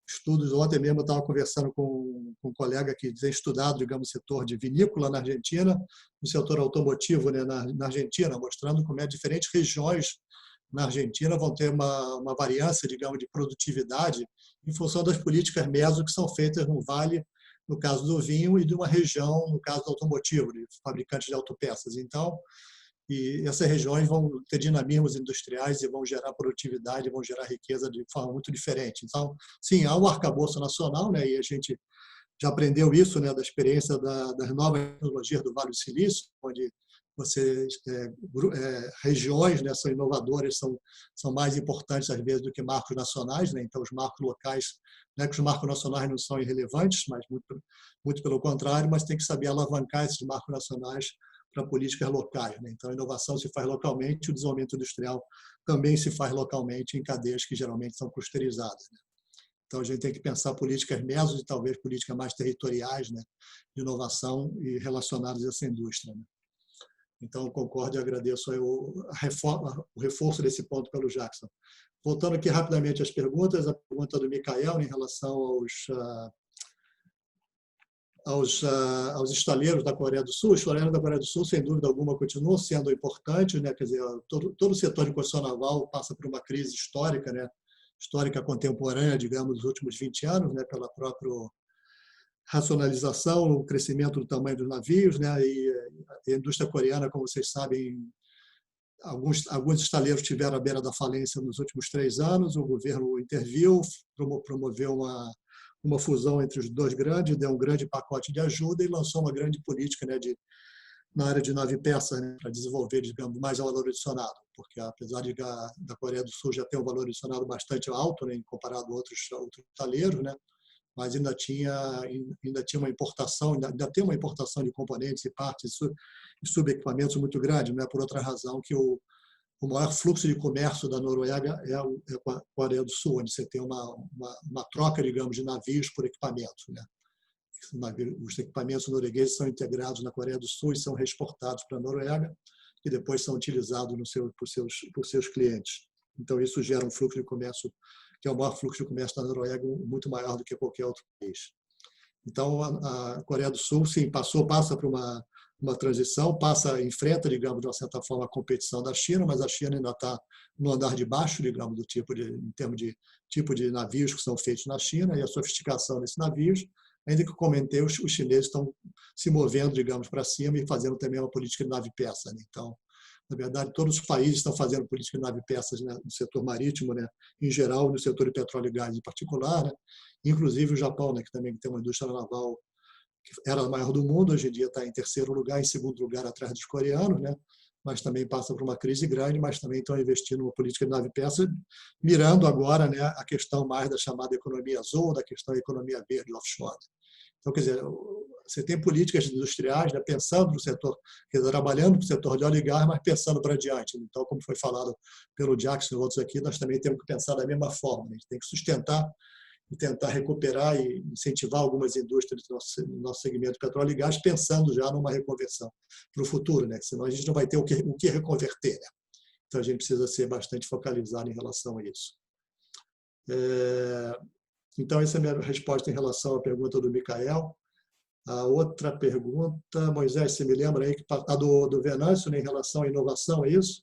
estudos. Ontem mesmo eu estava conversando com um colega que tem estudado, digamos, o setor de vinícola na Argentina, o setor automotivo, né, na Argentina, mostrando como diferentes regiões na Argentina vão ter uma variância, digamos, de produtividade em função das políticas meso que são feitas no Vale, no caso do vinho, e de uma região, no caso do automotivo, de fabricantes de autopeças. Então, e essas regiões vão ter dinamismos industriais e vão gerar produtividade, vão gerar riqueza de forma muito diferente. Então, sim, há um arcabouço nacional, né, e a gente já aprendeu isso, né, da experiência das novas tecnologias do Vale do Silício, onde regiões, né, são inovadoras, são mais importantes às vezes do que marcos nacionais, né? Então os marcos locais, não é que os marcos nacionais não são irrelevantes, mas muito pelo contrário, mas tem que saber alavancar esses marcos nacionais para políticas locais, né? Então a inovação se faz localmente, o desenvolvimento industrial também se faz localmente em cadeias que geralmente são clusterizadas, né? Então a gente tem que pensar políticas mesos e talvez políticas mais territoriais, né, de inovação e relacionadas a essa indústria, né? Então, eu concordo e agradeço o reforço desse ponto pelo Jackson. Voltando aqui rapidamente às perguntas, a pergunta do Micael em relação aos estaleiros da Coreia do Sul. Os estaleiros da Coreia do Sul, sem dúvida alguma, continuam sendo importantes, né? Quer dizer, todo o setor de construção naval passa por uma crise histórica, né? Histórica contemporânea, digamos, dos últimos 20 anos, né? Pela própria racionalização, o crescimento do tamanho dos navios, né? E a indústria coreana, como vocês sabem, alguns estaleiros estiveram à beira da falência nos últimos 3 anos. O governo interviu, promoveu uma fusão entre os dois grandes, deu um grande pacote de ajuda e lançou uma grande política, né, na área de nave-peça, né, para desenvolver, digamos, mais valor adicionado, porque apesar da Coreia do Sul já ter um valor adicionado bastante alto, né, comparado a outros estaleiros, né, mas ainda tinha uma importação, ainda tem uma importação de componentes e partes e subequipamentos muito grande, não é por outra razão que o maior fluxo de comércio da Noruega é com a Coreia do Sul, onde você tem uma troca, digamos, de navios por equipamentos, né? Os equipamentos noruegueses são integrados na Coreia do Sul e são reexportados para a Noruega e depois são utilizados por seus clientes. Então, isso gera um fluxo de comércio que é o maior fluxo de comércio da Noruega, muito maior do que qualquer outro país. Então, a Coreia do Sul, sim, passa por uma transição, enfrenta, digamos, de uma certa forma, a competição da China, mas a China ainda está no andar de baixo, digamos, em termos de tipo de navios que são feitos na China e a sofisticação desses navios, ainda que, como comentei, os chineses estão se movendo, digamos, para cima e fazendo também uma política de nave-peça, né? Então, na verdade, todos os países estão fazendo política de nave-peças, né, no setor marítimo, né, em geral, no setor de petróleo e gás em particular, né, inclusive o Japão, né, que também tem uma indústria naval que era a maior do mundo, hoje em dia está em 3º lugar, em 2º lugar atrás dos coreanos, né, mas também passa por uma crise grande, mas também estão investindo numa política de nave-peça, mirando agora, né, a questão mais da chamada economia azul, da questão da economia verde offshore. Então, quer dizer, você tem políticas industriais, né, pensando no setor, quer dizer, trabalhando no setor de óleo e gás, mas pensando para adiante. Então, como foi falado pelo Jackson e outros aqui, nós também temos que pensar da mesma forma. Né? A gente tem que sustentar e tentar recuperar e incentivar algumas indústrias do nosso segmento de petróleo e gás, pensando já numa reconversão para o futuro, né? Senão a gente não vai ter o que reconverter, né? Então, a gente precisa ser bastante focalizado em relação a isso. Então, essa é a minha resposta em relação à pergunta do Micael. A outra pergunta, Moisés, você me lembra aí, a do Venâncio, né, em relação à inovação, é isso?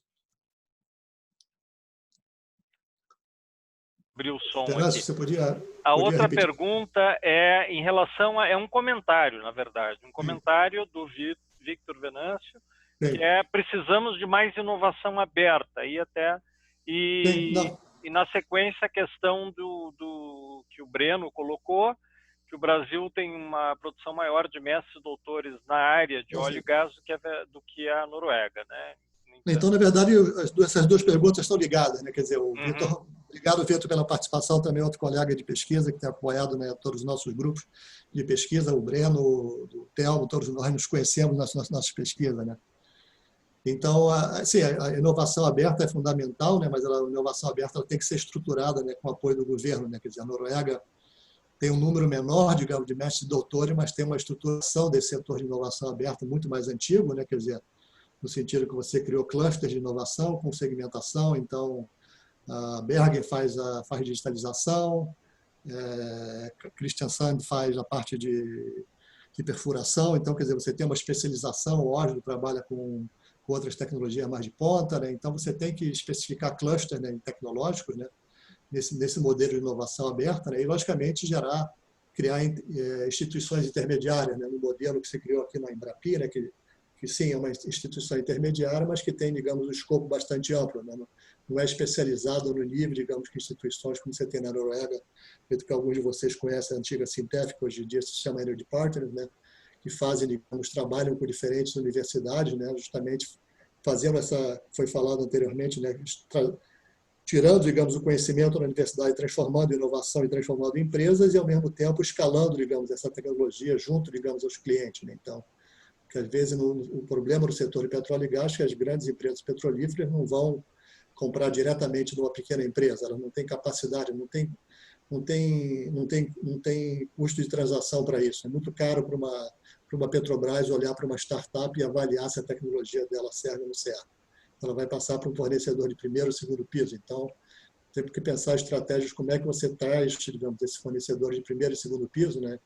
Abrir o som Venâncio, aqui. você podia outra repetir? Pergunta é em relação a... É um comentário, na verdade. Um comentário do Victor Venâncio, que é: precisamos de mais inovação aberta. E na sequência, a questão que o Breno colocou, que o Brasil tem uma produção maior de mestres e doutores na área de óleo e gás do que a Noruega, né? Então, na verdade, essas duas perguntas estão ligadas, né? Quer dizer, o Vitor, obrigado, Vitor, pela participação, também outro colega de pesquisa que tem apoiado, né, todos os nossos grupos de pesquisa, o Breno, o Telmo, todos nós nos conhecemos nas nossas pesquisas, né? Então, assim, a inovação aberta é fundamental, né? Mas a inovação aberta ela tem que ser estruturada, né, com o apoio do governo, né? Quer dizer, a Noruega tem um número menor, digamos, de mestres e doutores, mas tem uma estruturação desse setor de inovação aberta muito mais antigo, né? Quer dizer, no sentido que você criou clusters de inovação com segmentação. Então, a Bergen faz digitalização, Christian Sand faz a parte de perfuração. Então, quer dizer, você tem uma especialização, o Oslo trabalha com outras tecnologias mais de ponta, né? Então, você tem que especificar clusters, né, tecnológicos, né, nesse modelo de inovação aberta, né? E, logicamente, criar instituições intermediárias, né, no modelo que se criou aqui na Embrapi, né, que sim, é uma instituição intermediária, mas que tem, digamos, um escopo bastante amplo, né? Não é especializado no nível, digamos, que instituições como você tem na Noruega, que alguns de vocês conhecem, a antiga Sintef, que hoje em dia se chama Energy Partners, né? Que fazem, digamos, trabalham com diferentes universidades, né? Justamente fazendo foi falado anteriormente, né? Tirando, digamos, o conhecimento na universidade, transformando em inovação e transformando em empresas e, ao mesmo tempo, escalando, digamos, essa tecnologia junto, digamos, aos clientes, né? Então, que às vezes o problema do setor de petróleo e gás é que as grandes empresas petrolíferas não vão comprar diretamente de uma pequena empresa, elas não têm capacidade, não tem custo de transação para isso. É muito caro para uma Petrobras olhar para uma startup e avaliar se a tecnologia dela serve ou não serve. Ela vai passar para um fornecedor de primeiro ou segundo piso. Então, tem que pensar estratégias, como é que você traz, digamos, esses fornecedores de primeiro e segundo piso, né?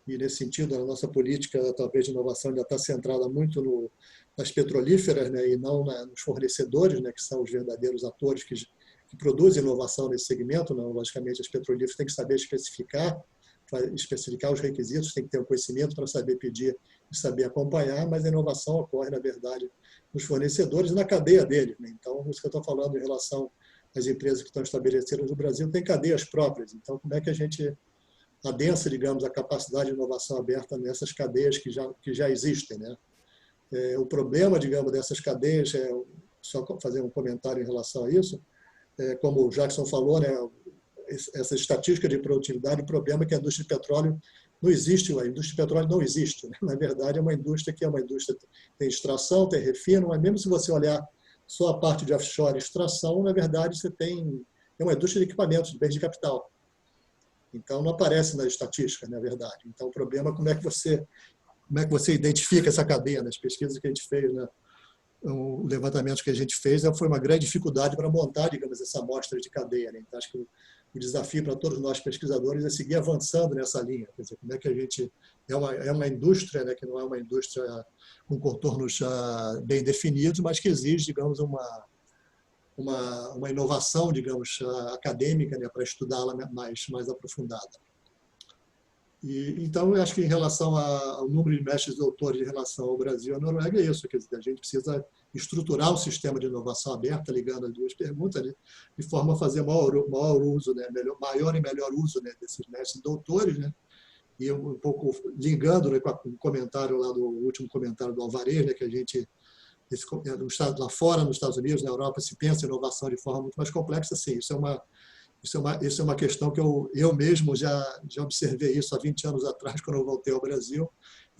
E, nesse sentido, a nossa política, talvez, de inovação ainda está centrada muito nas petrolíferas, né, e não nos fornecedores, né, que são os verdadeiros atores que produzem inovação nesse segmento. Não, logicamente, as petrolíferas têm que saber especificar os requisitos, tem que ter o conhecimento para saber pedir e saber acompanhar, mas a inovação ocorre, na verdade, nos fornecedores e na cadeia deles, né? Então, isso que eu estou falando em relação às empresas que estão estabelecidas no Brasil, tem cadeias próprias. Então, como é que a gente adensa, digamos, a capacidade de inovação aberta nessas cadeias que já existem, né? O problema, digamos, dessas cadeias, só fazer um comentário em relação a isso, como o Jackson falou, né, essa estatística de produtividade, o problema é que a indústria de petróleo não existe, a indústria de petróleo não existe, né? Na verdade, é uma indústria que tem extração, tem refino, mas mesmo se você olhar só a parte de offshore extração, na verdade, é uma indústria de equipamentos, de bens de capital. Então, não aparece na estatística, na verdade. Então, o problema é como é que você identifica essa cadeia. Nas pesquisas que a gente fez, né? O levantamento que a gente fez foi uma grande dificuldade para montar, digamos, essa amostra de cadeia, né? Então, acho que o desafio para todos nós pesquisadores é seguir avançando nessa linha. Quer dizer, como é que a gente... É uma indústria, né, que não é uma indústria com contornos bem definidos, mas que exige, digamos, uma inovação, digamos, acadêmica, né, para estudá-la mais aprofundada. Então, eu acho que em relação ao número de mestres e doutores em relação ao Brasil e à Noruega, é isso. Quer dizer, a gente precisa estruturar um sistema de inovação aberta, ligando as duas perguntas, né, de forma a fazer maior uso, né, maior e melhor uso, né, desses mestres e doutores, né, e um pouco ligando, né, com o comentário lá do último comentário do Alvarez, né, que a gente... lá fora, nos Estados Unidos, na Europa, se pensa em inovação de forma muito mais complexa. Sim, isso é uma questão que eu mesmo já observei isso há 20 anos atrás, quando eu voltei ao Brasil,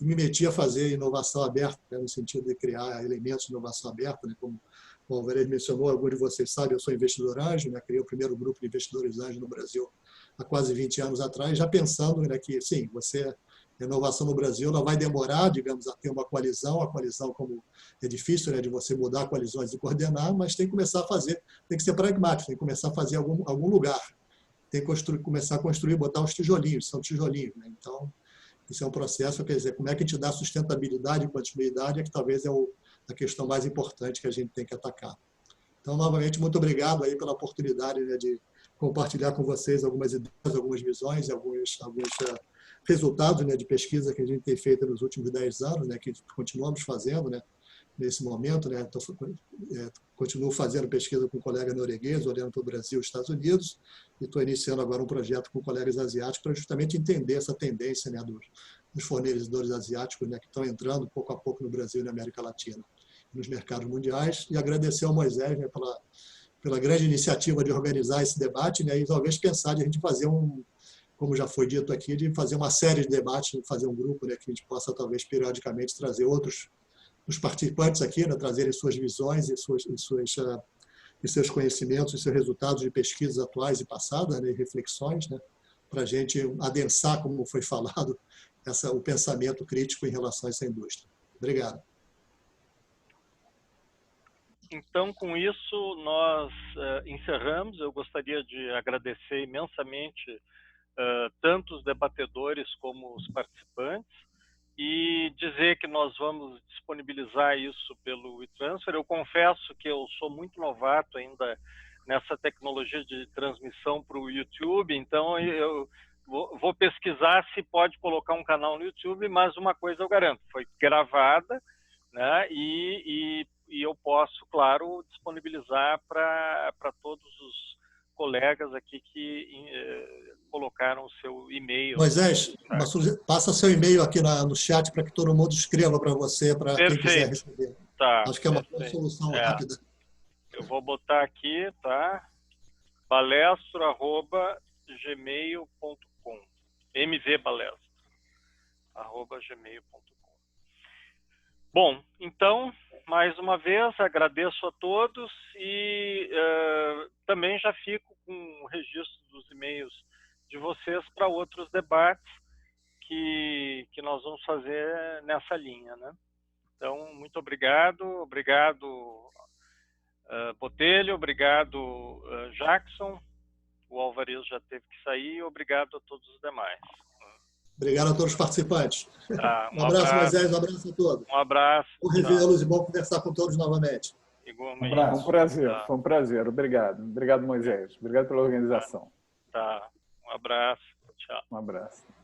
e me meti a fazer inovação aberta, né, no sentido de criar elementos de inovação aberta, né, como o Alvarez mencionou, alguns de vocês sabem, eu sou investidor anjo, né, criei o primeiro grupo de investidores anjos no Brasil há quase 20 anos atrás, já pensando, né, que, sim, a inovação no Brasil ela vai demorar, digamos, a ter uma coalizão. A coalizão, como é difícil, né, de você mudar coalizões e coordenar, mas tem que começar a fazer, tem que ser pragmático, tem que começar a fazer algum lugar, tem que começar a construir, botar os tijolinhos, são tijolinhos, né? Então, Isso é um processo, quer dizer, como é que a gente dá sustentabilidade e continuidade é que talvez é a questão mais importante que a gente tem que atacar. Então, novamente, muito obrigado aí pela oportunidade, né, de compartilhar com vocês algumas ideias, algumas visões, alguns resultados, né, de pesquisa que a gente tem feito nos últimos 10 anos, né, que continuamos fazendo, né, nesse momento. Né, continuo fazendo pesquisa com colegas noruegueses, olhando para o Brasil e Estados Unidos, e estou iniciando agora um projeto com colegas asiáticos para justamente entender essa tendência, né, dos fornecedores asiáticos, né, que estão entrando pouco a pouco no Brasil e na América Latina, nos mercados mundiais, e agradecer ao Moisés, né, pela grande iniciativa de organizar esse debate, né, e talvez pensar de a gente fazer como já foi dito aqui, de fazer uma série de debates, fazer um grupo, né, que a gente possa talvez periodicamente trazer outros dos participantes aqui, né, trazerem suas visões e seus conhecimentos e seus resultados de pesquisas atuais e passadas, né, e reflexões, né, para a gente adensar, como foi falado, o pensamento crítico em relação a essa indústria. Obrigado. Então, com isso, nós encerramos. Eu gostaria de agradecer imensamente tanto os debatedores como os participantes e dizer que nós vamos disponibilizar isso pelo WeTransfer. Eu confesso que eu sou muito novato ainda nessa tecnologia de transmissão para o YouTube, então eu vou pesquisar se pode colocar um canal no YouTube, mas uma coisa eu garanto, foi gravada, né, e eu posso, claro, disponibilizar para todos os colegas aqui que colocaram o seu e-mail. Moisés, passa seu e-mail aqui no chat para que todo mundo escreva para você, para quem quiser receber. Tá, acho que é uma boa solução rápida. Eu vou botar aqui, tá? balestro@gmail.com, mvbalestro@gmail.com. Bom, então, mais uma vez, agradeço a todos e também já fico com o registro dos e-mails de vocês para outros debates que nós vamos fazer nessa linha, né? Então, muito obrigado. Obrigado, Botelho. Obrigado, Jackson. O Alvarez já teve que sair. Obrigado a todos os demais. Obrigado a todos os participantes. Um abraço, Moisés. Um abraço a todos. Um abraço. Bom revê-los e bom conversar com todos novamente. Igualmente. Foi um prazer, foi um prazer. Obrigado. Obrigado, Moisés. Obrigado pela organização. Tá. Um abraço. Tchau. Um abraço.